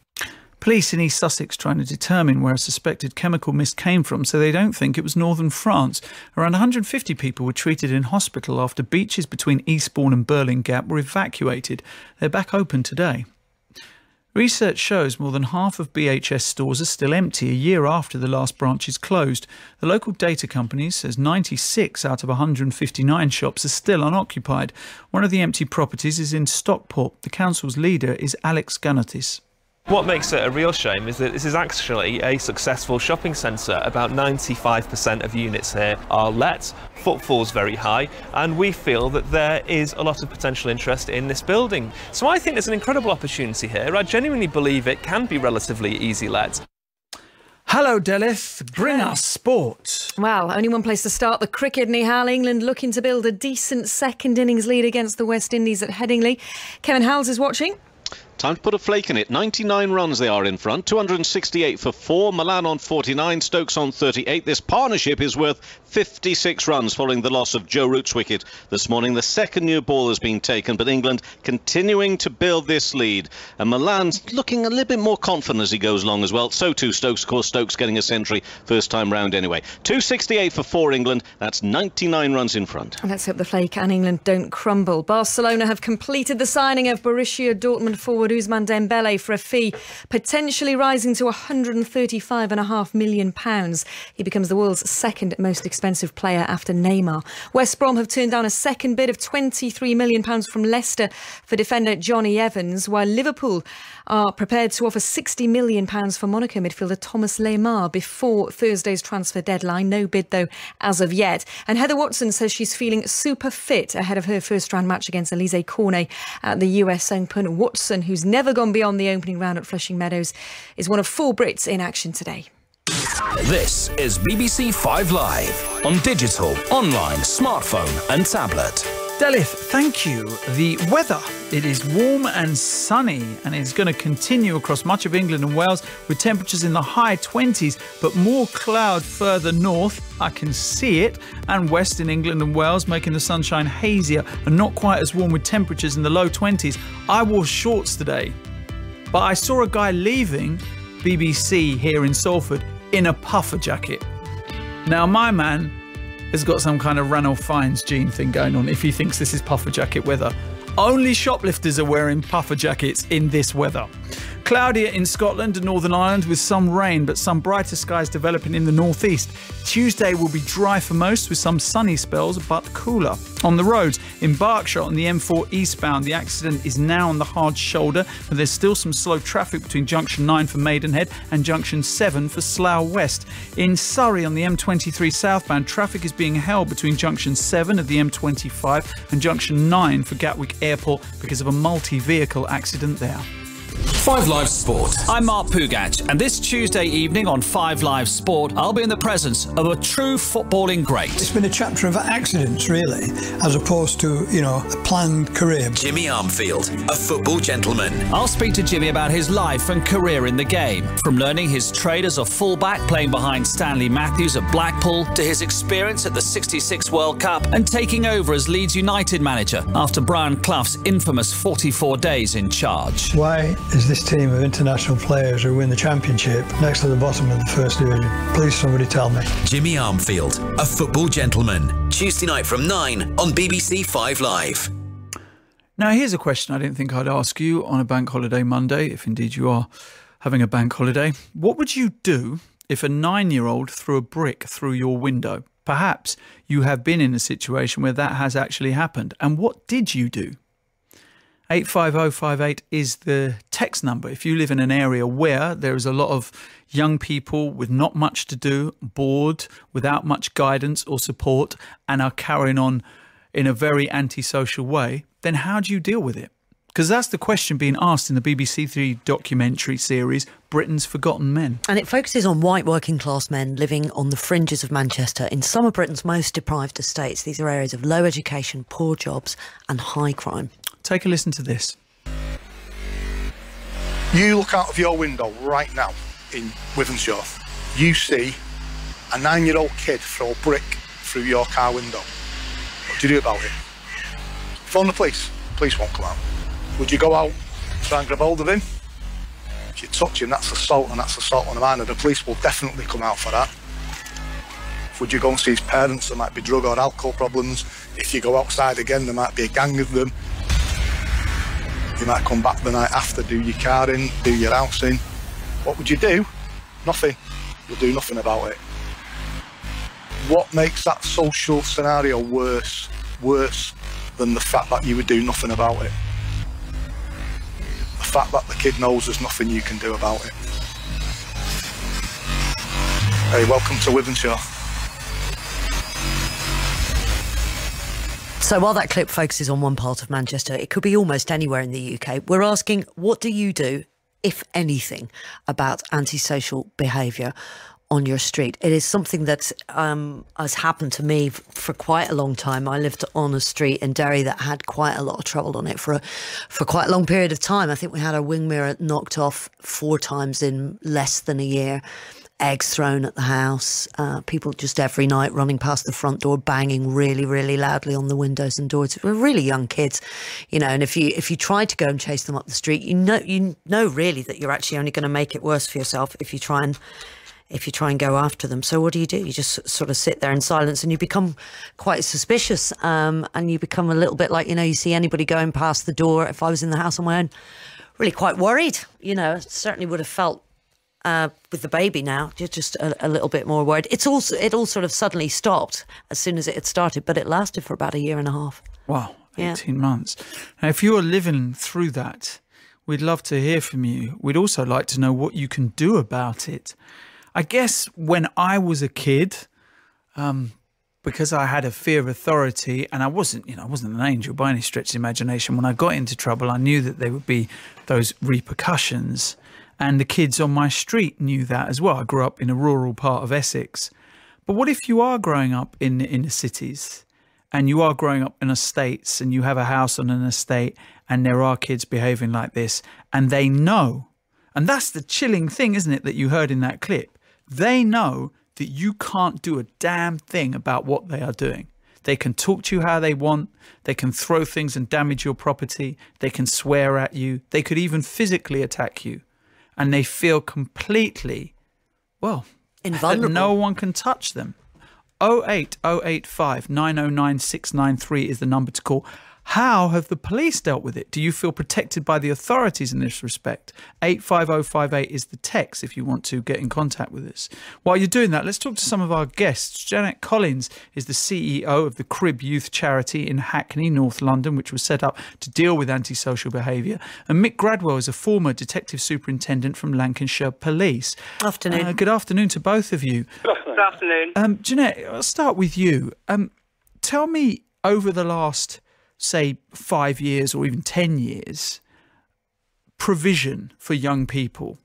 Police in East Sussex trying to determine where a suspected chemical mist came from, so they don't think it was northern France. Around 150 people were treated in hospital after beaches between Eastbourne and Berlin Gap were evacuated. They're back open today. Research shows more than half of BHS stores are still empty a year after the last branches closed. The local data company says 96 out of 159 shops are still unoccupied. One of the empty properties is in Stockport. The council's leader is Alex Ganatis. What makes it a real shame is that this is actually a successful shopping centre. About 95% of units here are let, footfall's very high, and we feel that there is a lot of potential interest in this building. So I think there's an incredible opportunity here. I genuinely believe it can be relatively easy let. Hello, Delith. Bring us sport. Well, only one place to start. The cricket, Nihal. England looking to build a decent second innings lead against the West Indies at Headingley. Kevin Howells is watching. Time to put a flake in it. 99 runs they are in front. 268 for 4. Milan on 49. Stokes on 38. This partnership is worth 56 runs following the loss of Joe Root's wicket this morning. The second new ball has been taken, but England continuing to build this lead. And Milan's looking a little bit more confident as he goes along as well. So too Stokes. Of course, Stokes getting a century first time round anyway. 268 for 4 England. That's 99 runs in front. Let's hope the flake and England don't crumble. Barcelona have completed the signing of Borussia Dortmund forward Ousmane Dembele for a fee potentially rising to £135.5 million. He becomes the world's second most expensive player after Neymar. West Brom have turned down a second bid of £23 million from Leicester for defender Johnny Evans, while Liverpool are prepared to offer £60 million for Monaco midfielder Thomas Lemar before Thursday's transfer deadline. No bid, though, as of yet. And Heather Watson says she's feeling super fit ahead of her first-round match against Alizé Cornet at the US Open. Watson, who's never gone beyond the opening round at Flushing Meadows, is one of 4 Brits in action today. This is BBC 5 Live on digital, online, smartphone and tablet. Delith, thank you. The weather, it is warm and sunny and it's going to continue across much of England and Wales with temperatures in the high 20s, but more cloud further north. I can see it. And western England and Wales making the sunshine hazier and not quite as warm with temperatures in the low 20s. I wore shorts today, but I saw a guy leaving BBC here in Salford in a puffer jacket. Now, my man has got some kind of Ranulph Fiennes gene thing going on if he thinks this is puffer jacket weather. Only shoplifters are wearing puffer jackets in this weather. Cloudier in Scotland and Northern Ireland with some rain, but some brighter skies developing in the northeast. Tuesday will be dry for most with some sunny spells, but cooler. On the roads, in Berkshire on the M4 eastbound, the accident is now on the hard shoulder, but there's still some slow traffic between Junction 9 for Maidenhead and Junction 7 for Slough West. In Surrey on the M23 southbound, traffic is being held between Junction 7 of the M25 and Junction 9 for Gatwick Airport because of a multi-vehicle accident there. 5 Live Sport. I'm Mark Pugach, and this Tuesday evening on 5 Live Sport, I'll be in the presence of a true footballing great. It's been a chapter of accidents, really, as opposed to, a planned career. Jimmy Armfield, a football gentleman. I'll speak to Jimmy about his life and career in the game, from learning his trade as a fullback playing behind Stanley Matthews at Blackpool to his experience at the '66 World Cup and taking over as Leeds United manager after Brian Clough's infamous 44 days in charge. Why is this team of international players who win the championship next to the bottom of the first division? Please, somebody tell me. Jimmy Armfield, a football gentleman. Tuesday night from 9 on BBC 5 Live. Now, here's a question I didn't think I'd ask you on a bank holiday Monday, if indeed you are having a bank holiday. What would you do if a 9-year-old threw a brick through your window? Perhaps you have been in a situation where that has actually happened. And what did you do? 85058 is the text number. If you live in an area where there is a lot of young people with not much to do, bored, without much guidance or support, and are carrying on in a very antisocial way, then how do you deal with it? Because that's the question being asked in the BBC Three documentary series, Britain's Forgotten Men. And it focuses on white working class men living on the fringes of Manchester in some of Britain's most deprived estates. These are areas of low education, poor jobs and high crime. Take a listen to this. You look out of your window right now in Wythenshawe. You see a 9-year-old kid throw a brick through your car window. What do you do about it? Phone the police. Police won't come out. Would you go out, try and grab hold of him? If you touch him, that's assault, and that's assault on a minor. The police will definitely come out for that. Would you go and see his parents? There might be drug or alcohol problems. If you go outside again, there might be a gang of them. You might come back the night after, do your car in, do your house in. What would you do? Nothing. You'll do nothing about it. What makes that social scenario worse than the fact that you would do nothing about it? The fact that the kid knows there's nothing you can do about it. Hey, welcome to Wythenshawe. So while that clip focuses on one part of Manchester, it could be almost anywhere in the UK. We're asking, what do you do, if anything, about antisocial behaviour on your street? It is something that has happened to me for quite a long time. I lived on a street in Derry that had quite a lot of trouble on it for quite a long period of time. I think we had our wing mirror knocked off 4 times in less than a year. Eggs thrown at the house, people just every night running past the front door, banging really, really loudly on the windows and doors. We're really young kids, and if you try to go and chase them up the street, you know really that you're actually only going to make it worse for yourself if you try and go after them. So what do? You just sort of sit there in silence, and you become quite suspicious, and you become a little bit like, you see anybody going past the door. If I was in the house on my own, really quite worried, certainly would have felt with the baby now, just a little bit more worried. It all sort of suddenly stopped as soon as it had started, but it lasted for about 1.5 years. Wow, 18 months. Now, if you are living through that, we'd love to hear from you. We'd also like to know what you can do about it. I guess when I was a kid, because I had a fear of authority, and I wasn't an angel by any stretch of the imagination, when I got into trouble, I knew that there would be those repercussions. And the kids on my street knew that as well. I grew up in a rural part of Essex. But what if you are growing up in the cities, and you are growing up in estates, and you have a house on an estate, and there are kids behaving like this, and they know, and that's the chilling thing, isn't it, that you heard in that clip? They know that you can't do a damn thing about what they are doing. They can talk to you how they want. They can throw things and damage your property. They can swear at you. They could even physically attack you. And they feel completely, invulnerable. That no one can touch them. 08085 909 693 is the number to call. How have the police dealt with it? Do you feel protected by the authorities in this respect? 85058 is the text if you want to get in contact with us. While you're doing that, let's talk to some of our guests. Janet Collins is the CEO of the Crib Youth Charity in Hackney, North London, which was set up to deal with antisocial behaviour. And Mick Gradwell is a former detective superintendent from Lancashire Police. Afternoon. Good afternoon to both of you. Good afternoon. Jeanette, I'll start with you. Tell me, over the last, say, 5 years or even 10 years, provision for young people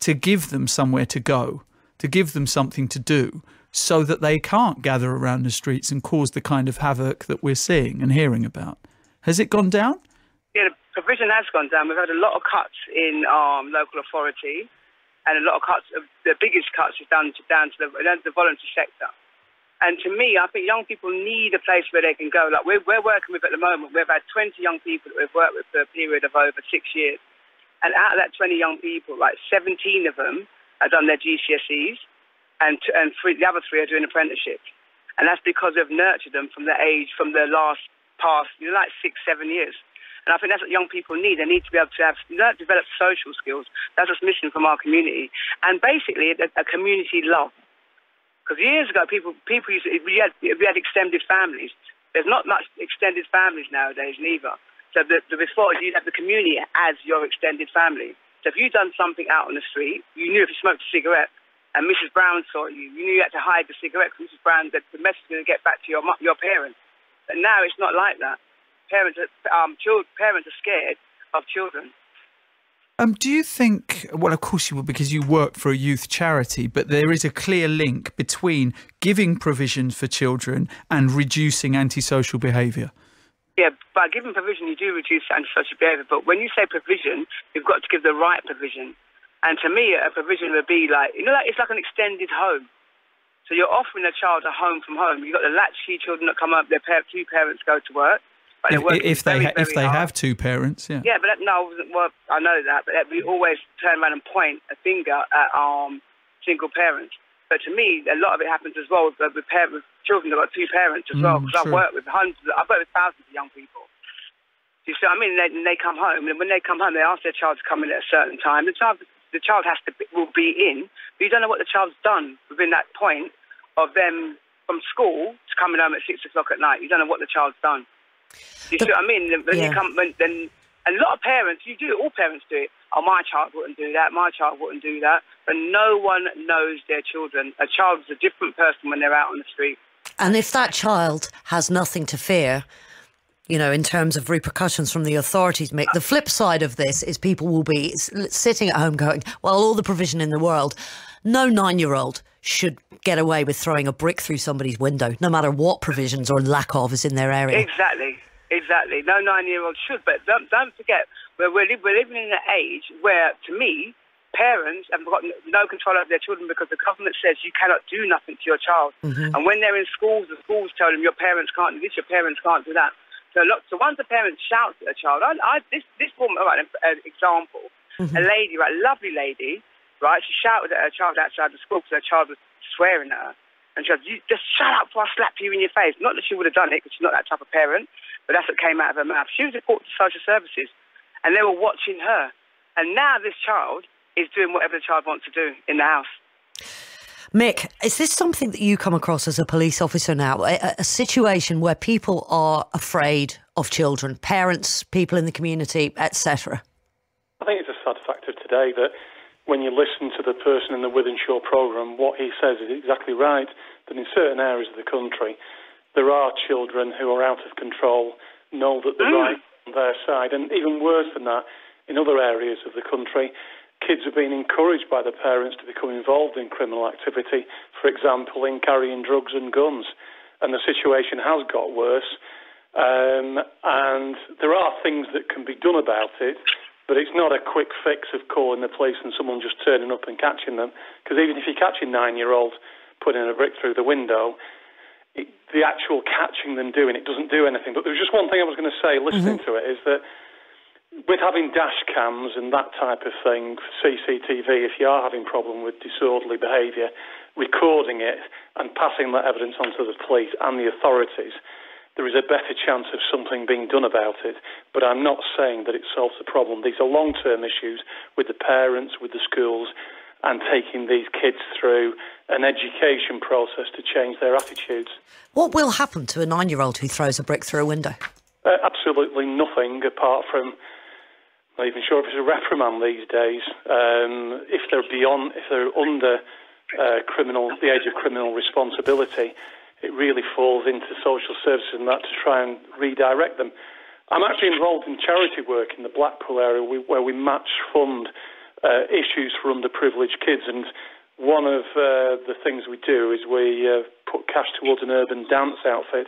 to give them somewhere to go, to give them something to do, so that they can't gather around the streets and cause the kind of havoc that we're seeing and hearing about. Has it gone down? Yeah, the provision has gone down. We've had a lot of cuts in local authority, and a lot of cuts. The biggest cuts is down to the voluntary sector. And to me, I think young people need a place where they can go. Like we're working with at the moment, we've had 20 young people that we've worked with for a period of over 6 years. And out of that 20 young people, like 17 of them have done their GCSEs, and the other 3 are doing apprenticeships. And that's because we've nurtured them from the past, like 6-7 years. And I think that's what young people need. They need to be able to develop social skills. That's what's missing from our community. And basically, a community love. Because years ago, we had extended families. There's not much extended families nowadays, neither. So before, you'd have the community as your extended family. So if you'd done something out on the street, you knew if you smoked a cigarette and Mrs. Brown saw you, you knew you had to hide the cigarette because Mrs. Brown, the message was going to get back to your parents. But now it's not like that. Parents are scared of children. Do you think, well, of course you will, because you work for a youth charity, but there is a clear link between giving provisions for children and reducing antisocial behaviour? Yeah, by giving provision, you do reduce antisocial behaviour. But when you say provision, you've got to give the right provision. And to me, a provision would be like, it's like an extended home. So you're offering a child a home from home. You've got the latchkey children that come up, their 2 parents go to work. If they have 2 parents, yeah. Yeah, but I know that, but we always turn around and point a finger at single parents. But to me, a lot of it happens as well with children that got 2 parents as well. Because I've worked with thousands of young people. Do you see what I mean? They come home, and when they come home, they ask their child to come in at a certain time. The child will be in, but you don't know what the child's done within that point of them from school to coming home at 6 o'clock at night. You don't know what the child's done. You see what I mean? Then a lot of parents, all parents do it. Oh, my child wouldn't do that. My child wouldn't do that. But no one knows their children. A child is a different person when they're out on the street. And if that child has nothing to fear, in terms of repercussions from the authorities, Mick, the flip side of this is people will be sitting at home going, well, all the provision in the world, no 9-year-old should get away with throwing a brick through somebody's window, no matter what provisions or lack of is in their area. Exactly. No 9-year-old should. But don't forget, we're living in an age where, to me, parents have got no control over their children because the government says you cannot do nothing to your child. Mm-hmm. And when they're in schools, the schools tell them your parents can't do this, your parents can't do that. So once a parent shouts at a child, this woman, an example, mm-hmm. a lady, a lovely lady, right? She shouted at her child outside the school because her child was swearing at her. And she said, "You just shut up before I slap you in your face." Not that she would have done it because she's not that type of parent, but that's what came out of her mouth. She was reported to social services and they were watching her. And now this child is doing whatever the child wants to do in the house. Mick, is this something that you come across as a police officer now? A situation where people are afraid of children, parents, people in the community, etc.? I think it's a sad fact of today that when you listen to the person in the Wythenshawe programme, what he says is exactly right, that in certain areas of the country, there are children who are out of control, know that they're right on their side. And even worse than that, in other areas of the country, kids are being encouraged by the parents to become involved in criminal activity, for example, in carrying drugs and guns. And the situation has got worse. And there are things that can be done about it, but it's not a quick fix of calling the police and someone just turning up and catching them. Because even if you catch a 9-year-old putting a brick through the window, the actual catching them doing it doesn't do anything. But there was just one thing I was going to say, listening to it, is that with having dash cams and that type of thing, CCTV, if you are having a problem with disorderly behaviour, recording it and passing that evidence on to the police and the authorities, there is a better chance of something being done about it. But I'm not saying that it solves the problem. These are long-term issues with the parents, with the schools, and taking these kids through an education process to change their attitudes. What will happen to a 9-year-old who throws a brick through a window? Absolutely nothing, apart from, I'm not even sure if it's a reprimand these days. If they're under the age of criminal responsibility, it really falls into social services and that to try and redirect them. I'm actually involved in charity work in the Blackpool area where we match fund issues for underprivileged kids, and one of the things we do is we put cash towards an urban dance outfit,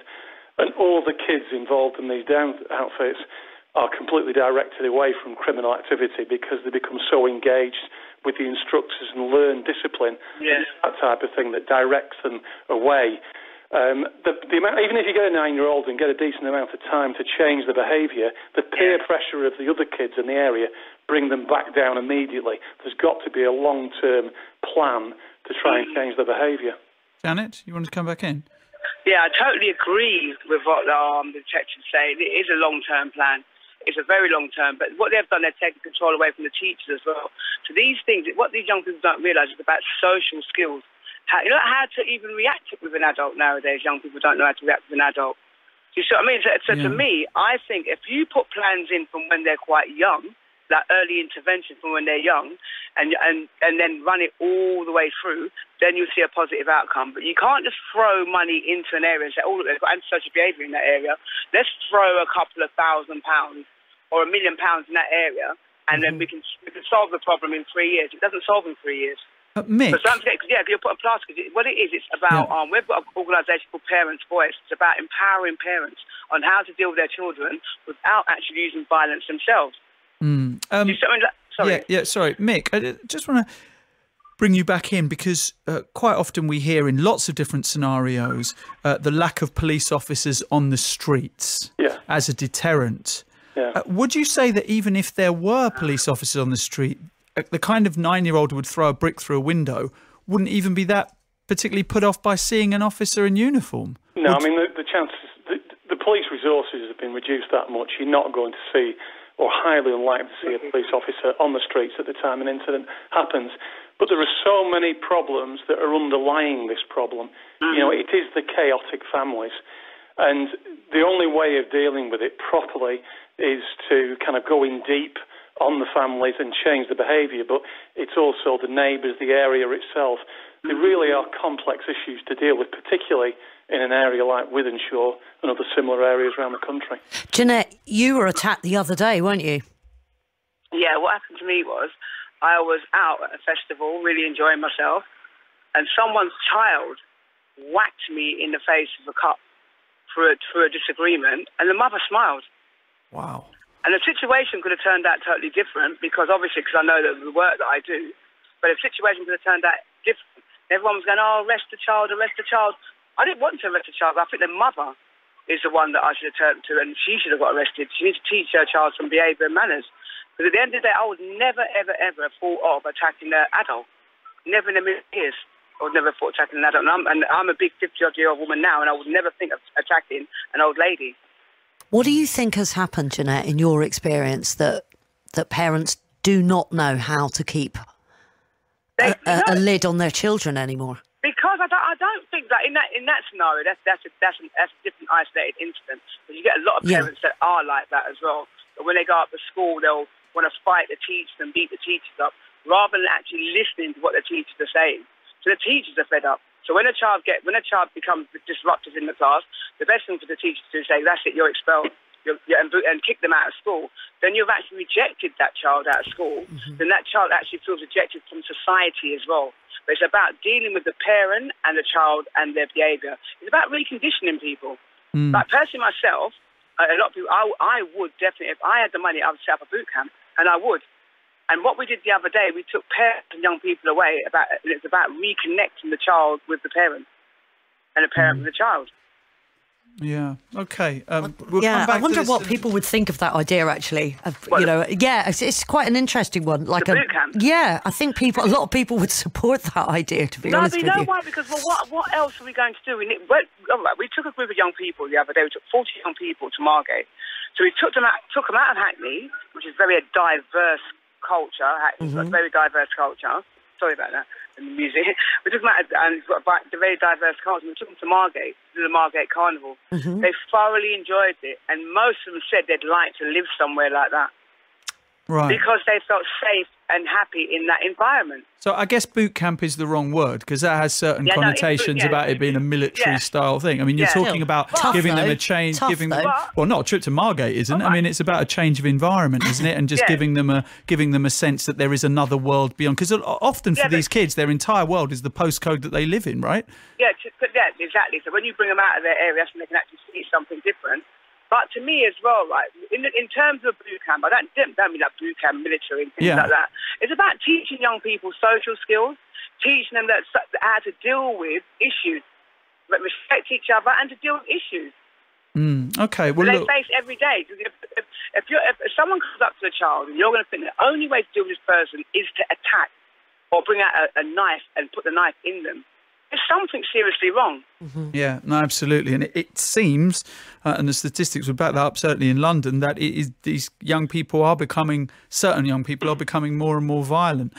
and all the kids involved in these dance outfits are completely directed away from criminal activity because they become so engaged with the instructors and learn discipline. Yeah. That type of thing that directs them away. The amount, even if you get a 9-year-old and get a decent amount of time to change the behaviour, the peer pressure of the other kids in the area bring them back down immediately. There's got to be a long-term plan to try and change the behaviour. Janet, you want to come back in? Yeah, I totally agree with what the detectives say. It is a long-term plan. It's a very long term, but what they've done, they've taken control away from the teachers as well. So these things, what these young people don't realise is about social skills. How to even react with an adult nowadays. Young people don't know how to react with an adult. Do you see what I mean? So to me, I think if you put plans in from when they're quite young, like early intervention from when they're young, and then run it all the way through, then you'll see a positive outcome. But you can't just throw money into an area and say, oh, look, they've got antisocial behaviour in that area. Let's throw a couple of £1,000 or £1 million in that area, and then we can solve the problem in 3 years. It doesn't solve in 3 years. Mick. You're putting plastic. What it is, it's about, we've got an organisation called Parents' Voice. It's about empowering parents on how to deal with their children without actually using violence themselves. Sorry. Mick, I just want to bring you back in because quite often we hear in lots of different scenarios the lack of police officers on the streets as a deterrent. Would you say that even if there were police officers on the street, the kind of 9-year-old who would throw a brick through a window wouldn't even be that particularly put off by seeing an officer in uniform? No, I mean, the chances, the police resources have been reduced that much. You're not going to see, or highly unlikely to see, a police officer on the streets at the time an incident happens. But there are so many problems that are underlying this problem. You know, it is the chaotic families. And the only way of dealing with it properly is to kind of go in deep on the families and change the behaviour, but it's also the neighbours, the area itself. There really are complex issues to deal with, particularly in an area like Wythenshawe and other similar areas around the country. Jeanette, you were attacked the other day, weren't you? Yeah, what happened to me was I was out at a festival, really enjoying myself, and someone's child whacked me in the face with a cup through a disagreement, and the mother smiled. Wow. And the situation could have turned out totally different because I know that the work that I do, but the situation could have turned out different. Everyone was going, oh, arrest the child, arrest the child. I didn't want to arrest the child, but I think the mother is the one that I should have turned to, and she should have got arrested. She needs to teach her child some behaviour and manners. Because at the end of the day, I would never, ever, ever have thought of attacking an adult. Never in a million years. I would never have thought of attacking an adult. And I'm a big 50-odd-year-old woman now, and I would never think of attacking an old lady. What do you think has happened, Jeanette, in your experience, that parents do not know how to keep a lid on their children anymore? Because I don't think that in that scenario, that's a different isolated incident. But you get a lot of parents that are like that as well. But when they go up to school, they'll want to fight the teachers and beat the teachers up, rather than actually listening to what the teachers are saying. So the teachers are fed up. So when a child becomes disruptive in the class, the best thing for the teacher to do is say, that's it, you're expelled, and kick them out of school. Then you've actually rejected that child out of school. Then that child actually feels rejected from society as well. But it's about dealing with the parent and the child and their behaviour. It's about reconditioning people. Like personally myself, a lot of people, I would definitely, if I had the money, I would set up a boot camp, and I would. And what we did the other day, we took parents and young people away. It's about reconnecting the child with the parent and the parent with the child. Yeah. Okay. I wonder what people would think of that idea. Actually, it's quite an interesting one. Like the boot camp. Yeah, I think a lot of people would support that idea. To be honest with you. No, but you know why? Because what else are we going to do? We took a group of young people the other day. We took 40 young people to Margate. So we took them out of Hackney, which is very diverse culture. Hackney's got a very diverse culture. Sorry about that. And the music. We took them out, and it's got a very diverse culture. We took them to Margate, to the Margate Carnival. They thoroughly enjoyed it, and most of them said they'd like to live somewhere like that. Right. Because they felt safe and happy in that environment. So I guess boot camp is the wrong word, because that has certain connotations about it being a military style thing. I mean, you're talking about giving them a change, well, not a trip to Margate, isn't it? I mean, it's about a change of environment, isn't it? And just giving them a sense that there is another world beyond. Because often for these kids, their entire world is the postcode that they live in, right? Yeah, exactly. So when you bring them out of their area, that's when they can actually see something different. But to me as well, right, in terms of boot camp, I don't mean like boot camp, military and things like that. It's about teaching young people social skills, teaching them how to deal with issues, respect each other and to deal with issues. Okay, well, they face every day. If someone comes up to a child and you're going to think the only way to deal with this person is to attack or bring out a knife and put the knife in them, there's something seriously wrong. Yeah, no, absolutely. And it seems, and the statistics would back that up, certainly in London, that these young people are becoming more and more violent.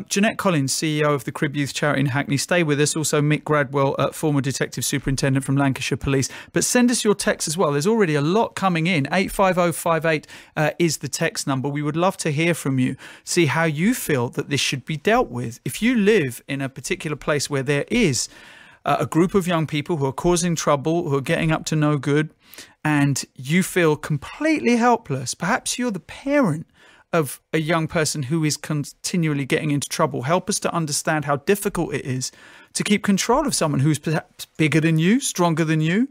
Jeanette Collins, CEO of the Crib Youth Charity in Hackney, stay with us. Also, Mick Gradwell, former Detective Superintendent from Lancashire Police. But send us your text as well. There's already a lot coming in. 85058 is the text number. We would love to hear from you, see how you feel that this should be dealt with. If you live in a particular place where there is a group of young people who are causing trouble, who are getting up to no good, and you feel completely helpless, perhaps you're the parent of a young person who is continually getting into trouble. Help us to understand how difficult it is to keep control of someone who's perhaps bigger than you, stronger than you,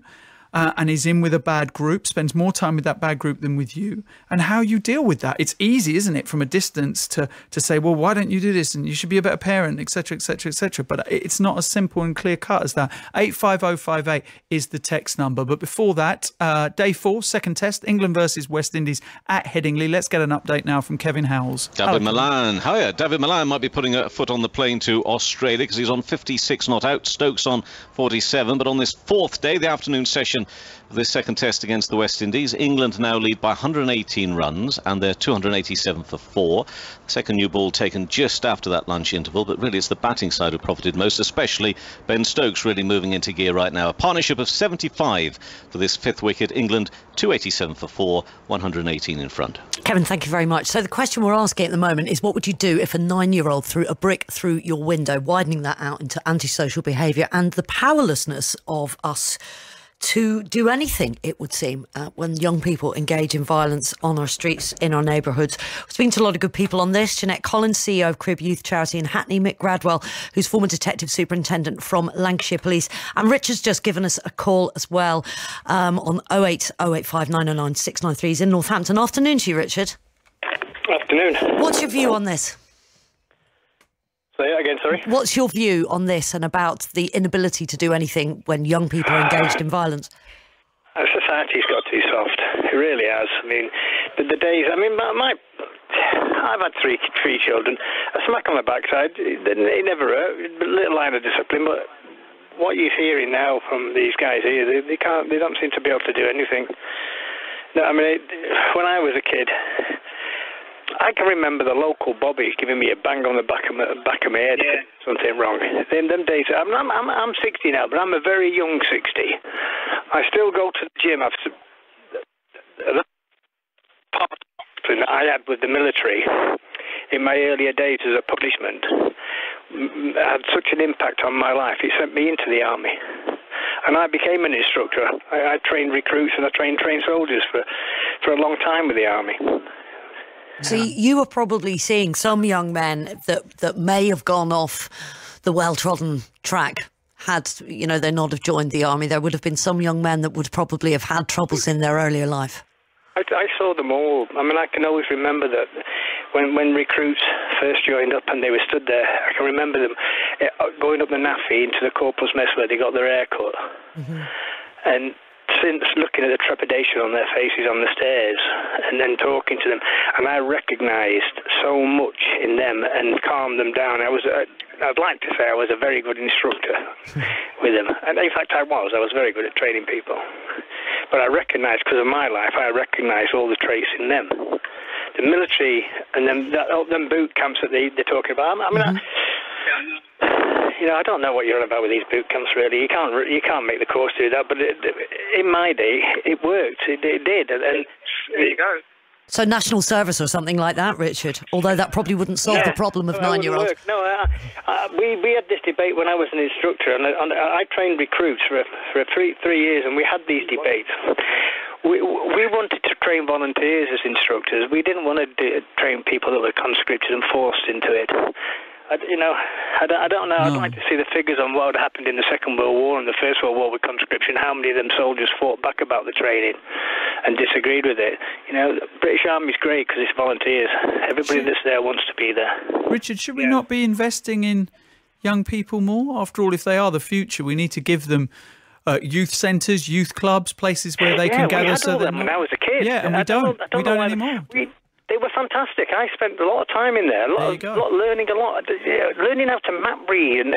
and is in with a bad group, spends more time with that bad group than with you, and how you deal with that. It's easy, isn't it, from a distance to say, well, why don't you do this? And you should be a better parent, etc., etc., etc. But it's not as simple and clear cut as that. 85058 is the text number. But before that, day 4, second test, England versus West Indies at Headingley. Let's get an update now from Kevin Howells. David Milan. Hiya. David Milan might be putting a foot on the plane to Australia because he's on 56 not out. Stokes on 47. But on this fourth day, the afternoon session of this second test against the West Indies, England now lead by 118 runs and they're 287 for 4. Second new ball taken just after that lunch interval, but really it's the batting side who profited most, especially Ben Stokes really moving into gear right now. A partnership of 75 for this fifth wicket. England 287 for 4, 118 in front. Kevin, thank you very much. So the question we're asking at the moment is, what would you do if a 9-year-old threw a brick through your window, widening that out into antisocial behaviour and the powerlessness of us to do anything, it would seem, when young people engage in violence on our streets, in our neighbourhoods. We're speaking to a lot of good people on this. Jeanette Collins, CEO of Crib Youth Charity in Hackney, Mick Gradwell, who's former Detective Superintendent from Lancashire Police, and Richard's just given us a call as well on 08085 909 693. He's in Northampton. Afternoon to you, Richard. Afternoon. What's your view on this? Say it again, sorry. What's your view on this and about the inability to do anything when young people are engaged in violence? Society's got too soft. It really has. I mean, the days... I mean, I've had three children. A smack on the backside, it never hurt. A little line of discipline, but what you're hearing now from these guys here, they don't seem to be able to do anything. No, I mean, when I was a kid, I can remember the local Bobby giving me a bang on the back of my head. Yeah. Something wrong. Them days. I'm 60 now, but I'm a very young 60. I still go to the gym. I had with the military in my earlier days as a punishment had such an impact on my life. It sent me into the army. And I became an instructor. I trained recruits and I trained soldiers for a long time with the army. So you were probably seeing some young men that may have gone off the well-trodden track had, they not have joined the army. There would have been some young men that would probably have had troubles in their earlier life. I saw them all. I mean, I can always remember that when recruits first joined up and they were stood there, I can remember them going up the naffy into the corporal's mess where they got their hair cut. Mm-hmm. And to since looking at the trepidation on their faces on the stairs and then talking to them, and I recognised so much in them and calmed them down. I'd like to say I was a very good instructor with them. And in fact, I was very good at training people. But I recognised, because of my life, I recognised all the traits in them. The military and them boot camps that they're talking about. I mean, I don't know what you're on about with these boot camps, really. You can't make the course do that, but in my day, it worked. It did. And there you go. So national service or something like that, Richard, although that probably wouldn't solve the problem of 9-year-olds. No, we had this debate when I was an instructor, and I trained recruits for 3 years, and we had these debates. We wanted to train volunteers as instructors. We didn't want to train people that were conscripted and forced into it. I don't know. I'd like to see the figures on what had happened in the Second World War and the First World War with conscription. How many of them soldiers fought back about the training and disagreed with it? The British Army's great because it's volunteers. Everybody that's there wants to be there. Richard, should we not be investing in young people more? After all, if they are the future, we need to give them youth centres, youth clubs, places where they can gather. So that when I was a kid. Yeah, and we don't anymore. They were fantastic. I spent a lot of time in there, learning how to map read, and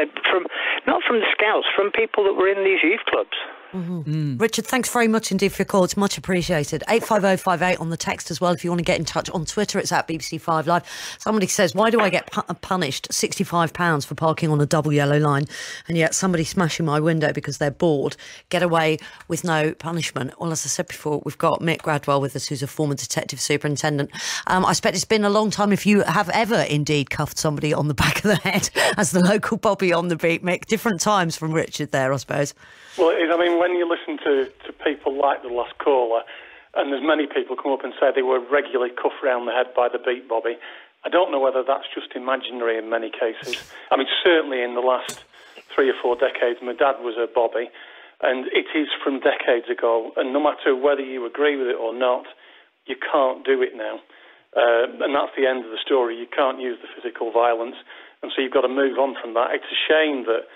not from the scouts, from people that were in these youth clubs. Richard, thanks very much indeed for your call. It's much appreciated. 85058 on the text as well if you want to get in touch. On Twitter, it's at BBC 5 Live. Somebody says, why do I get punished £65 for parking on a double yellow line, and yet somebody smashing my window because they're bored get away with no punishment? Well, as I said before, we've got Mick Gradwell with us, who's a former detective superintendent. I expect it's been a long time if you have ever indeed cuffed somebody on the back of the head as the local Bobby on the beat, Mick. Different times from Richard there, I suppose. Well, it is. I mean, when you listen to people like the last caller, and there's many people come up and say they were regularly cuffed round the head by the beat Bobby, I don't know whether that's just imaginary in many cases. I mean, certainly in the last 3 or 4 decades, my dad was a Bobby, and it is from decades ago, and no matter whether you agree with it or not, you can't do it now. And that's the end of the story. You can't use the physical violence, and so you've got to move on from that. It's a shame that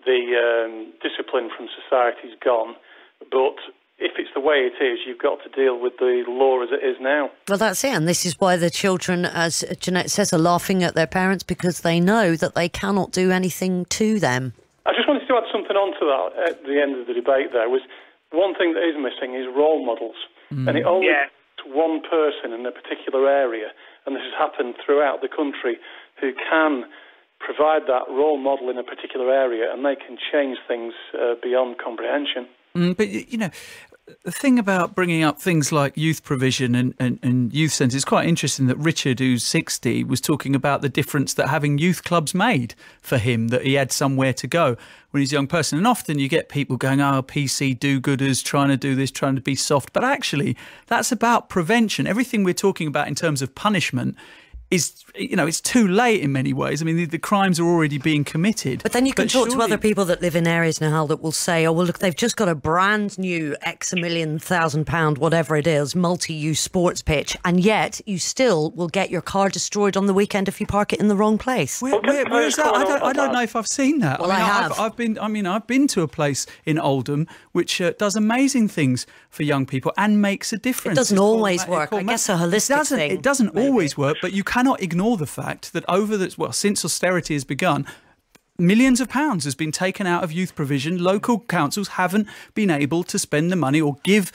the discipline from society's gone, but if it's the way it is, you've got to deal with the law as it is now. Well, that's it, and this is why the children, as Jeanette says, are laughing at their parents because they know that they cannot do anything to them. I just wanted to add something on to that at the end of the debate there. Was one thing that is missing is role models, and it only takes one person in a particular area, and this has happened throughout the country, who can provide that role model in a particular area, and they can change things beyond comprehension. But, the thing about bringing up things like youth provision and youth centres, it's quite interesting that Richard, who's 60, was talking about the difference that having youth clubs made for him, that he had somewhere to go when he's a young person. And often you get people going, PC do-gooders, trying to do this, trying to be soft. But actually, that's about prevention. Everything we're talking about in terms of punishment is, it's too late in many ways. I mean, the crimes are already being committed. But then you can talk to other people that live in areas now that will say, oh, well, look, they've just got a brand new X £1,000,000, whatever it is, multi-use sports pitch, and yet you still will get your car destroyed on the weekend if you park it in the wrong place. Where is that? I don't know if I've seen that. Well, I have. I've been to a place in Oldham which does amazing things for young people and makes a difference. It doesn't always work. I guess a holistic thing. It doesn't always work, but you cannot ignore the fact that since austerity has begun, millions of pounds has been taken out of youth provision. Local councils haven't been able to spend the money or give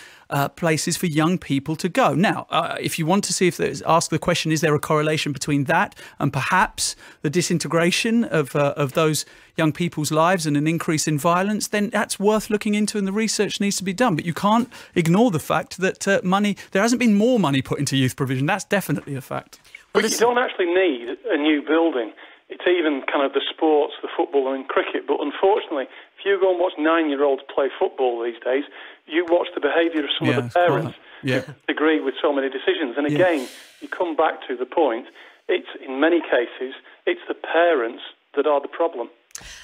places for young people to go. Now, if you want to see ask the question, is there a correlation between that and perhaps the disintegration of those young people's lives and an increase in violence, then that's worth looking into and the research needs to be done. But you can't ignore the fact that there hasn't been more money put into youth provision. That's definitely a fact. But you don't actually need a new building. It's even kind of the sports, the football and cricket. But unfortunately, if you go and watch 9-year-olds play football these days, you watch the behaviour of some of the parents who agree with so many decisions. And again, you come back to the point, in many cases, it's the parents that are the problem.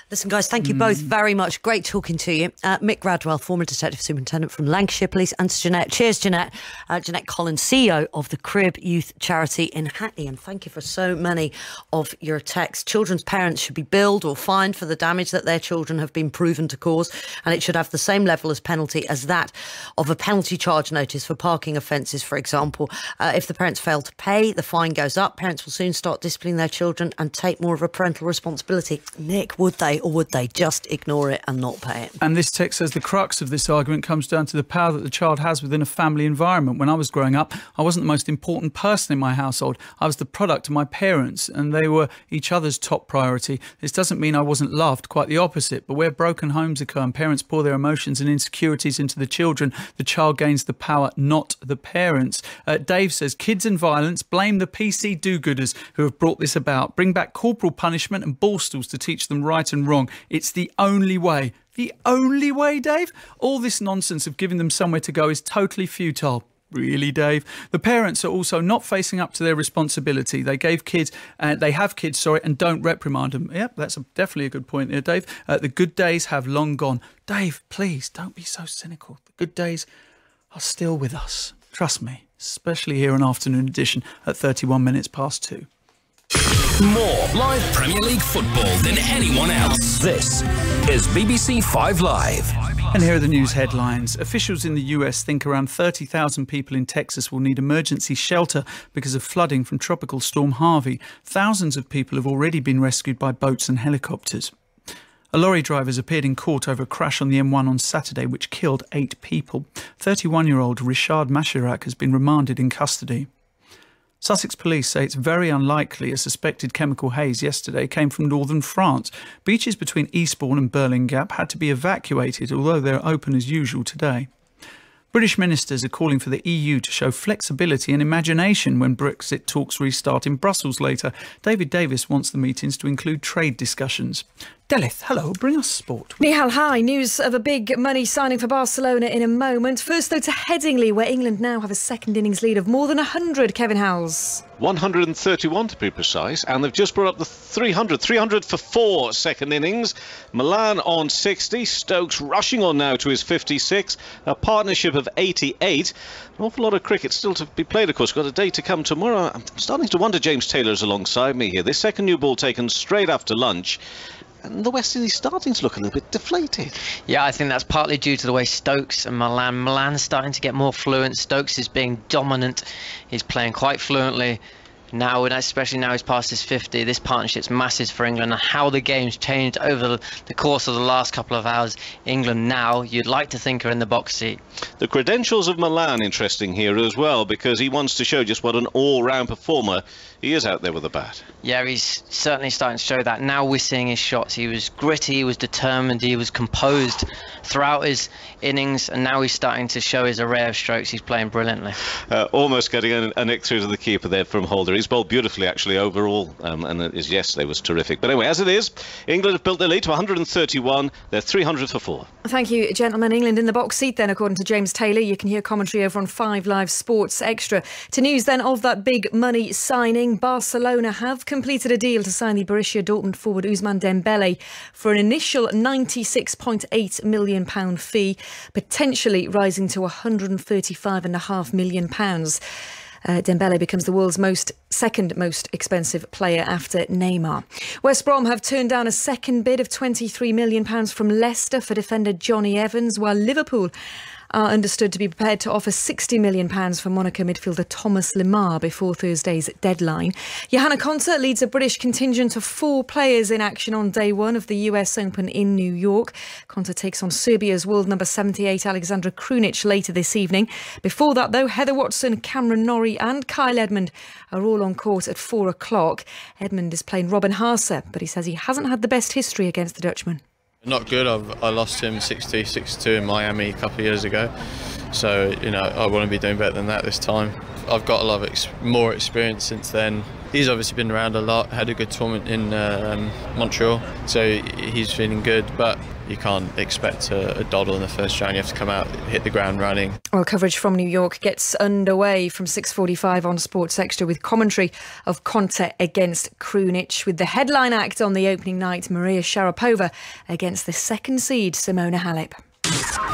Listen, guys, thank you both very much. Great talking to you. Mick Radwell, former Detective Superintendent from Lancashire Police, and to Jeanette. Cheers, Jeanette. Jeanette Collins, CEO of the Crib Youth Charity in Hackney. And thank you for so many of your texts. Children's parents should be billed or fined for the damage that their children have been proven to cause, and it should have the same level of penalty as that of a penalty charge notice for parking offences, for example. If the parents fail to pay, the fine goes up. Parents will soon start disciplining their children and take more of a parental responsibility. Nick, would they? Or would they just ignore it and not pay it? And this text says the crux of this argument comes down to the power that the child has within a family environment. When I was growing up, I wasn't the most important person in my household. I was the product of my parents, and they were each other's top priority. This doesn't mean I wasn't loved, quite the opposite. But where broken homes occur and parents pour their emotions and insecurities into the children, the child gains the power, not the parents. Dave says, kids and violence, blame the PC do-gooders who have brought this about. Bring back corporal punishment and ball stools to teach them right and wrong. It's the only way. The only way, Dave? All this nonsense of giving them somewhere to go is totally futile. Really, Dave? The parents are also not facing up to their responsibility. They have kids, and don't reprimand them. Yep, that's definitely a good point there, Dave. The good days have long gone. Dave, please, don't be so cynical. The good days are still with us. Trust me, especially here on Afternoon Edition at 31 minutes past 2. More live Premier League football than anyone else. This is BBC 5 Live. And here are the news headlines. Officials in the US think around 30,000 people in Texas will need emergency shelter because of flooding from Tropical Storm Harvey. Thousands of people have already been rescued by boats and helicopters. A lorry driver has appeared in court over a crash on the M1 on Saturday which killed 8 people. 31-year-old Richard Mashirak has been remanded in custody. Sussex police say it's very unlikely a suspected chemical haze yesterday came from northern France. Beaches between Eastbourne and Burling Gap had to be evacuated, although they're open as usual today. British ministers are calling for the EU to show flexibility and imagination when Brexit talks restart in Brussels later. David Davis wants the meetings to include trade discussions. Delith, hello, bring us sport. Nihal, hi. News of a big money signing for Barcelona in a moment. First, though, to Headingley, where England now have a second innings lead of more than 100. Kevin Howells. 131 to be precise, and they've just brought up the 300 for 4 second innings. Milan on 60, Stokes rushing on now to his 56, a partnership of 88. An awful lot of cricket still to be played, of course. Got a day to come tomorrow. I'm starting to wonder James Taylor's alongside me here. This second new ball taken straight after lunch. And the West Indies starting to look a little bit deflated. Yeah, I think that's partly due to the way Stokes and Milan's starting to get more fluent. Stokes is being dominant. He's playing quite fluently now, and especially now he's past his 50. This partnership's massive for England, and how the game's changed over the course of the last couple of hours. England now, you'd like to think, are in the box seat. The credentials of Milan interesting here as well, because he wants to show just what an all-round performer he is out there with a bat. Yeah, he's certainly starting to show that. Now we're seeing his shots. He was gritty, he was determined, he was composed throughout his innings, and now he's starting to show his array of strokes. He's playing brilliantly. Almost getting a nick through to the keeper there from Holder. He's bowled beautifully actually overall, and his yesterday was terrific. But anyway, as it is, England have built their lead to 131. They're 300 for 4. Thank you, gentlemen. England in the box seat then, according to James Taylor. You can hear commentary over on 5 Live Sports Extra. To news then of that big money signing. Barcelona have completed a deal to sign the Borussia Dortmund forward Ousmane Dembele for an initial £96.8 million fee, potentially rising to £135.5 million. Dembele becomes the world's second most expensive player after Neymar. West Brom have turned down a second bid of £23 million from Leicester for defender Johnny Evans, while Liverpool are understood to be prepared to offer £60 million for Monaco midfielder Thomas Lemar before Thursday's deadline. Johanna Konta leads a British contingent of 4 players in action on day 1 of the US Open in New York. Konta takes on Serbia's world number 78 Alexandra Krunic later this evening. Before that, though, Heather Watson, Cameron Norrie and Kyle Edmund are all on court at 4 o'clock. Edmund is playing Robin Haase, but he says he hasn't had the best history against the Dutchman. Not good. I lost him 6-2 in Miami a couple of years ago. So, I want to be doing better than that this time. I've got a lot of more experience since then. He's obviously been around a lot, had a good tournament in Montreal, so he's feeling good, but you can't expect a doddle in the first round. You have to come out, hit the ground running. Well, coverage from New York gets underway from 6:45 on Sports Extra with commentary of Konta against Krunic, with the headline act on the opening night, Maria Sharapova against the second seed Simona Halep.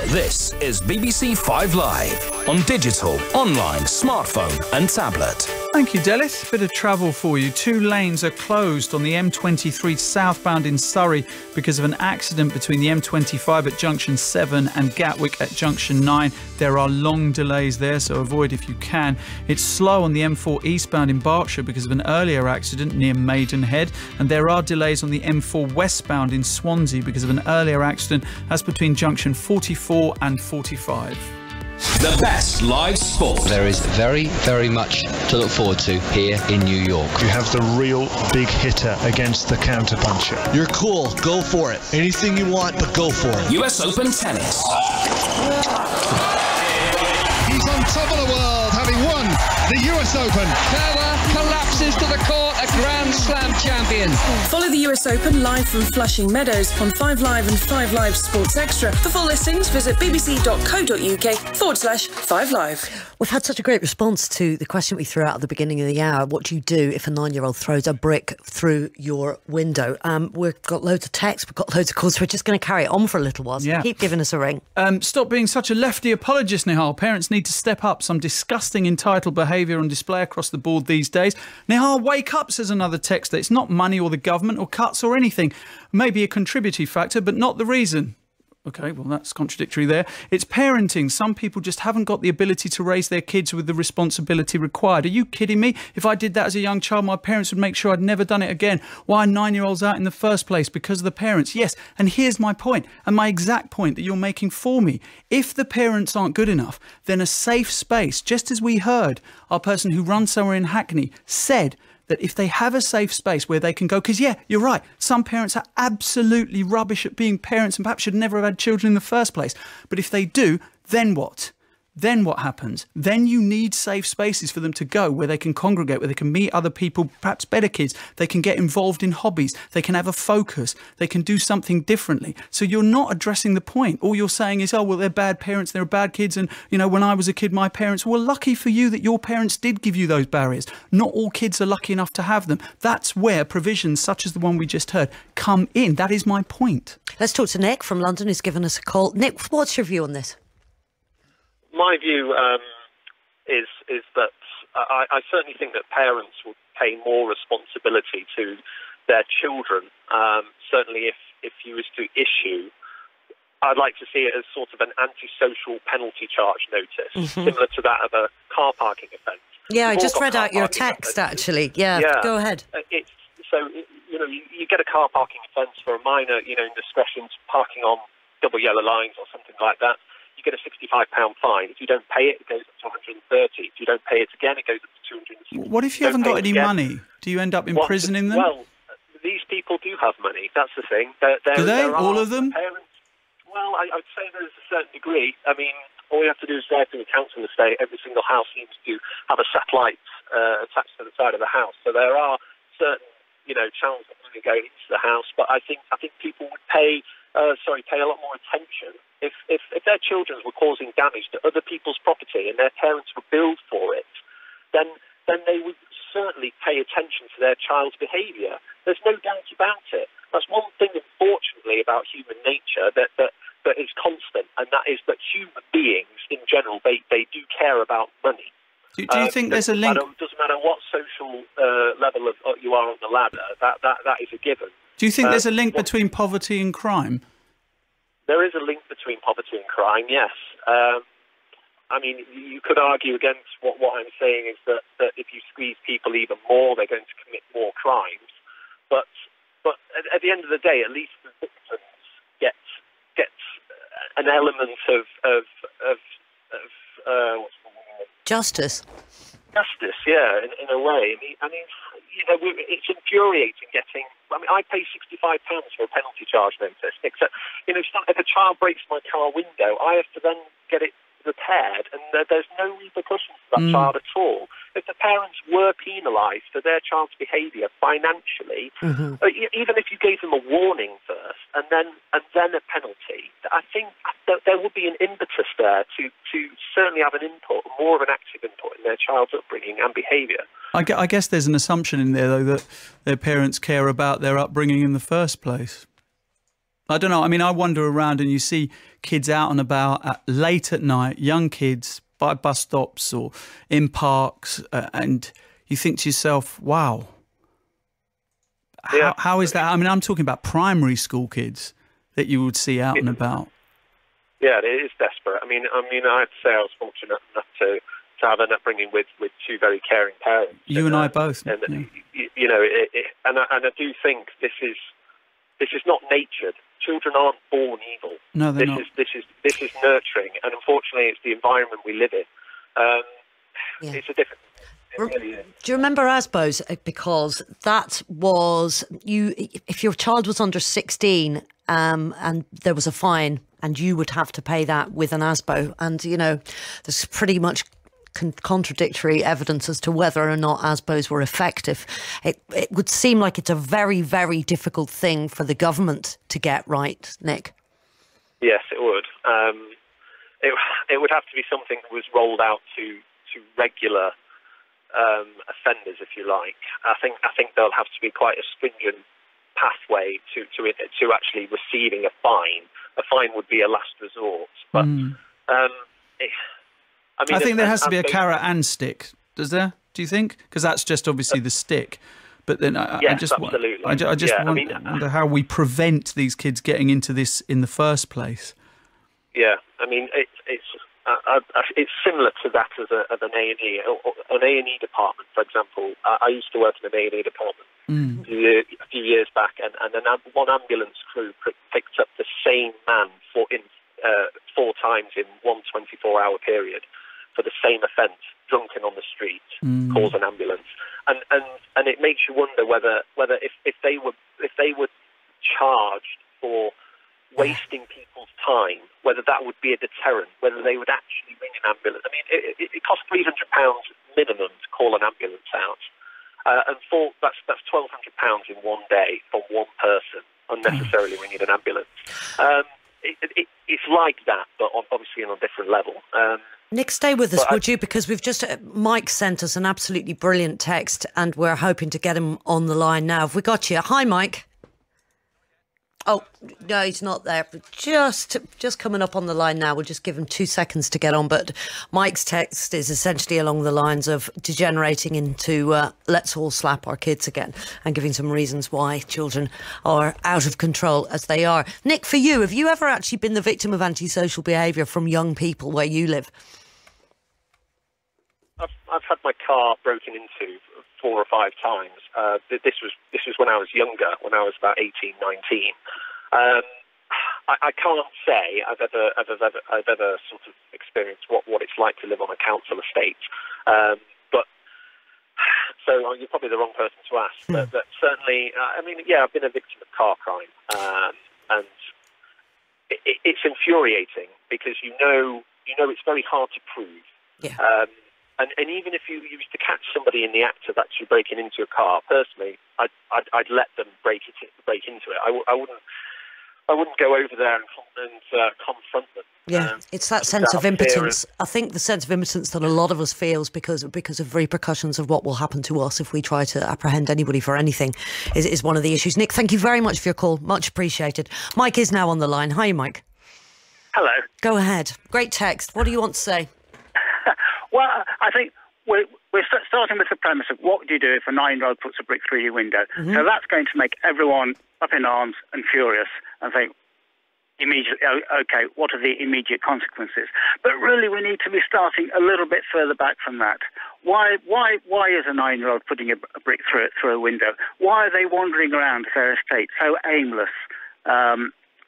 This is BBC 5 Live on digital, online, smartphone and tablet. Thank you, Delith. Bit of travel for you. 2 lanes are closed on the M23 southbound in Surrey because of an accident between the M25 at junction 7 and Gatwick at junction 9. There are long delays there, so avoid if you can. It's slow on the M4 eastbound in Berkshire because of an earlier accident near Maidenhead, and there are delays on the M4 westbound in Swansea because of an earlier accident. That's between junction 44 and 45. The best live sport. There is very, very much to look forward to here in New York. You have the real big hitter against the counterpuncher. You're cool. Go for it. Anything you want, but go for it. US Open Tennis. He's on top of the world, having won the US Open. Federer collapses to the court, a Grand Slam champion. Follow the US Open live from Flushing Meadows on 5 Live and 5 Live Sports Extra. For full listings, visit bbc.co.uk/5 Live. We've had such a great response to the question we threw out at the beginning of the hour. What do you do if a 9-year-old throws a brick through your window? We've got loads of texts, we've got loads of calls. We're just going to carry it on for a little while. So keep giving us a ring. Stop being such a lefty apologist, Nihal. Parents need to step up. Some disgusting entitled behaviour on display across the board these days. Nihal, wake up, says another texter. It's not money or the government or cuts or anything. Maybe a contributory factor, but not the reason. OK, well, that's contradictory there. It's parenting. Some people just haven't got the ability to raise their kids with the responsibility required. Are you kidding me? If I did that as a young child, my parents would make sure I'd never done it again. Why are 9-year-olds out in the first place? Because of the parents. Yes, and here's my point, and my exact point that you're making for me. If the parents aren't good enough, then a safe space, just as we heard our person who runs somewhere in Hackney said, that if they have a safe space where they can go, because, you're right, some parents are absolutely rubbish at being parents and perhaps should never have had children in the first place. But if they do, then what? Then what happens? Then you need safe spaces for them to go where they can congregate, where they can meet other people, perhaps better kids. They can get involved in hobbies. They can have a focus. They can do something differently. So you're not addressing the point. All you're saying is, oh, well, they're bad parents, they're bad kids. And, when I was a kid, my parents were lucky for you that your parents did give you those barriers. Not all kids are lucky enough to have them. That's where provisions such as the one we just heard come in. That is my point. Let's talk to Nick from London, who's given us a call. Nick, what's your view on this? My view is that I certainly think that parents would pay more responsibility to their children. Certainly if you was to issue, I'd like to see it as sort of an antisocial penalty charge notice, similar to that of a car parking offence. Yeah, I just read out your text, actually. Yeah, go ahead. You get a car parking offence for a minor, indiscretion, parking on double yellow lines or something like that. You get a £65 fine. If you don't pay it, it goes up to £130. If you don't pay it again, it goes up to £260. What if you haven't got any money? Do you end up imprisoning them? Well, these people do have money. That's the thing. Do they? All of them? Parents, well, I'd say there's a certain degree. I mean, all you have to do is drive through a council estate. Every single house seems to have a satellite attached to the side of the house. So there are certain, channels that money go into the house. But I think people would pay a lot more attention if their children were causing damage to other people's property and their parents were billed for it. Then they would certainly pay attention to their child's behaviour. There's no doubt about it. That's one thing, unfortunately, about human nature that is constant, and that is that human beings, in general, they do care about money. Do you think there's a link? It doesn't matter what social level you are on the ladder. That is a given. Do you think there's a link between poverty and crime? There is a link between poverty and crime, yes. I mean, you could argue against what I'm saying is that if you squeeze people even more, they're going to commit more crimes. But at the end of the day, at least the victims get an element of what's the word? Justice. Justice, yeah, in a way. I mean, it's infuriating getting. I mean, I pay £65 for a penalty charge notice. Except, if a child breaks my car window, I have to then get it repaired, and there's no repercussions for that child at all. If the parents were penalised for their child's behaviour financially, even if you gave them a warning first and then a penalty, I think that there would be an impetus there to certainly have an input, more of an active input in their child's upbringing and behaviour. I guess there's an assumption in there, though, that their parents care about their upbringing in the first place. I don't know. I mean, I wander around and you see kids out and about late at night, young kids by bus stops or in parks, and you think to yourself, wow, how is that? I mean, I'm talking about primary school kids that you would see out and about. Yeah, it is desperate. I mean, I have to say I was fortunate enough to have an upbringing with two very caring parents. You and I both. And, yeah. you know, and I do think this is not natured. Children aren't born evil. No, they're not. This is nurturing, and unfortunately, it's the environment we live in. It's a different. Really is. Do you remember ASBOs? Because that was if your child was under 16, and there was a fine, and you would have to pay that with an ASBO, and you know, there's pretty much contradictory evidence as to whether or not ASBOs were effective. It would seem like it's a very, very difficult thing for the government to get right, Nick. Yes, it would. It would have to be something that was rolled out to regular offenders, if you like. I think there'll have to be quite a stringent pathway to actually receiving a fine. A fine would be a last resort, but I think there has to be a carrot and stick. Does there? Do you think? Because that's just obviously the stick. But then I just absolutely. wonder how we prevent these kids getting into this in the first place. Yeah, I mean it's similar to that as an A&E. An A&E department, for example. I used to work in an A&E department a few years back, and one ambulance crew picked up the same man four times in one 24-hour period for the same offence, drunken on the street, calls an ambulance, and it makes you wonder whether if they were charged for wasting people's time, whether that would be a deterrent, whether they would actually ring an ambulance. I mean, it costs £300 minimum to call an ambulance out, and that's £1,200 in one day from one person unnecessarily ringing an ambulance. It's like that, but obviously on a different level. Nick, stay with us, would you? Because we've just... Mike sent us an absolutely brilliant text, and we're hoping to get him on the line now. Have we got you? Hi, Mike. Oh, no, he's not there. But just coming up on the line now. We'll just give him 2 seconds to get on. But Mike's text is essentially along the lines of degenerating into let's all slap our kids again, and giving some reasons why children are out of control as they are. Nick, for you, have you ever actually been the victim of antisocial behaviour from young people where you live? I've had my car broken into 4 or 5 times. This was when I was younger, when I was about 18, 19. I can't say I've ever sort of experienced what it's like to live on a council estate. But so you're probably the wrong person to ask. But certainly, I mean, yeah, I've been a victim of car crime, and it's infuriating because you know it's very hard to prove. Yeah. And even if you used to catch somebody in the act of actually breaking into a car, personally, I'd let them break into it. I wouldn't go over there and confront them. Yeah, it's that sense of impotence. I think the sense of impotence that a lot of us feels because of repercussions of what will happen to us if we try to apprehend anybody for anything is one of the issues. Nick, thank you very much for your call. Much appreciated. Mike is now on the line. Hi, Mike. Hello. Go ahead. Great text. What do you want to say? Well, I think we're starting with the premise of what do you do if a 9-year-old puts a brick through your window? Mm-hmm. So that's going to make everyone up in arms and furious and think immediately, okay, what are the immediate consequences? But really, we need to be starting a little bit further back from that. Why is a 9-year-old putting a brick through a window? Why are they wandering around their estate so aimless,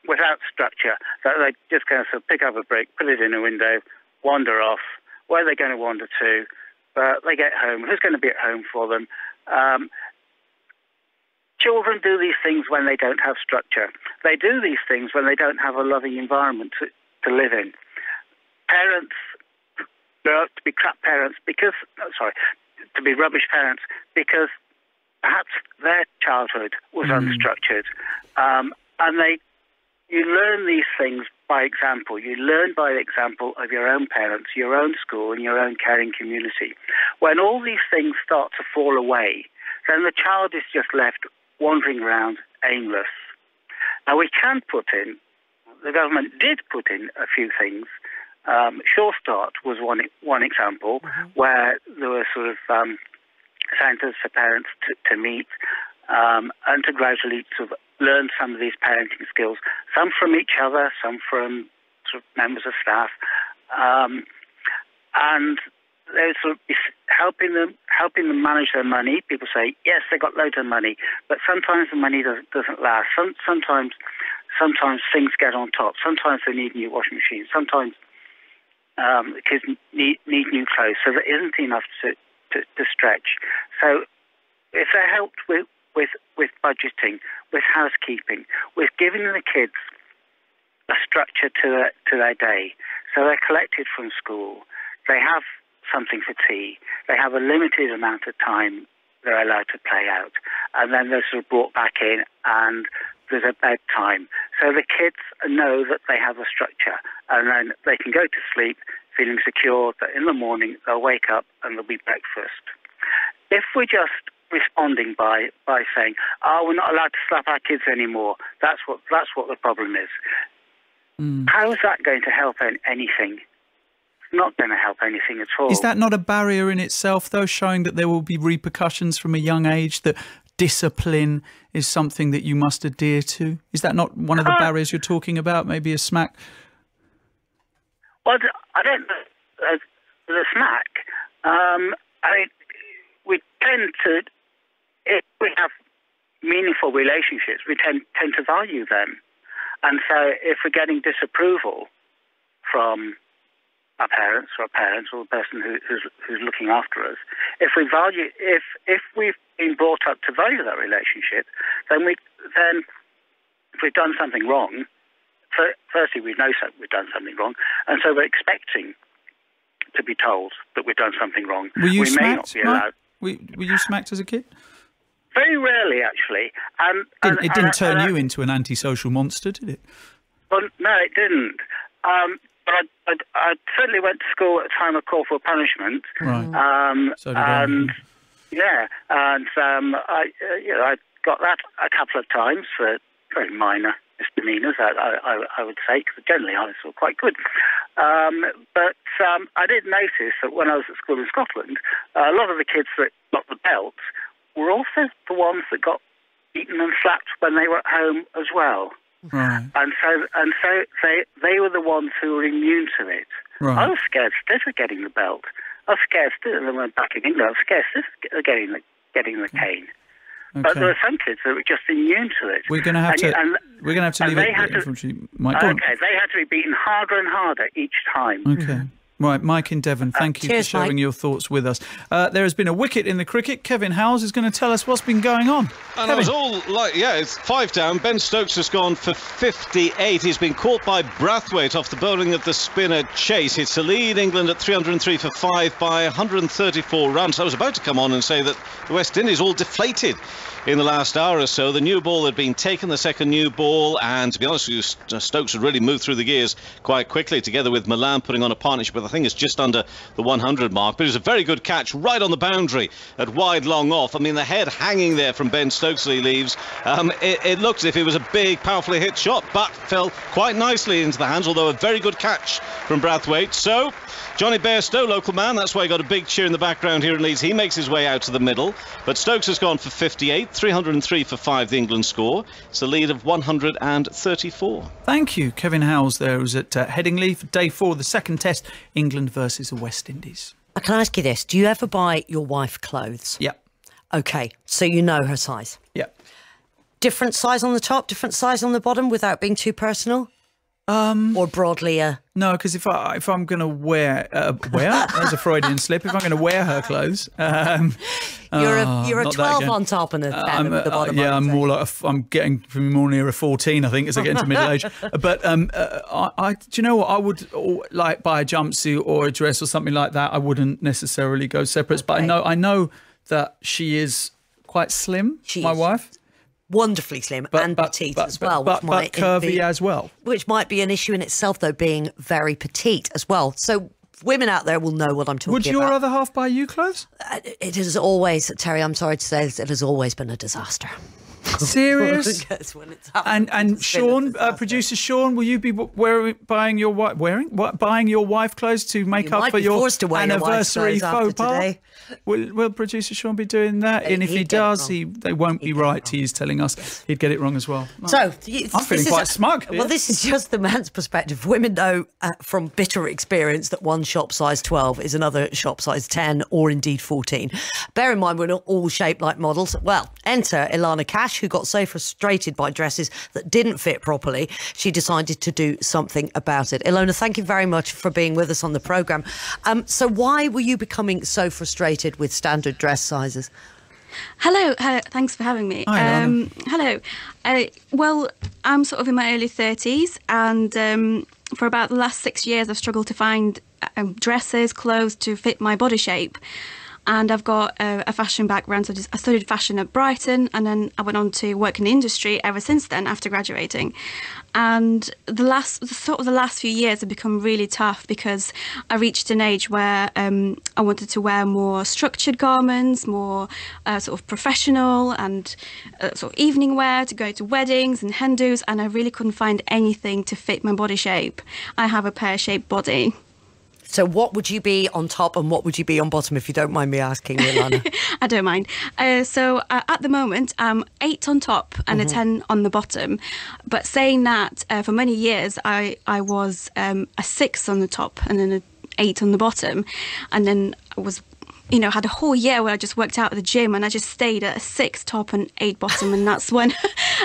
without structure, that they're just going to sort of pick up a brick, put it in a window, wander off? Where are they going to wander to? They get home. Who's going to be at home for them? Children do these things when they don't have structure. They do these things when they don't have a loving environment to live in. Parents grow up to be crap parents because... to be rubbish parents because perhaps their childhood was unstructured, and you learn these things by example. You learn by the example of your own parents, your own school, and your own caring community. When all these things start to fall away, then the child is just left wandering around aimless. Now, we can put in, the government did put in a few things. Sure Start was one example where there were sort of centres for parents to meet and to gradually sort of learn some of these parenting skills, some from each other, some from sort of members of staff, and they're sort of helping them manage their money. People say, yes, they got loads of money, but sometimes the money doesn't last. Sometimes things get on top. Sometimes they need new washing machines. Sometimes the kids need new clothes, so there isn't enough to stretch. So if they're helped with budgeting, with housekeeping, with giving the kids a structure to their day, so they're collected from school, they have something for tea, they have a limited amount of time they're allowed to play out, and then they're sort of brought back in and there's a bedtime. So the kids know that they have a structure, and then they can go to sleep feeling secure that in the morning they'll wake up and there'll be breakfast. If we're just responding by saying, "Oh, we're not allowed to slap our kids anymore," that's what the problem is. How is that going to help anything? It's not going to help anything at all. Is that not a barrier in itself, though, showing that there will be repercussions from a young age, that discipline is something that you must adhere to? Is that not one of the barriers you're talking about? Maybe a smack? Well, I don't know. The smack. I mean, we tend to, if we have meaningful relationships, we tend to value them. And so if we're getting disapproval from our parents or the person who's looking after us, if we've been brought up to value that relationship, then if we've done something wrong, firstly we know we've done something wrong, and so we're expecting to be told that we've done something wrong. Were you smacked? May not be allowed. Were you smacked as a kid? Very rarely, actually. It didn't turn you into an antisocial monster, did it? Well, no, it didn't. But I certainly went to school at a time of corporal punishment. Right. So did I. I got that a couple of times for very minor misdemeanours, I would say, because generally I was quite good. But I did notice that when I was at school in Scotland, a lot of the kids that got the belt were also the ones that got beaten and slapped when they were at home as well. Right. And so they were the ones who were immune to it. Right. I was scared stiff of getting the belt. I was scared stiff, and then when back in England, I was scared stiff of getting the cane. Okay. But there were some kids that were just immune to it. We're going to have to leave it. Mike, they had to be beaten harder and harder each time. Okay. Right, Mike in Devon, thank you for sharing your thoughts with us. There has been a wicket in the cricket. Kevin Howes is going to tell us what's been going on. And it was all like, it's 5 down. Ben Stokes has gone for 58. He's been caught by Brathwaite off the bowling of the spinner Chase. It's to lead England at 303 for 5 by 134 runs. I was about to come on and say that the West Indies all deflated in the last hour or so. The new ball had been taken, the second new ball, and to be honest with you, Stokes had really moved through the gears quite quickly, together with Milan putting on a partnership with, I think it's just under the 100 mark. But it was a very good catch right on the boundary at wide long off. I mean, the head hanging there from Ben Stokes as he leaves. It looked as if it was a big, powerfully hit shot, but fell quite nicely into the hands, although a very good catch from Brathwaite. So Johnny Bairstow, local man, that's why he got a big cheer in the background here in Leeds. He makes his way out to the middle, but Stokes has gone for 58, 303 for 5, the England score. It's a lead of 134. Thank you. Kevin Howes there was at Headingley for day 4 of the second test, England versus the West Indies. Can I ask you this? Do you ever buy your wife clothes? Yep. Okay, so you know her size? Yep. Different size on the top, different size on the bottom without being too personal? Or broadly No, because if I'm going to wear there's a Freudian slip. If I'm going to wear her clothes, you're a 12 on top and a 10 at the bottom. Yeah, I'm more like I'm getting more near a 14, I think, as I get into middle age. But do you know what? I would like buy a jumpsuit or a dress or something like that. I wouldn't necessarily go separate. But I know that she is quite slim. My wife. Wonderfully slim and petite as well. But curvy as well. Which might be an issue in itself, though, being very petite as well. So women out there will know what I'm talking about. Would your other half buy you clothes? It has always, Terry, I'm sorry to say this, it has always been a disaster. Serious? And Sean, producer Sean, will you be buying your wife clothes to make up for your anniversary faux pas? Will producer Sean be doing that? And if he does, they won't be right. He's telling us he'd get it wrong as well. So I'm feeling quite smug here. Well, this is just the man's perspective. Women know from bitter experience that one shop size 12 is another shop size 10 or indeed 14. Bear in mind, we're not all shaped like models. Well, enter Ilana Cash, who got so frustrated by dresses that didn't fit properly, she decided to do something about it. Ilona, thank you very much for being with us on the programme. So why were you becoming so frustrated with standard dress sizes? Hello, thanks for having me. Hi, hello. Well, I'm sort of in my early 30s, and for about the last 6 years I've struggled to find dresses, clothes to fit my body shape. And I've got a fashion background, so I studied fashion at Brighton, and then I went on to work in the industry ever since then, after graduating. And the last few years have become really tough because I reached an age where I wanted to wear more structured garments, more sort of professional and sort of evening wear to go to weddings and hen-dos, and I really couldn't find anything to fit my body shape. I have a pear-shaped body. So what would you be on top and what would you be on bottom, if you don't mind me asking, Ilana? I don't mind. So at the moment, I'm 8 on top and a 10 on the bottom. But saying that, for many years, I was a 6 on the top and then an 8 on the bottom. And then I was, had a whole year where I just worked out at the gym and I just stayed at a 6 top and 8 bottom. And that's when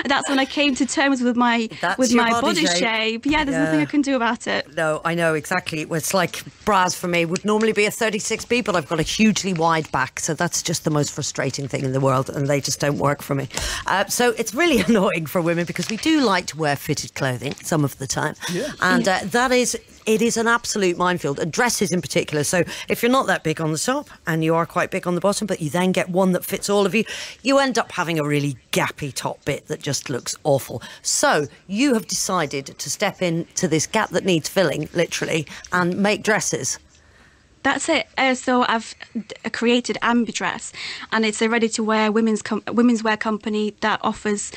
I came to terms with my body shape. Yeah, there's nothing I can do about it. No, I know exactly. It's like bras for me would normally be a 36B, but I've got a hugely wide back, so that's just the most frustrating thing in the world, and they just don't work for me. So it's really annoying for women because we do like to wear fitted clothing some of the time, and it is an absolute minefield, and dresses in particular. So if you're not that big on the top and you are quite big on the bottom, but you then get one that fits all of you, you end up having a really gappy top bit that just looks awful. So you have decided to step into this gap that needs filling, literally, and make dresses. That's it. So I've created Ambidress, and it's a ready-to-wear women's wear company that offers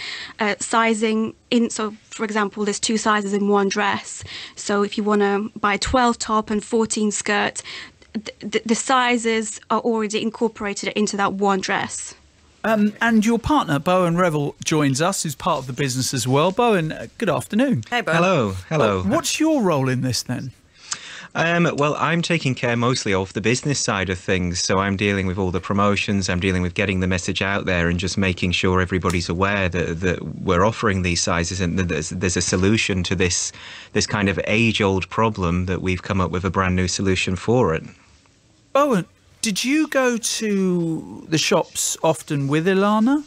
sizing in. So, for example, there's 2 sizes in one dress. So if you want to buy 12 top and 14 skirt, the sizes are already incorporated into that one dress. And your partner, Bowen Revel, joins us, who's part of the business as well. Bowen, good afternoon. Hey, Bowen. Hello. What's your role in this then? Well, I'm taking care mostly of the business side of things. So I'm dealing with all the promotions. I'm dealing with getting the message out there and just making sure everybody's aware that we're offering these sizes and that there's a solution to this kind of age-old problem, that we've come up with a brand new solution for it. Bowen, did you go to the shops often with Ilana?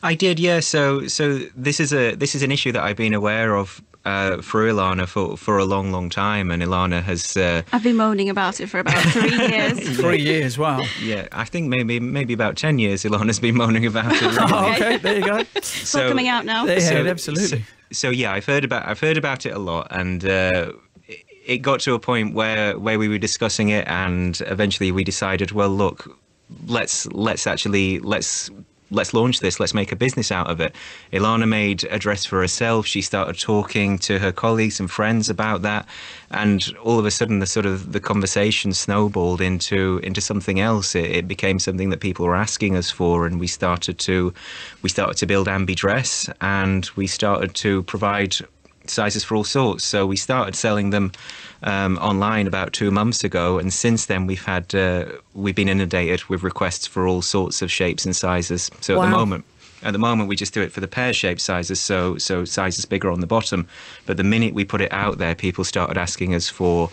I did, yeah. So this is an issue that I've been aware of for Ilana for a long time, and Ilana has. I've been moaning about it for about 3 years. 3 years, wow. Yeah, I think maybe about 10 years. Ilana's been moaning about it. Really. Oh, okay, there you go. It's all coming out now. Yeah, absolutely. So yeah, I've heard about it a lot, and it got to a point where we were discussing it, and eventually we decided, well, look, let's launch this. Let's make a business out of it. Ilana made a dress for herself. She started talking to her colleagues and friends about that, and all of a sudden the conversation snowballed into something else. It became something that people were asking us for, and we started to build Ambidress, and we started to provide sizes for all sorts. So we started selling them online about 2 months ago, and since then we've been inundated with requests for all sorts of shapes and sizes. So at the moment At the moment, we just do it for the pear-shaped sizes, so sizes bigger on the bottom. But the minute we put it out there, people started asking us for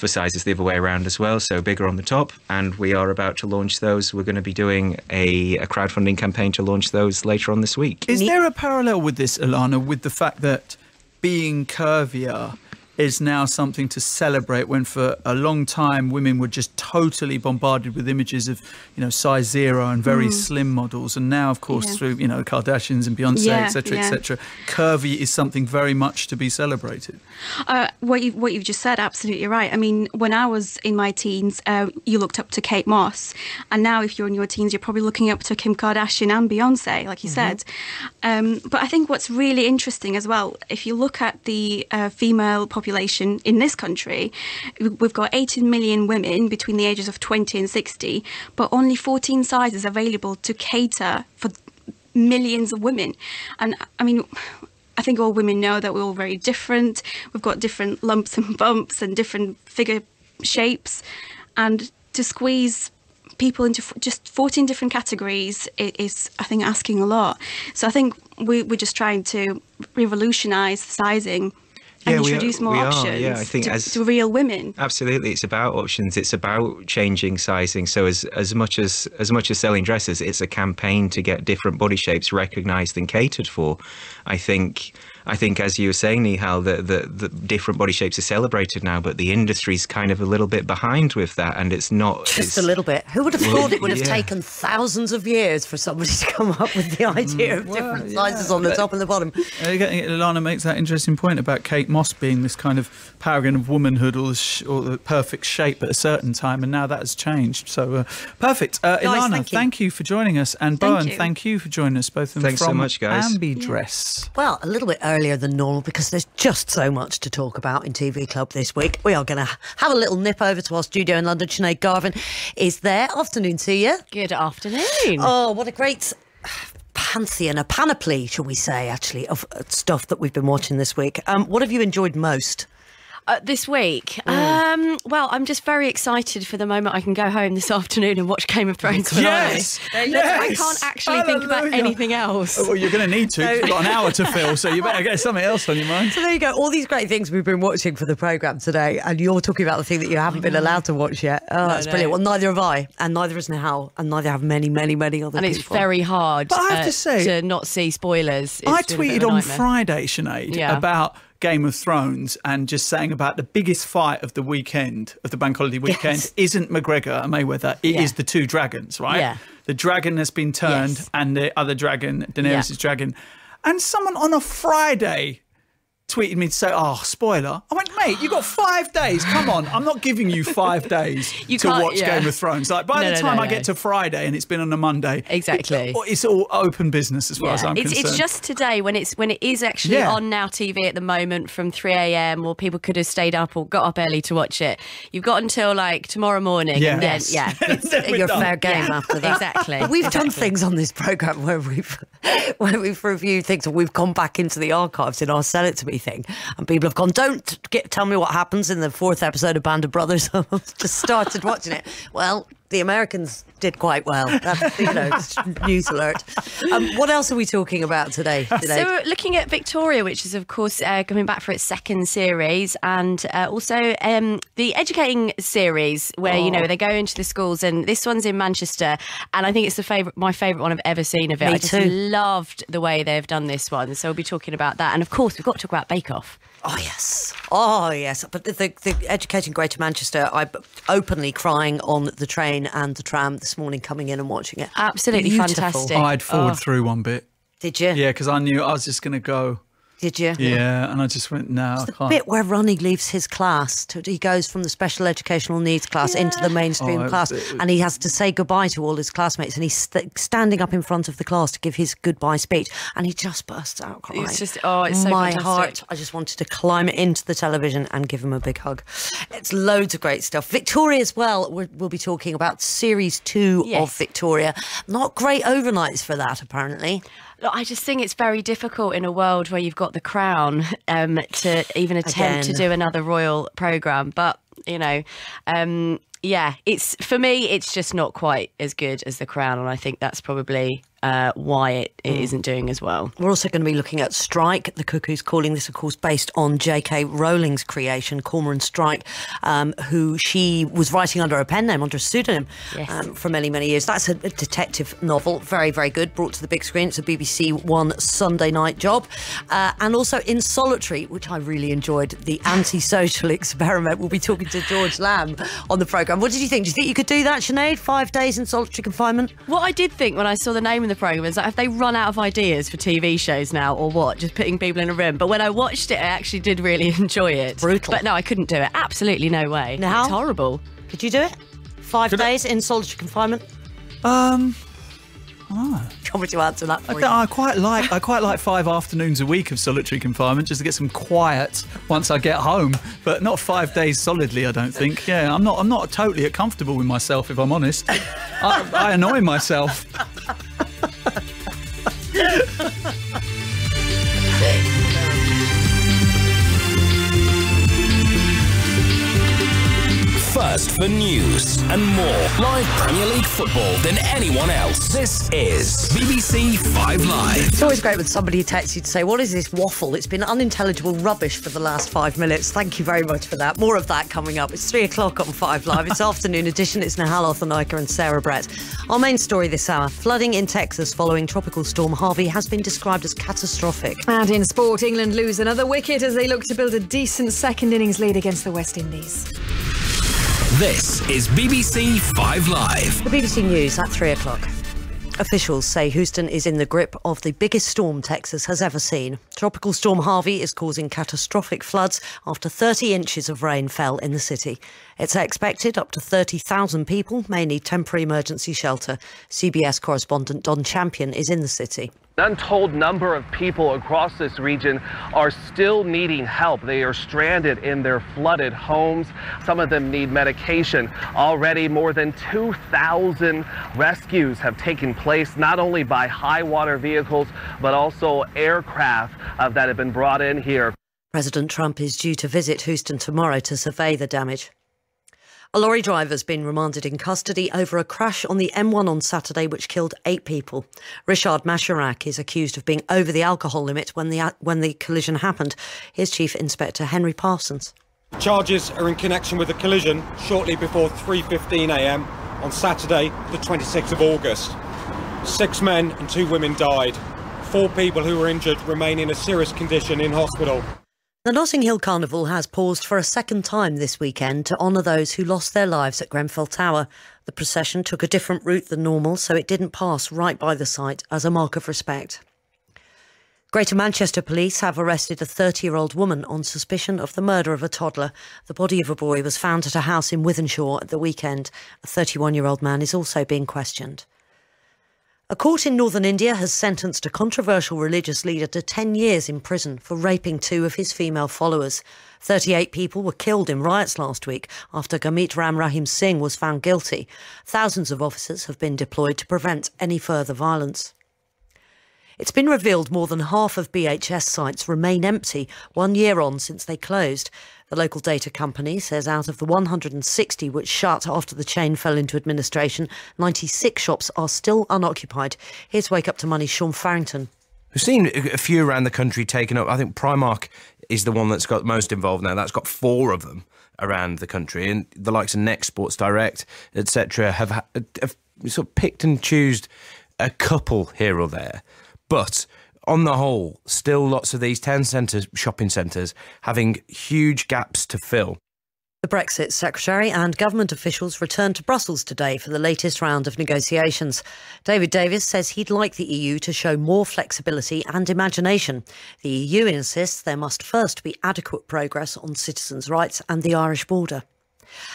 sizes the other way around as well, so bigger on the top, and we are about to launch those. We're going to be doing a crowdfunding campaign to launch those later on this week. Is there a parallel with this, Ilana, with the fact that being curvier is now something to celebrate, when for a long time women were just totally bombarded with images of, size 0 and very slim models, and now of course through the Kardashians and Beyonce, etc., curvy is something very much to be celebrated. What you've just said, absolutely right. I mean, when I was in my teens, you looked up to Kate Moss, and now if you're in your teens, you're probably looking up to Kim Kardashian and Beyonce, like you said. But I think what's really interesting as well, if you look at the female population in this country, we've got 18 million women between the ages of 20 and 60, but only 14 sizes available to cater for millions of women. And I mean, I think all women know that we're all very different. We've got different lumps and bumps and different figure shapes, and to squeeze people into just 14 different categories is, I think, asking a lot. So I think we're just trying to revolutionise sizing and introduce more options I think to real women. Absolutely, it's about options. It's about changing sizing. So as much as selling dresses, it's a campaign to get different body shapes recognised and catered for. I think, as you were saying, Nihal, the different body shapes are celebrated now, but the industry's kind of a little bit behind with that, and it's not... Just a little bit. Who would have thought it would have taken thousands of years for somebody to come up with the idea of different sizes on the top and the bottom? Ilana makes that interesting point about Kate Moss being this kind of paragon of womanhood, or the perfect shape at a certain time, and now that has changed. So, perfect. Ilana, thank you for joining us, and Bowen, thank you for joining us, both of them. Thanks so much, guys. Ambidress. Well, a little bit earlier than normal because there's just so much to talk about in TV Club this week. We are going to have a little nip over to our studio in London. Sinead Garvin is there. Afternoon to you. Good afternoon. Oh, what a great pantheon, a panoply, shall we say, actually, of stuff that we've been watching this week. What have you enjoyed most? This week? Well, I'm just very excited for the moment I can go home this afternoon and watch Game of Thrones. Yes! I can't actually think about anything else. Well, you're going to need to. You've got an hour to fill, so you better get something else on your mind. So there you go. All these great things we've been watching for the programme today, and you're talking about the thing that you haven't been allowed to watch yet. Oh, that's brilliant. Well, neither have I, and neither has Nihal, and neither have many, many, many other people. And it's very hard but I have to say, to not see spoilers. I tweeted on Friday, Sinead, about Game of Thrones, and just saying about the biggest fight of the weekend, of the bank holiday weekend, isn't McGregor and Mayweather, it is the two dragons, right? Yeah. The dragon has been turned, and the other dragon, Daenerys' dragon. And someone on a Friday tweeted me to say, oh, spoiler. I went, mate, you got 5 days. Come on. I'm not giving you 5 days to watch Game of Thrones. Like, by the time I get to Friday and it's been on a Monday, exactly, it's all open business as far as I'm concerned. It's just today when it is actually on Now TV at the moment from 3 a.m, or people could have stayed up or got up early to watch it. You've got until like tomorrow morning. Yeah. And then, you're fair game after that. Exactly. But we've done things on this programme where we've reviewed things, and we've gone back into the archives in our Sell It To Me thing, and people have gone, tell me what happens in the 4th episode of Band of Brothers. I just started watching it. Well, the Americans did quite well. That's, news alert. What else are we talking about today? So we're looking at Victoria, which is, of course, coming back for its 2nd series, and also the Educating series, where, they go into the schools, and this one's in Manchester, and I think it's my favourite one I've ever seen of it. I just loved the way they've done this one, so we'll be talking about that. And, of course, we've got to talk about Bake Off. Oh, yes. But the Educating Greater Manchester, I'm openly crying on the train and the tram this morning, coming in and watching it. Absolutely fantastic. I'd forward through one bit. Did you? Yeah, because I knew I was just going to go. Did you? Yeah, and I just went, no, I can't. The bit where Ronnie leaves his class, he goes from the special educational needs class into the mainstream class, and he has to say goodbye to all his classmates, and he's standing up in front of the class to give his goodbye speech, and he just bursts out crying. It's just, it's so my fantastic. Heart. I just wanted to climb into the television and give him a big hug. It's loads of great stuff. Victoria as well, we'll be talking about Series 2 of Victoria. Not great overnights for that, apparently. Look, I just think it's very difficult in a world where you've got The Crown to even attempt to do another royal programme. But, it's, for me, it's just not quite as good as The Crown. And I think that's probably why it isn't doing as well. We're also going to be looking at Strike, the Cuckoo's Calling. This, of course, based on J.K. Rowling's creation, Cormoran Strike, who she was writing under a pen name, under a pseudonym for many, many years. That's a detective novel. Very, very good. Brought to the big screen. It's a BBC One Sunday night job. And also In Solitary, which I really enjoyed, the anti-social experiment. We'll be talking to George Lamb on the programme. What did you think? Do you think you could do that, Sinead? 5 days in solitary confinement? What I did think when I saw the name of the programme is that have they run out of ideas for TV shows now or what? Just putting people in a room. But when I watched it, I actually did really enjoy it. Brutal. But no, I couldn't do it. Absolutely no way. Now? It's horrible. Could you do it? 5 days in solitary confinement? Do you want me to answer that for you? I quite like 5 afternoons a week of solitary confinement just to get some quiet once I get home, but not 5 days solidly, I don't think. Yeah, I'm not totally comfortable with myself, if I'm honest. I annoy myself. First for news and more live Premier League football than anyone else. This is BBC 5 Live. It's always great when somebody texts you to say, what is this waffle? It's been unintelligible rubbish for the last 5 minutes. Thank you very much for that. More of that coming up. It's 3 o'clock on 5 Live. It's afternoon edition. It's Nahal Othanaika and Sarah Brett. Our main story this hour, flooding in Texas following Tropical Storm Harvey has been described as catastrophic. And in sport, England lose another wicket as they look to build a decent second innings lead against the West Indies. This is BBC 5 Live. The BBC News at 3 o'clock. Officials say Houston is in the grip of the biggest storm Texas has ever seen. Tropical Storm Harvey is causing catastrophic floods after 30 inches of rain fell in the city. It's expected up to 30,000 people may need temporary emergency shelter. CBS correspondent Don Champion is in the city. An untold number of people across this region are still needing help. They are stranded in their flooded homes. Some of them need medication. Already more than 2,000 rescues have taken place, not only by high water vehicles, but also aircraft that have been brought in here. President Trump is due to visit Houston tomorrow to survey the damage. A lorry driver's been remanded in custody over a crash on the M1 on Saturday which killed 8 people. Richard Masharak is accused of being over the alcohol limit when the collision happened. Here's Chief Inspector Henry Parsons. Charges are in connection with the collision shortly before 3:15 a.m. on Saturday, the 26th of August. 6 men and 2 women died. 4 people who were injured remain in a serious condition in hospital. The Notting Hill Carnival has paused for a second time this weekend to honour those who lost their lives at Grenfell Tower. The procession took a different route than normal, so it didn't pass right by the site as a mark of respect. Greater Manchester Police have arrested a 30-year-old woman on suspicion of the murder of a toddler. The body of a boy was found at a house in Wythenshawe at the weekend. A 31-year-old man is also being questioned. A court in northern India has sentenced a controversial religious leader to 10 years in prison for raping 2 of his female followers. 38 people were killed in riots last week after Gurmeet Ram Rahim Singh was found guilty. Thousands of officers have been deployed to prevent any further violence. It's been revealed more than half of BHS sites remain empty 1 year on since they closed. The local data company says out of the 160 which shut after the chain fell into administration, 96 shops are still unoccupied. Here's Wake Up to Money's Sean Farrington. We've seen a few around the country taken up. I think Primark is the one that's got most involved now. That's got 4 of them around the country. And the likes of Next, Sports Direct, etc. have sort of picked and choosed a couple here or there. But on the whole, still lots of these town centres, shopping centres, having huge gaps to fill. The Brexit Secretary and government officials returned to Brussels today for the latest round of negotiations. David Davis says he'd like the EU to show more flexibility and imagination. The EU insists there must first be adequate progress on citizens' rights and the Irish border.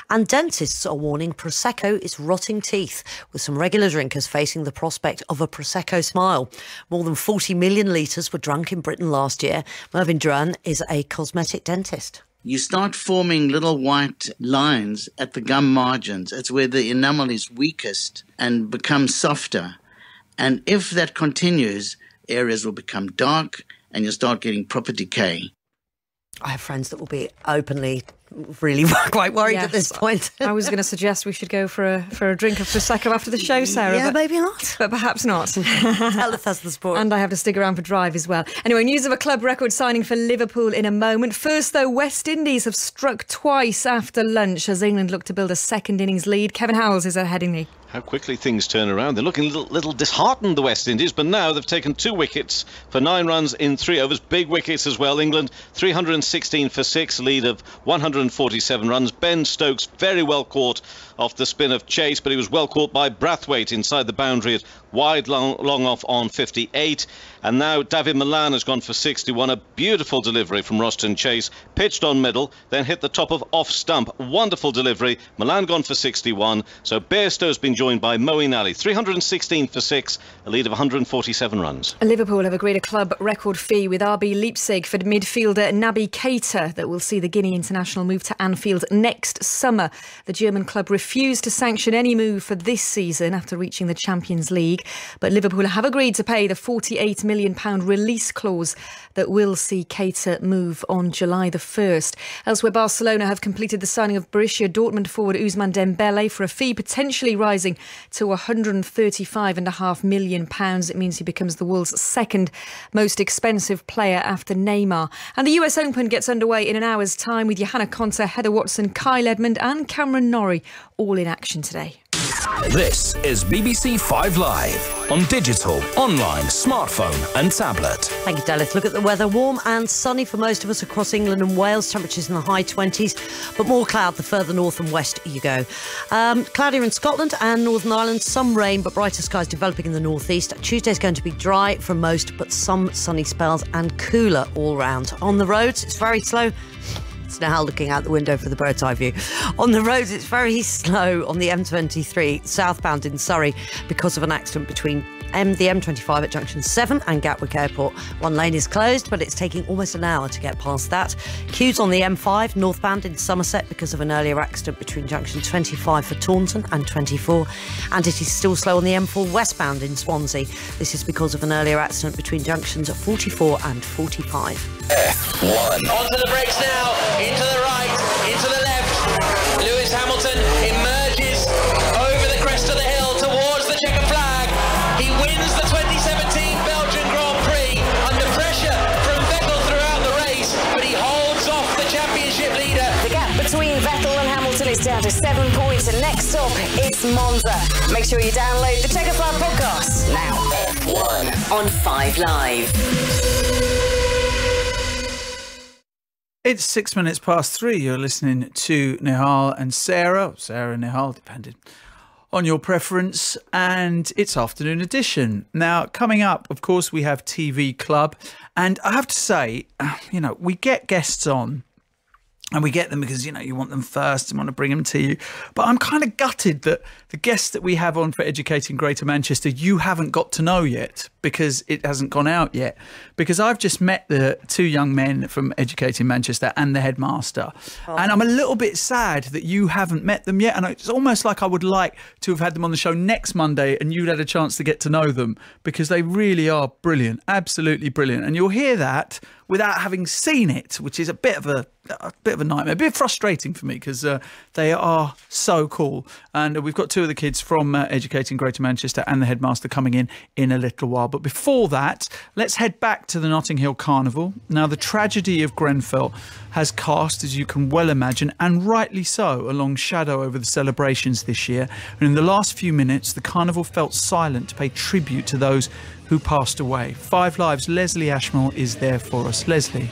And dentists are warning Prosecco is rotting teeth, with some regular drinkers facing the prospect of a Prosecco smile. More than 40 million litres were drunk in Britain last year. Mervyn Duran is a cosmetic dentist. You start forming little white lines at the gum margins. It's where the enamel is weakest and becomes softer. And if that continues, areas will become dark and you'll start getting proper decay. I have friends that will be openly really quite worried at this point. I was going to suggest we should go for a drink of Prosecco after the show, Sarah. Yeah, maybe not. But perhaps not. Tell us that's the sport. And I have to stick around for Drive as well. Anyway, news of a club record signing for Liverpool in a moment. First, though, West Indies have struck twice after lunch as England look to build a second innings lead. Kevin Howells is at Headingley. How quickly things turn around. They're looking a little disheartened, the West Indies, but now they've taken 2 wickets for 9 runs in 3 overs. Big wickets as well. England 316 for 6, lead of 147 runs. Ben Stokes very well caught off the spin of Chase, but he was well caught by Brathwaite inside the boundary at wide long off on 58. And now David Malan has gone for 61. A beautiful delivery from Roston Chase, pitched on middle, then hit the top of off stump. Wonderful delivery. Malan gone for 61. So Bairstow's been joined by Moeen Ali, 316 for 6, a lead of 147 runs. Liverpool have agreed a club record fee with RB Leipzig for midfielder Naby Keita that will see the Guinea international move to Anfield next summer. The German club refused to sanction any move for this season after reaching the Champions League, but Liverpool have agreed to pay the £48 million release clause that will see Keita move on July the 1st. Elsewhere, Barcelona have completed the signing of Borussia Dortmund forward Ousmane Dembele for a fee potentially rising to £135.5 million. It means he becomes the world's second most expensive player after Neymar. And the US Open gets underway in an hour's time with Johanna Konta, Heather Watson, Kyle Edmund and Cameron Norrie all in action today. This is BBC 5 Live on digital, online, smartphone and tablet. Thank you, Dallas. Look at the weather. Warm and sunny for most of us across England and Wales. Temperatures in the high 20s, but more cloud the further north and west you go. Cloudier in Scotland and Northern Ireland. Some rain, but brighter skies developing in the northeast. Tuesday's going to be dry for most, but some sunny spells and cooler all round. On the roads, it's very slow. Now looking out the window for the bird's eye view. On the roads, it's very slow on the M23 southbound in Surrey because of an accident between the M25 at junction 7 and Gatwick Airport. One lane is closed, but it's taking almost an hour to get past that. Queues on the M5 northbound in Somerset because of an earlier accident between junction 25 for Taunton and 24. And it is still slow on the M4 westbound in Swansea. This is because of an earlier accident between junctions 44 and 45. F1. Onto the brakes now, into the right, into the left. Lewis Hamilton emerges over the crest of the hill towards the checkered flag. He wins the 2017 Belgian Grand Prix under pressure from Vettel throughout the race, but he holds off the championship leader. The gap between Vettel and Hamilton is down to 7 points, and next stop is Monza. Make sure you download the Checkered Flag podcast now. F1 on 5 Live. It's 6 minutes past 3. You're listening to Nihal and Sarah and Nihal, depending on your preference, and it's afternoon edition. Now, coming up, of course, we have TV Club, and I have to say, we get guests on, and we get them because, you want them first and want to bring them to you. But I'm kind of gutted that the guests that we have on for Educating Greater Manchester, you haven't got to know yet because it hasn't gone out yet. Because I've just met the 2 young men from Educating Manchester and the headmaster. Oh. And I'm a little bit sad that you haven't met them yet. And it's almost like I would like to have had them on the show next Monday and you'd had a chance to get to know them because they really are brilliant, absolutely brilliant. And you'll hear that without having seen it, which is a bit of a nightmare, a bit frustrating for me because they are so cool. And we've got 2 of the kids from Educating Greater Manchester and the headmaster coming in a little while. But before that, let's head back to the Notting Hill Carnival. Now, the tragedy of Grenfell has cast, as you can well imagine, and rightly so, a long shadow over the celebrations this year. And in the last few minutes, the carnival felt silent to pay tribute to those who passed away. 5 Live's Leslie Ashmore is there for us. Leslie.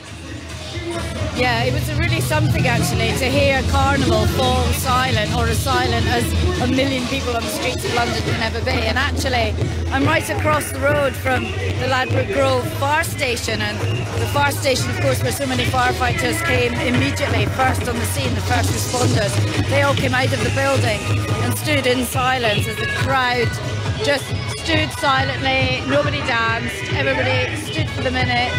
Yeah, it was really something actually to hear Carnival fall silent, or as silent as a million people on the streets of London can ever be. And actually, I'm right across the road from the Ladbroke Grove fire station, and the fire station, of course, where so many firefighters came immediately first on the scene, the first responders. They all came out of the building and stood in silence as the crowd just stood silently. Nobody danced, everybody stood for the minute.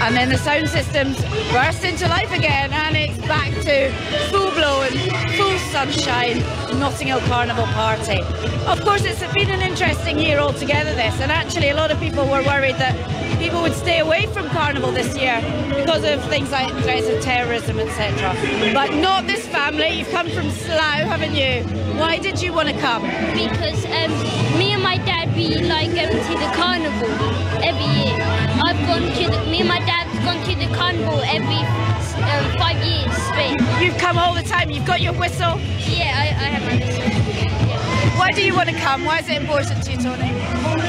and then the sound systems burst into life again, and it's back to full blown, full sunshine Notting Hill Carnival party. Of course, it's been an interesting year altogether, this, and actually a lot of people were worried that people would stay away from Carnival this year because of things like threats of terrorism, etc. But not this family. You've come from Slough, haven't you? Why did you want to come? Because me and my dad, we like going to the carnival every year. Me and my dad's gone to the carnival every 5 years straight. You've come all the time. You've got your whistle. Yeah, I have my whistle. Yeah. Why do you want to come? Why is it important to you, Tony?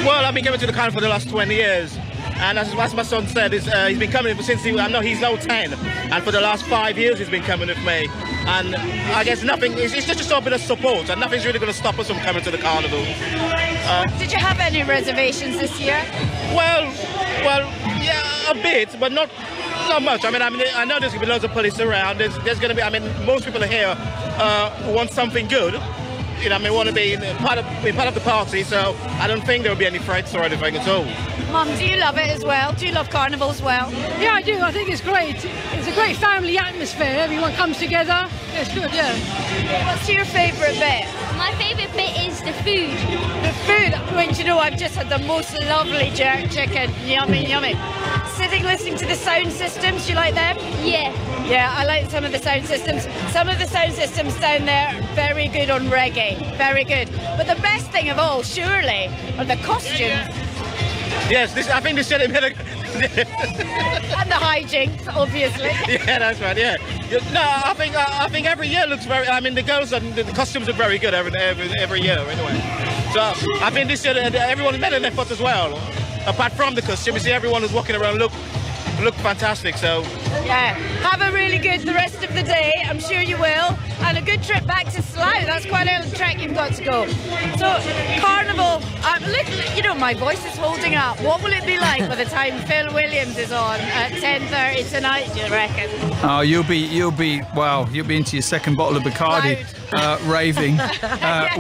Well, I've been coming to the carnival for the last 20 years. And as my son said, he's been coming since he's now 10. And for the last 5 years, he's been coming with me. And I guess it's just a bit of support, and nothing's really going to stop us from coming to the carnival. Did you have any reservations this year? Well, yeah, a bit, but not much. I know there's going to be loads of police around. There's going to be, most people here want something good. Want to be part of the party, so I don't think there will be any threats or anything at all. Mum, do you love it as well? Do you love Carnival as well? Yeah, I do. I think it's great. It's a great family atmosphere. Everyone comes together. It's good, yeah. What's your favourite bit? My favourite bit is the food. The food? I've just had the most lovely jerk chicken. Yummy, yummy. Sitting listening to the sound systems, do you like them? Yeah. Yeah, I like some of the sound systems. Some of the sound systems down there, very good on reggae. Very good. But the best thing of all, surely, are the costumes. Yes, I think this year they made and the hijinks, obviously. Yeah, that's right. Yeah. No, I think every year looks very. The girls and the costumes are very good every year anyway. So I think this year everyone made an effort as well. Apart from the costume, you see everyone who's walking around look fantastic. So yeah, have a really good the rest of the day. I'm sure you will, and a good trip back to Slough. That's quite a trek you've got to go. So Carnival. Look, my voice is holding up. What will it be like by the time Phil Williams is on at 10:30 tonight? Do you reckon? Oh, you'll be into your second bottle of Bacardi, raving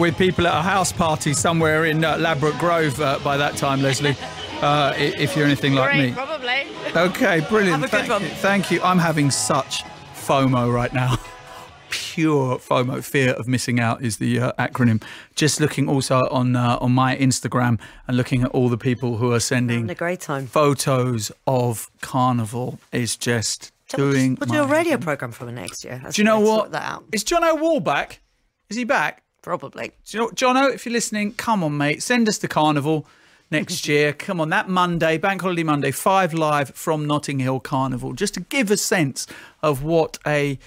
with people at a house party somewhere in Ladbroke Grove by that time, Leslie. If you're anything like me. Probably. Okay, brilliant. Have a good one. Thank you. I'm having such FOMO right now. Pure FOMO, fear of missing out is the acronym. Just looking also on my Instagram and looking at all the people who are sending a great time. Photos of Carnival is just doing. We'll do a radio programme for next year. Do you know what? Sort that out. Is Jono Wall back? Is he back? Probably. Do you know what, Jono, if you're listening, come on, mate. Send us to Carnival next year. Come on, that Monday, Bank Holiday Monday, 5 Live from Notting Hill Carnival, just to give a sense of what a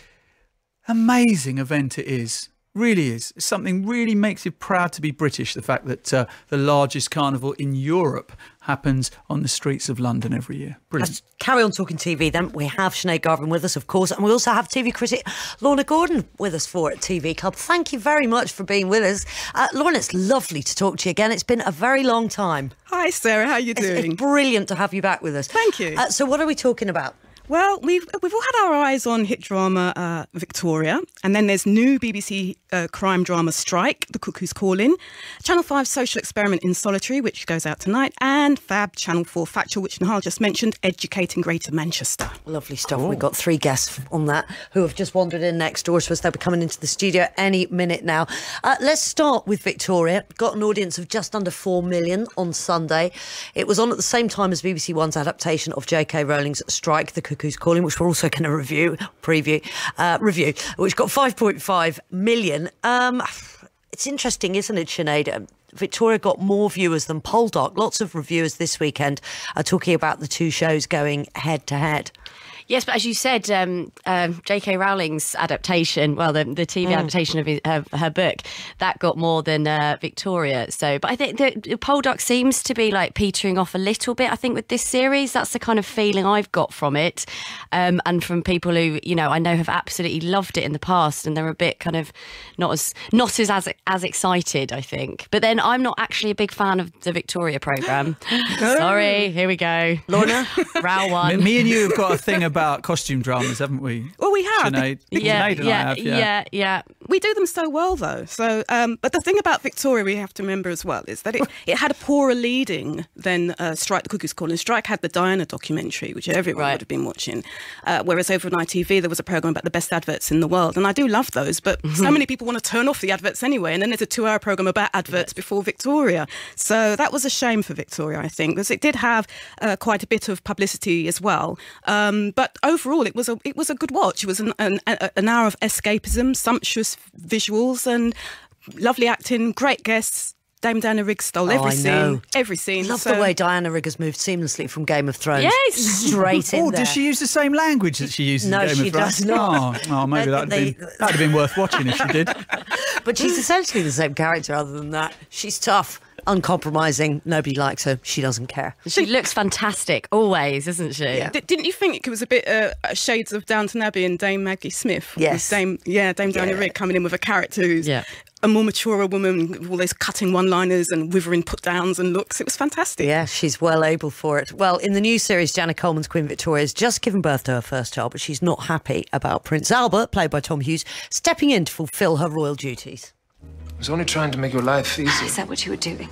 amazing event it is. Really is. It's something really makes you proud to be British, the fact that the largest carnival in Europe happens on the streets of London every year. Brilliant. Let's carry on talking TV then. We have Sinead Garvin with us, of course, and we also have TV critic Lorna Gordon with us for at TV Club. Thank you very much for being with us. Lorna, it's lovely to talk to you again. It's been a very long time. Hi, Sarah. How are you doing? It's brilliant to have you back with us. Thank you. So what are we talking about? Well, we've all had our eyes on hit drama Victoria, and then there's new BBC crime drama Strike, The Cuckoo's Calling, Channel 5 Social Experiment in Solitary, which goes out tonight, and Fab Channel 4 Factual, which Nahal just mentioned, Educating Greater Manchester. Lovely stuff. We've got 3 guests on that who have just wandered in next door to us. They'll be coming into the studio any minute now. Let's start with Victoria. Got an audience of just under 4 million on Sunday. It was on at the same time as BBC One's adaptation of J.K. Rowling's Strike, The Cuckoo's Calling, which we're also going to review, which got 5.5 million. It's interesting, isn't it, Sinead? Victoria got more viewers than Poldark. Lots of reviewers this weekend are talking about the 2 shows going head to head. Yes, but as you said, J.K. Rowling's adaptation, well, the TV adaptation of her book, that got more than Victoria. So, but I think that Poldark seems to be like petering off a little bit. I think with this series, that's the kind of feeling I've got from it, and from people who I know have absolutely loved it in the past, and they're a bit kind of not as excited, I think. But then I'm not actually a big fan of the Victoria programme. Sorry, here we go, Lorna. Row one. Me and you have got a thing about costume dramas, haven't we? Well, we have. Sinead, Yeah, Sinead and I have, yeah. We do them so well, though. So, but the thing about Victoria we have to remember as well is that it had a poorer leading than Strike the Cuckoo's Call. And Strike had the Diana documentary, which everyone would have been watching. Whereas over on ITV, there was a programme about the best adverts in the world. And I do love those, but so many people want to turn off the adverts anyway. And then there's a 2-hour programme about adverts before Victoria. So that was a shame for Victoria, I think, because it did have quite a bit of publicity as well. But overall, it was a good watch. It was an hour of escapism, sumptuous visuals and lovely acting, great guests. Dame Diana Rigg stole every scene. Every scene. Love the way Diana Rigg has moved seamlessly from Game of Thrones straight in there. Does she use the same language that she uses in Game of Thrones? No, she does not. Oh, maybe that'd have been worth watching if she did. But she's essentially the same character other than that. She's tough, uncompromising, nobody likes her, she doesn't care. She looks fantastic, always, isn't she? Yeah. Didn't you think it was a bit shades of Downton Abbey and Dame Maggie Smith? Yes. Dame Diana Rigg coming in with a character who's a more mature woman with all those cutting one-liners and withering put-downs and looks. It was fantastic. Yeah, she's well able for it. Well, in the new series, Janet Coleman's Queen Victoria has just given birth to her first child, but she's not happy about Prince Albert, played by Tom Hughes, stepping in to fulfil her royal duties. I was only trying to make your life easier. Is that what you were doing?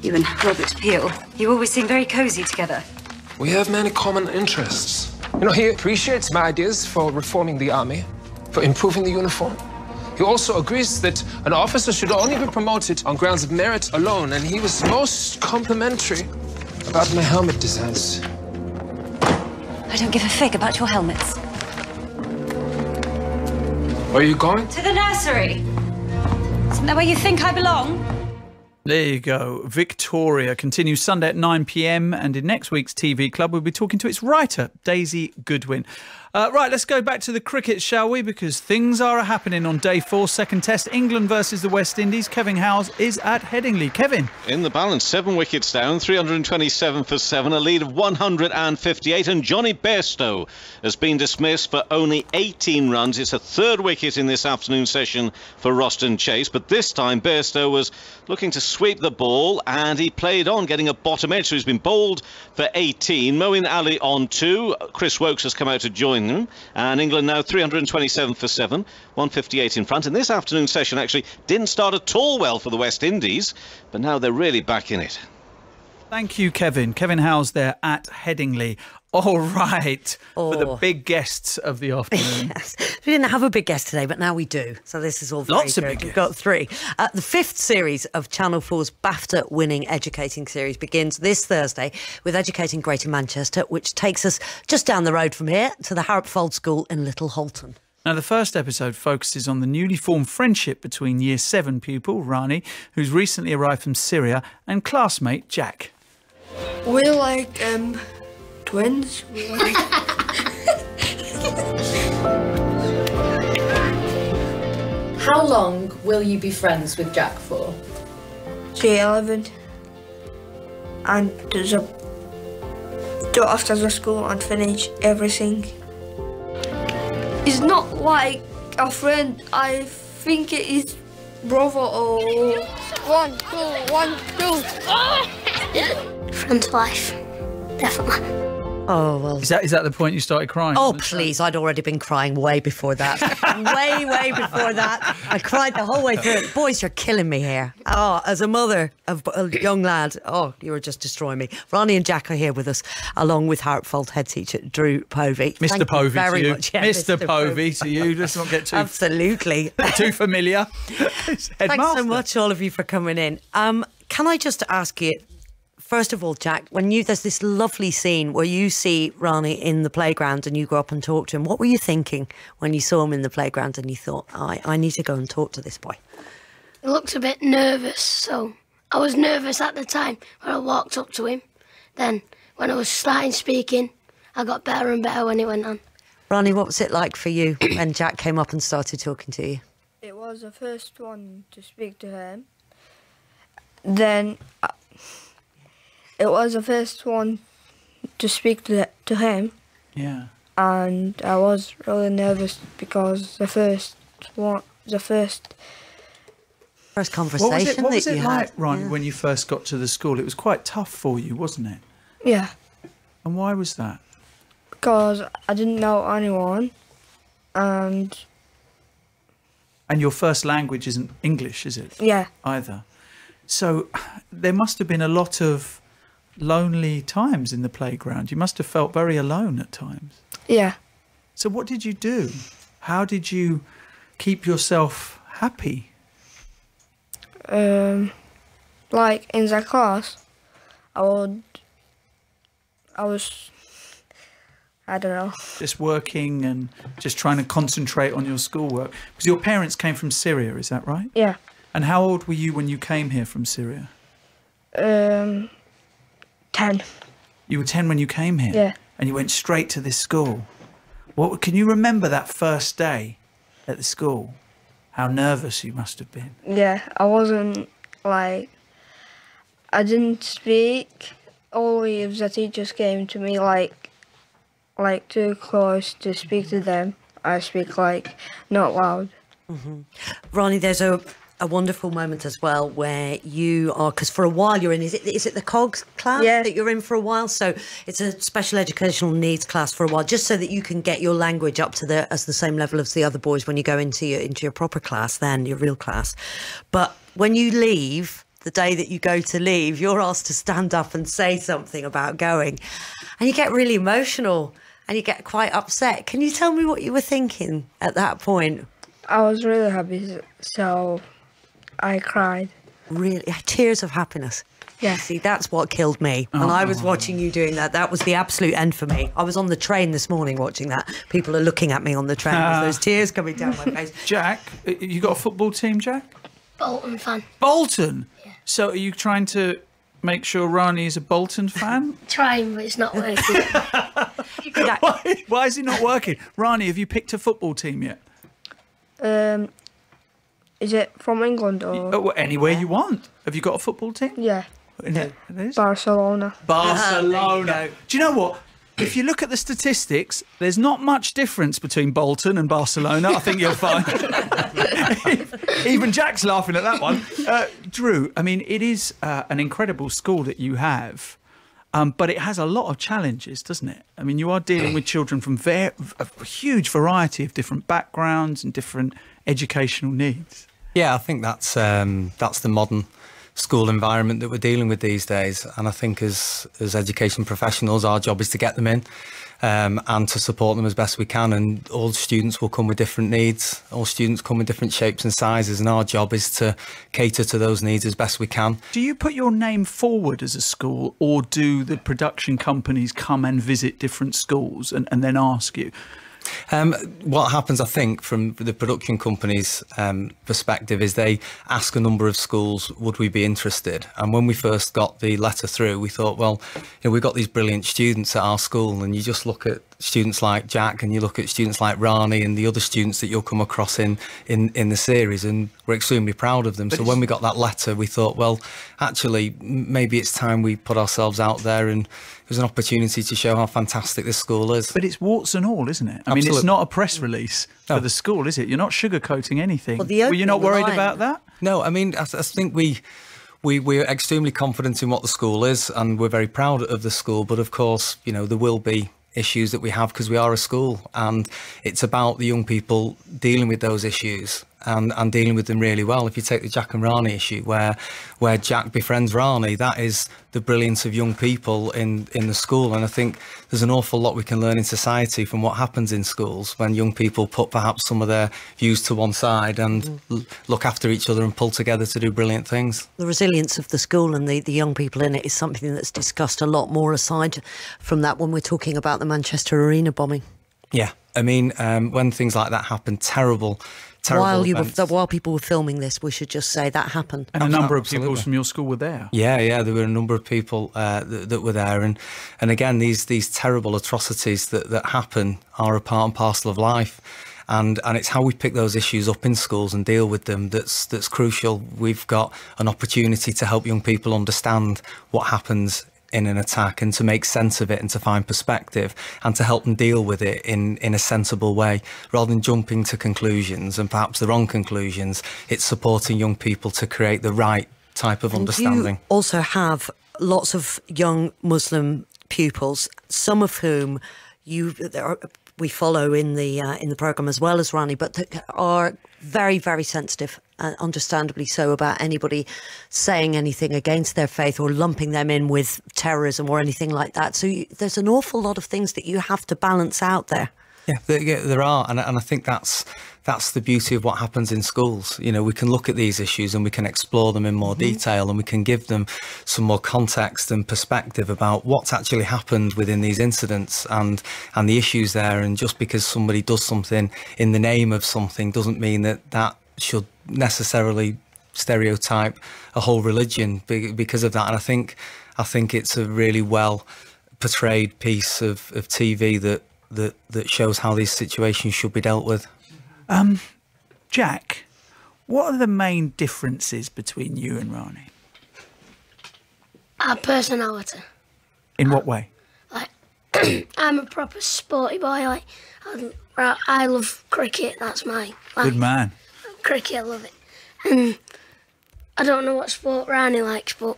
You and Robert Peel. You always seem very cosy together. We have many common interests. You know, he appreciates my ideas for reforming the army, for improving the uniform. He also agrees that an officer should only be promoted on grounds of merit alone, and he was most complimentary about my helmet designs. I don't give a fig about your helmets. Where are you going? To the nursery. Isn't that where you think I belong? There you go. Victoria continues Sunday at 9 p.m. and in next week's TV Club, we'll be talking to its writer, Daisy Goodwin. Right, let's go back to the cricket, shall we? Because things are happening on day 4, second test. England versus the West Indies. Kevin Howes is at Headingley. Kevin. In the balance, 7 wickets down, 327 for 7, a lead of 158. And Johnny Bairstow has been dismissed for only 18 runs. It's a 3rd wicket in this afternoon session for Roston Chase. But this time, Bairstow was looking to sweep the ball and he played on, getting a bottom edge. So he's been bowled for 18. Moeen Ali on 2. Chris Wokes has come out to join them. And England now 327 for 7, 158 in front. And this afternoon session actually didn't start at all well for the West Indies, but now they're really back in it. Thank you, Kevin. Kevin Howes there at Headingley. All right, for the big guests of the afternoon. Yes. We didn't have a big guest today, but now we do. So this is all very Lots of good. big guests. We've got 3. The 5th series of Channel 4's BAFTA-winning Educating series begins this Thursday with Educating Greater Manchester, which takes us just down the road from here to the Harropfold School in Little Holton. Now, the first episode focuses on the newly formed friendship between Year 7 pupil Rani, who's recently arrived from Syria, and classmate Jack. We're like, twins. How long will you be friends with Jack for? Till 11. And do after the school and finish everything. It's not like a friend. I think it is brother or 1, 2, 1, 2. Friend life, definitely. Oh, well. Is that the point you started crying? Oh, please. I'd already been crying way before that. way before that. I cried the whole way through it. Boys, you're killing me here. Oh, as a mother of a young lad, you were just destroying me. Ronnie and Jack are here with us, along with Harropfold head teacher Drew Povey. Mr. Povey very to you. much. Yeah, Mr. Povey to you. Let's not get too... Absolutely. too familiar. Thanks so much, all of you, for coming in. Can I just ask you... First of all, Jack, there's this lovely scene where you see Rani in the playground and you go up and talk to him. What were you thinking when you saw him in the playground and you thought, I need to go and talk to this boy? He looked a bit nervous, so I was nervous at the time when I walked up to him. Then, when I was starting speaking, I got better and better when it went on. Rani, what was it like for you when Jack came up and started talking to you? It was the first one to speak to him. Then... it was the first one to speak to him. Yeah. And I was really nervous because the first conversation what was it you like, had? Ron, when you first got to the school? It was quite tough for you, wasn't it? Yeah. And why was that? Because I didn't know anyone, and And your first language isn't English, is it? Yeah. Either. So there must have been a lot of lonely times in the playground. You must have felt very alone at times. Yeah. So what did you do? How did you keep yourself happy? Like in the class, I don't know. Just working and just trying to concentrate on your schoolwork. Because your parents came from Syria, is that right? Yeah. And how old were you when you came here from Syria? 10. You were 10 when you came here? Yeah. And you went straight to this school. What can you remember that first day at the school? How nervous you must have been. Yeah, I wasn't like, I didn't speak. Only if the teachers came to me like too close to speak to them, I speak like not loud. Ronnie, there's a wonderful moment as well where you are, because for a while you're in, is it the COGS class that you're in for a while? So it's a special educational needs class for a while, just so that you can get your language up to the same level as the other boys when you go into your proper class, then your real class. But when you leave, the day that you go to leave, you're asked to stand up and say something about going, and you get really emotional and you get quite upset. Can you tell me what you were thinking at that point? I was really happy, so I cried. Really? Tears of happiness? Yeah. See, that's what killed me. When I was watching you doing that, that was the absolute end for me. I was on the train this morning watching that. People are looking at me on the train with those tears coming down my face. Jack, you got a football team, Jack? Bolton fan. Bolton? Yeah. So are you trying to make sure Rani is a Bolton fan? Trying, but it's not working. Why is it not working? Rani, have you picked a football team yet? Is it from England or anywhere you want? Have you got a football team? Yeah. It is? Barcelona. Barcelona. Do you know what? If you look at the statistics, there's not much difference between Bolton and Barcelona. I think you'll find. Even Jack's laughing at that one. Drew, I mean, it is an incredible school that you have, but it has a lot of challenges, doesn't it? I mean, you are dealing with children from a huge variety of different backgrounds and different educational needs. Yeah, I think that's the modern school environment that we're dealing with these days, and I think as education professionals, our job is to get them in and to support them as best we can. And all students will come with different needs. All students come with different shapes and sizes, and our job is to cater to those needs as best we can. Do you put your name forward as a school, or do the production companies come and visit different schools and then ask you? What happens, I think, from the production company's perspective is they ask a number of schools, would we be interested? And when we first got the letter through, we thought, well, we've got these brilliant students at our school, and you just look at students like Jack and you look at students like Rani and the other students that you'll come across in the series, and we're extremely proud of them. So when we got that letter, we thought, well, actually, maybe it's time we put ourselves out there, and it was an opportunity to show how fantastic this school is. But it's warts and all, isn't it? I mean, it's not a press release for the school, is it? You're not sugarcoating anything. Well, were you not worried about that? No, I mean, I think we're extremely confident in what the school is, and we're very proud of the school. But of course, there will be issues that we have because we are a school, and it's about the young people dealing with those issues and dealing with them really well. If you take the Jack and Rani issue, where Jack befriends Rani, that is the brilliance of young people in the school. And I think there's an awful lot we can learn in society from what happens in schools when young people put perhaps some of their views to one side and look after each other and pull together to do brilliant things. The resilience of the school and the young people in it is something that's discussed a lot more aside from that when we're talking about the Manchester Arena bombing. Yeah, I mean, when things like that happen, terrible while people were filming this, we should just say that happened. And a number of pupils from your school were there. Yeah, there were a number of people that were there, and again, these terrible atrocities that happen are a part and parcel of life, and it's how we pick those issues up in schools and deal with them that's crucial. We've got an opportunity to help young people understand what happens in an attack and to make sense of it and to find perspective and to help them deal with it in a sensible way rather than jumping to conclusions and perhaps the wrong conclusions. It's supporting young people to create the right type of understanding. You also have lots of young Muslim pupils, some of whom we follow in the programme as well as Rani, but that are very, very sensitive, understandably so, about anybody saying anything against their faith or lumping them in with terrorism or anything like that. So there's an awful lot of things that you have to balance out there. Yeah, there are, and I think that's the beauty of what happens in schools. You know, we can look at these issues and we can explore them in more detail, and we can give them some more context and perspective about what's actually happened within these incidents and the issues there. And just because somebody does something in the name of something doesn't mean that should necessarily stereotype a whole religion because of that. And I think it's a really well portrayed piece of TV that shows how these situations should be dealt with. Jack, what are the main differences between you and Rani? Our personality. In what way? Like, I'm a proper sporty boy. Like, I love cricket. That's my Good man. Cricket, I love it. And I don't know what sport Rani likes, but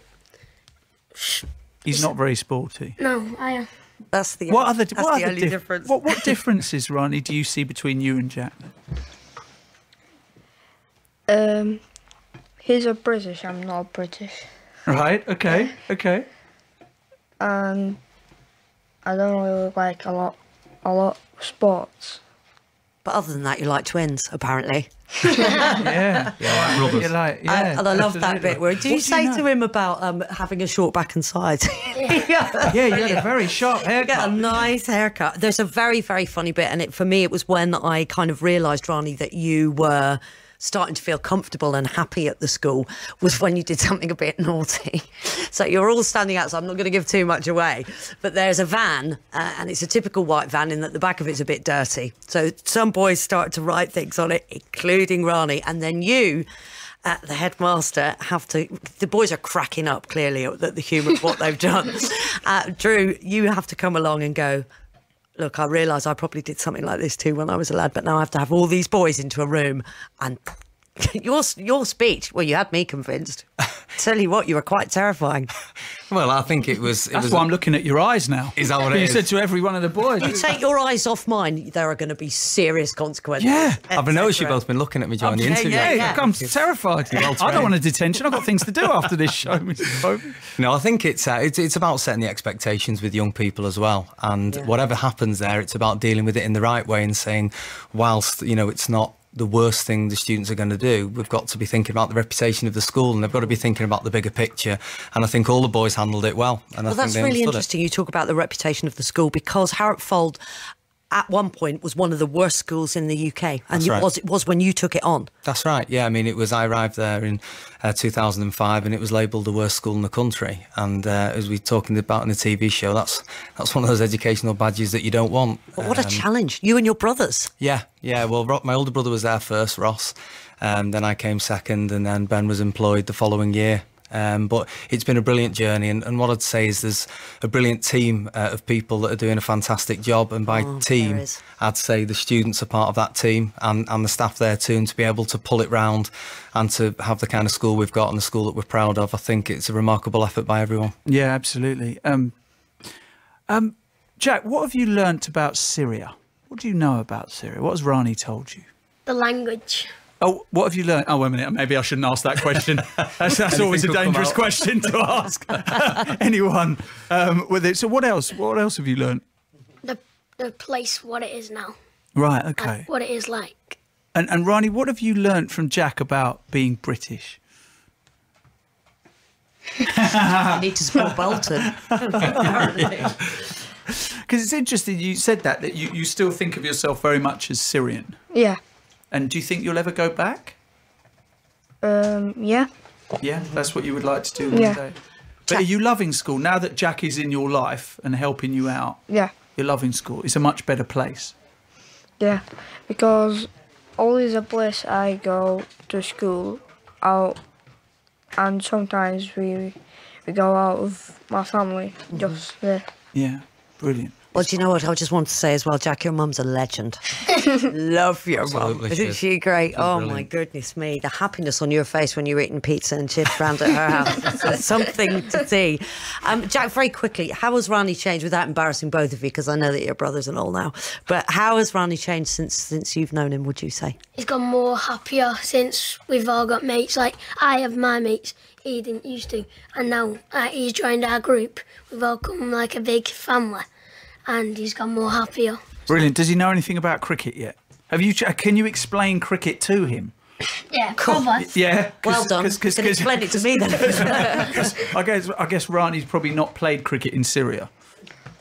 he's not very sporty. No, I am. That's the only difference. What differences, Rani, do you see between you and Jack? He's a British. I'm not British. Right. Okay. Okay. And I don't really like a lot of sports. But other than that, you like twins, apparently. Yeah. Brothers. You like, yeah, and I love that absolutely. bit where do you say to him about having a short back and sides? Yeah, you had a very sharp haircut. Get a nice haircut. There's a very, very funny bit, and for me, it was when I kind of realised, Rani, that you were starting to feel comfortable and happy at the school, was when you did something a bit naughty. So you're all standing outside. I'm not going to give too much away, but there's a van, and it's a typical white van in that the back of it's a bit dirty. So some boys start to write things on it, including Rani, and then you, the headmaster, have to... The boys are cracking up, clearly, at the humour of what they've done. Drew, you have to come along and go, look, I realise I probably did something like this too when I was a lad, but now I have to have all these boys into a room and your speech, well, you had me convinced. Tell you what, you were quite terrifying. Well, I think it was... That's why I'm looking at your eyes now. Is that what it is? You said to every one of the boys. You take your eyes off mine, there are going to be serious consequences. Yeah. I've noticed you've both been looking at me during the interview. Yeah. I'm terrified. I don't want a detention. I've got things to do after this show, Mr. Bowman. No, I think it's about setting the expectations with young people as well. And whatever happens there, it's about dealing with it in the right way and saying, whilst, you know, it's not the worst thing the students are going to do, we've got to be thinking about the reputation of the school, and they've got to be thinking about the bigger picture. And I think all the boys handled it well. And well, that's really interesting. You talk about the reputation of the school, because Harrottfold at one point was one of the worst schools in the UK, and it was when you took it on. That's right. Yeah, I mean, I arrived there in 2005, and it was labelled the worst school in the country. And as we're talking about in the TV show, that's one of those educational badges that you don't want. But what a challenge! You and your brothers. Yeah. Well, my older brother was there first, Ross. Then I came second, and then Ben was employed the following year. But it's been a brilliant journey, and what I'd say is there's a brilliant team of people that are doing a fantastic job, and by team I'd say the students are part of that team, and the staff there too, and to be able to pull it round and to have the kind of school we've got and the school that we're proud of, I think it's a remarkable effort by everyone. Yeah, absolutely. Jack, what have you learnt about Syria? What do you know about Syria? What has Rani told you? The language. Oh, what have you learned? Oh, wait a minute. Maybe I shouldn't ask that question. That's always a dangerous question to ask anyone with it. So what else? What else have you learned? The place, what it is now. Right, okay. What it is like. And Rani, what have you learnt from Jack about being British? You need to spell Bolton. Because it's interesting, you said that you still think of yourself very much as Syrian. Yeah. And do you think you'll ever go back? Yeah. Yeah, that's what you would like to do one day. But are you loving school now that Jack is in your life and helping you out? Yeah. You're loving school. It's a much better place. Yeah, because always a place I go to school out, and sometimes we go out with my family just there. Yeah, brilliant. Well, do you know what I just want to say as well, Jack? Your mum's a legend. Love your mum. Isn't she great? Oh, my goodness me. The happiness on your face when you're eating pizza and chips round at her house. It's something to see. Jack, very quickly, how has Rani changed, without embarrassing both of you, because I know that you're brothers and all now, but how has Rani changed since you've known him, would you say? He's got more happier since we've all got mates. Like, I have my mates, he didn't used to, and now he's joined our group. We've all come like a big family. And he's got more happier. Brilliant. Does he know anything about cricket yet? Can you explain cricket to him? Yeah, probably. Yeah. Well done. You can explain it to me then. I guess Rani's probably not played cricket in Syria.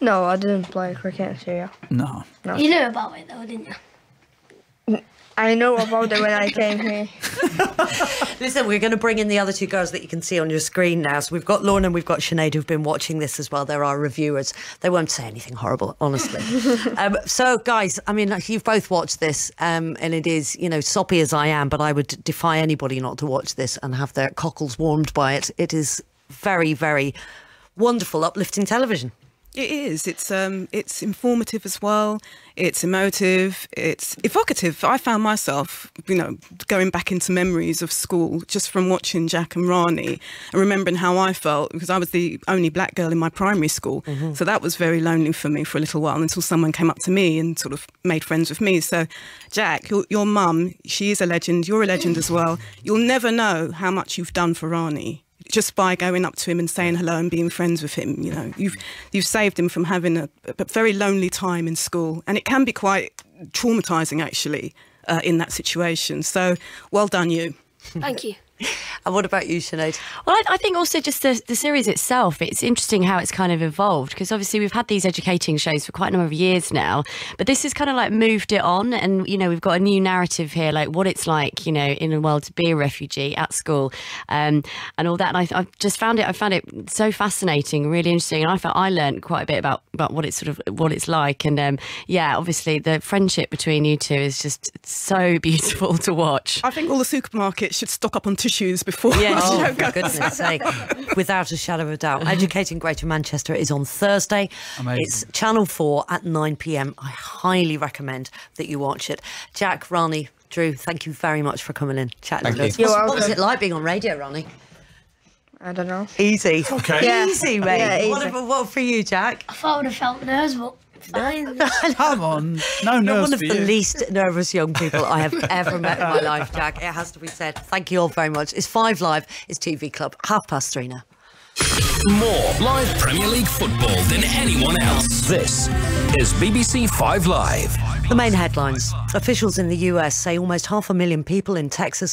No, I didn't play cricket in Syria. No. You knew about it though, didn't you? I know about it when I came here. Listen, we're going to bring in the other two girls that you can see on your screen now. So we've got Lorna and we've got Sinead who've been watching this as well. They're our reviewers. They won't say anything horrible, honestly. So, guys, I mean, you've both watched this and it is, you know, soppy as I am, but I would defy anybody not to watch this and have their cockles warmed by it. It is very, very wonderful, uplifting television. It is. It's informative as well. It's emotive. It's evocative. I found myself, you know, going back into memories of school just from watching Jack and Rani and remembering how I felt, because I was the only black girl in my primary school. Mm-hmm. So that was very lonely for me for a little while until someone came up to me and sort of made friends with me. So, Jack, your mum, she is a legend. You're a legend as well. You'll never know how much you've done for Rani. Just by going up to him and saying hello and being friends with him, you know, you've saved him from having a very lonely time in school, and it can be quite traumatising actually in that situation. So, well done, you. Thank you. And what about you, Sinead? Well, I think also just the series itself, it's interesting how it's kind of evolved, because obviously we've had these educating shows for quite a number of years now, but this has kind of like moved it on, and, you know, we've got a new narrative here, like what it's like, you know, in the world to be a refugee at school and all that. And I just found it so fascinating, really interesting, and I felt I learned quite a bit about what it's like. And yeah, obviously the friendship between you two is just so beautiful to watch. I think all the supermarkets should stock up on tissues before. Yeah, for goodness sake. Without a shadow of a doubt. Educating Greater Manchester is on Thursday. Amazing. It's Channel 4 at 9 p.m. I highly recommend that you watch it. Jack, Rani, Drew, thank you very much for coming in, chatting with us. What was it like being on radio, Rani? I don't know. Easy. Okay. Yeah. Easy, mate. Yeah, easy. What for you, Jack? I thought I would have felt nerves, but fine. Come on. No nerves. You're one of for the you. least nervous young people I have ever met in my life, Jack. It has to be said. Thank you all very much. It's 5 Live. It's TV Club. 3:30 now. More live Premier League football than anyone else. This is BBC 5 Live. The main headlines. Officials in the US say almost 500,000 people in Texas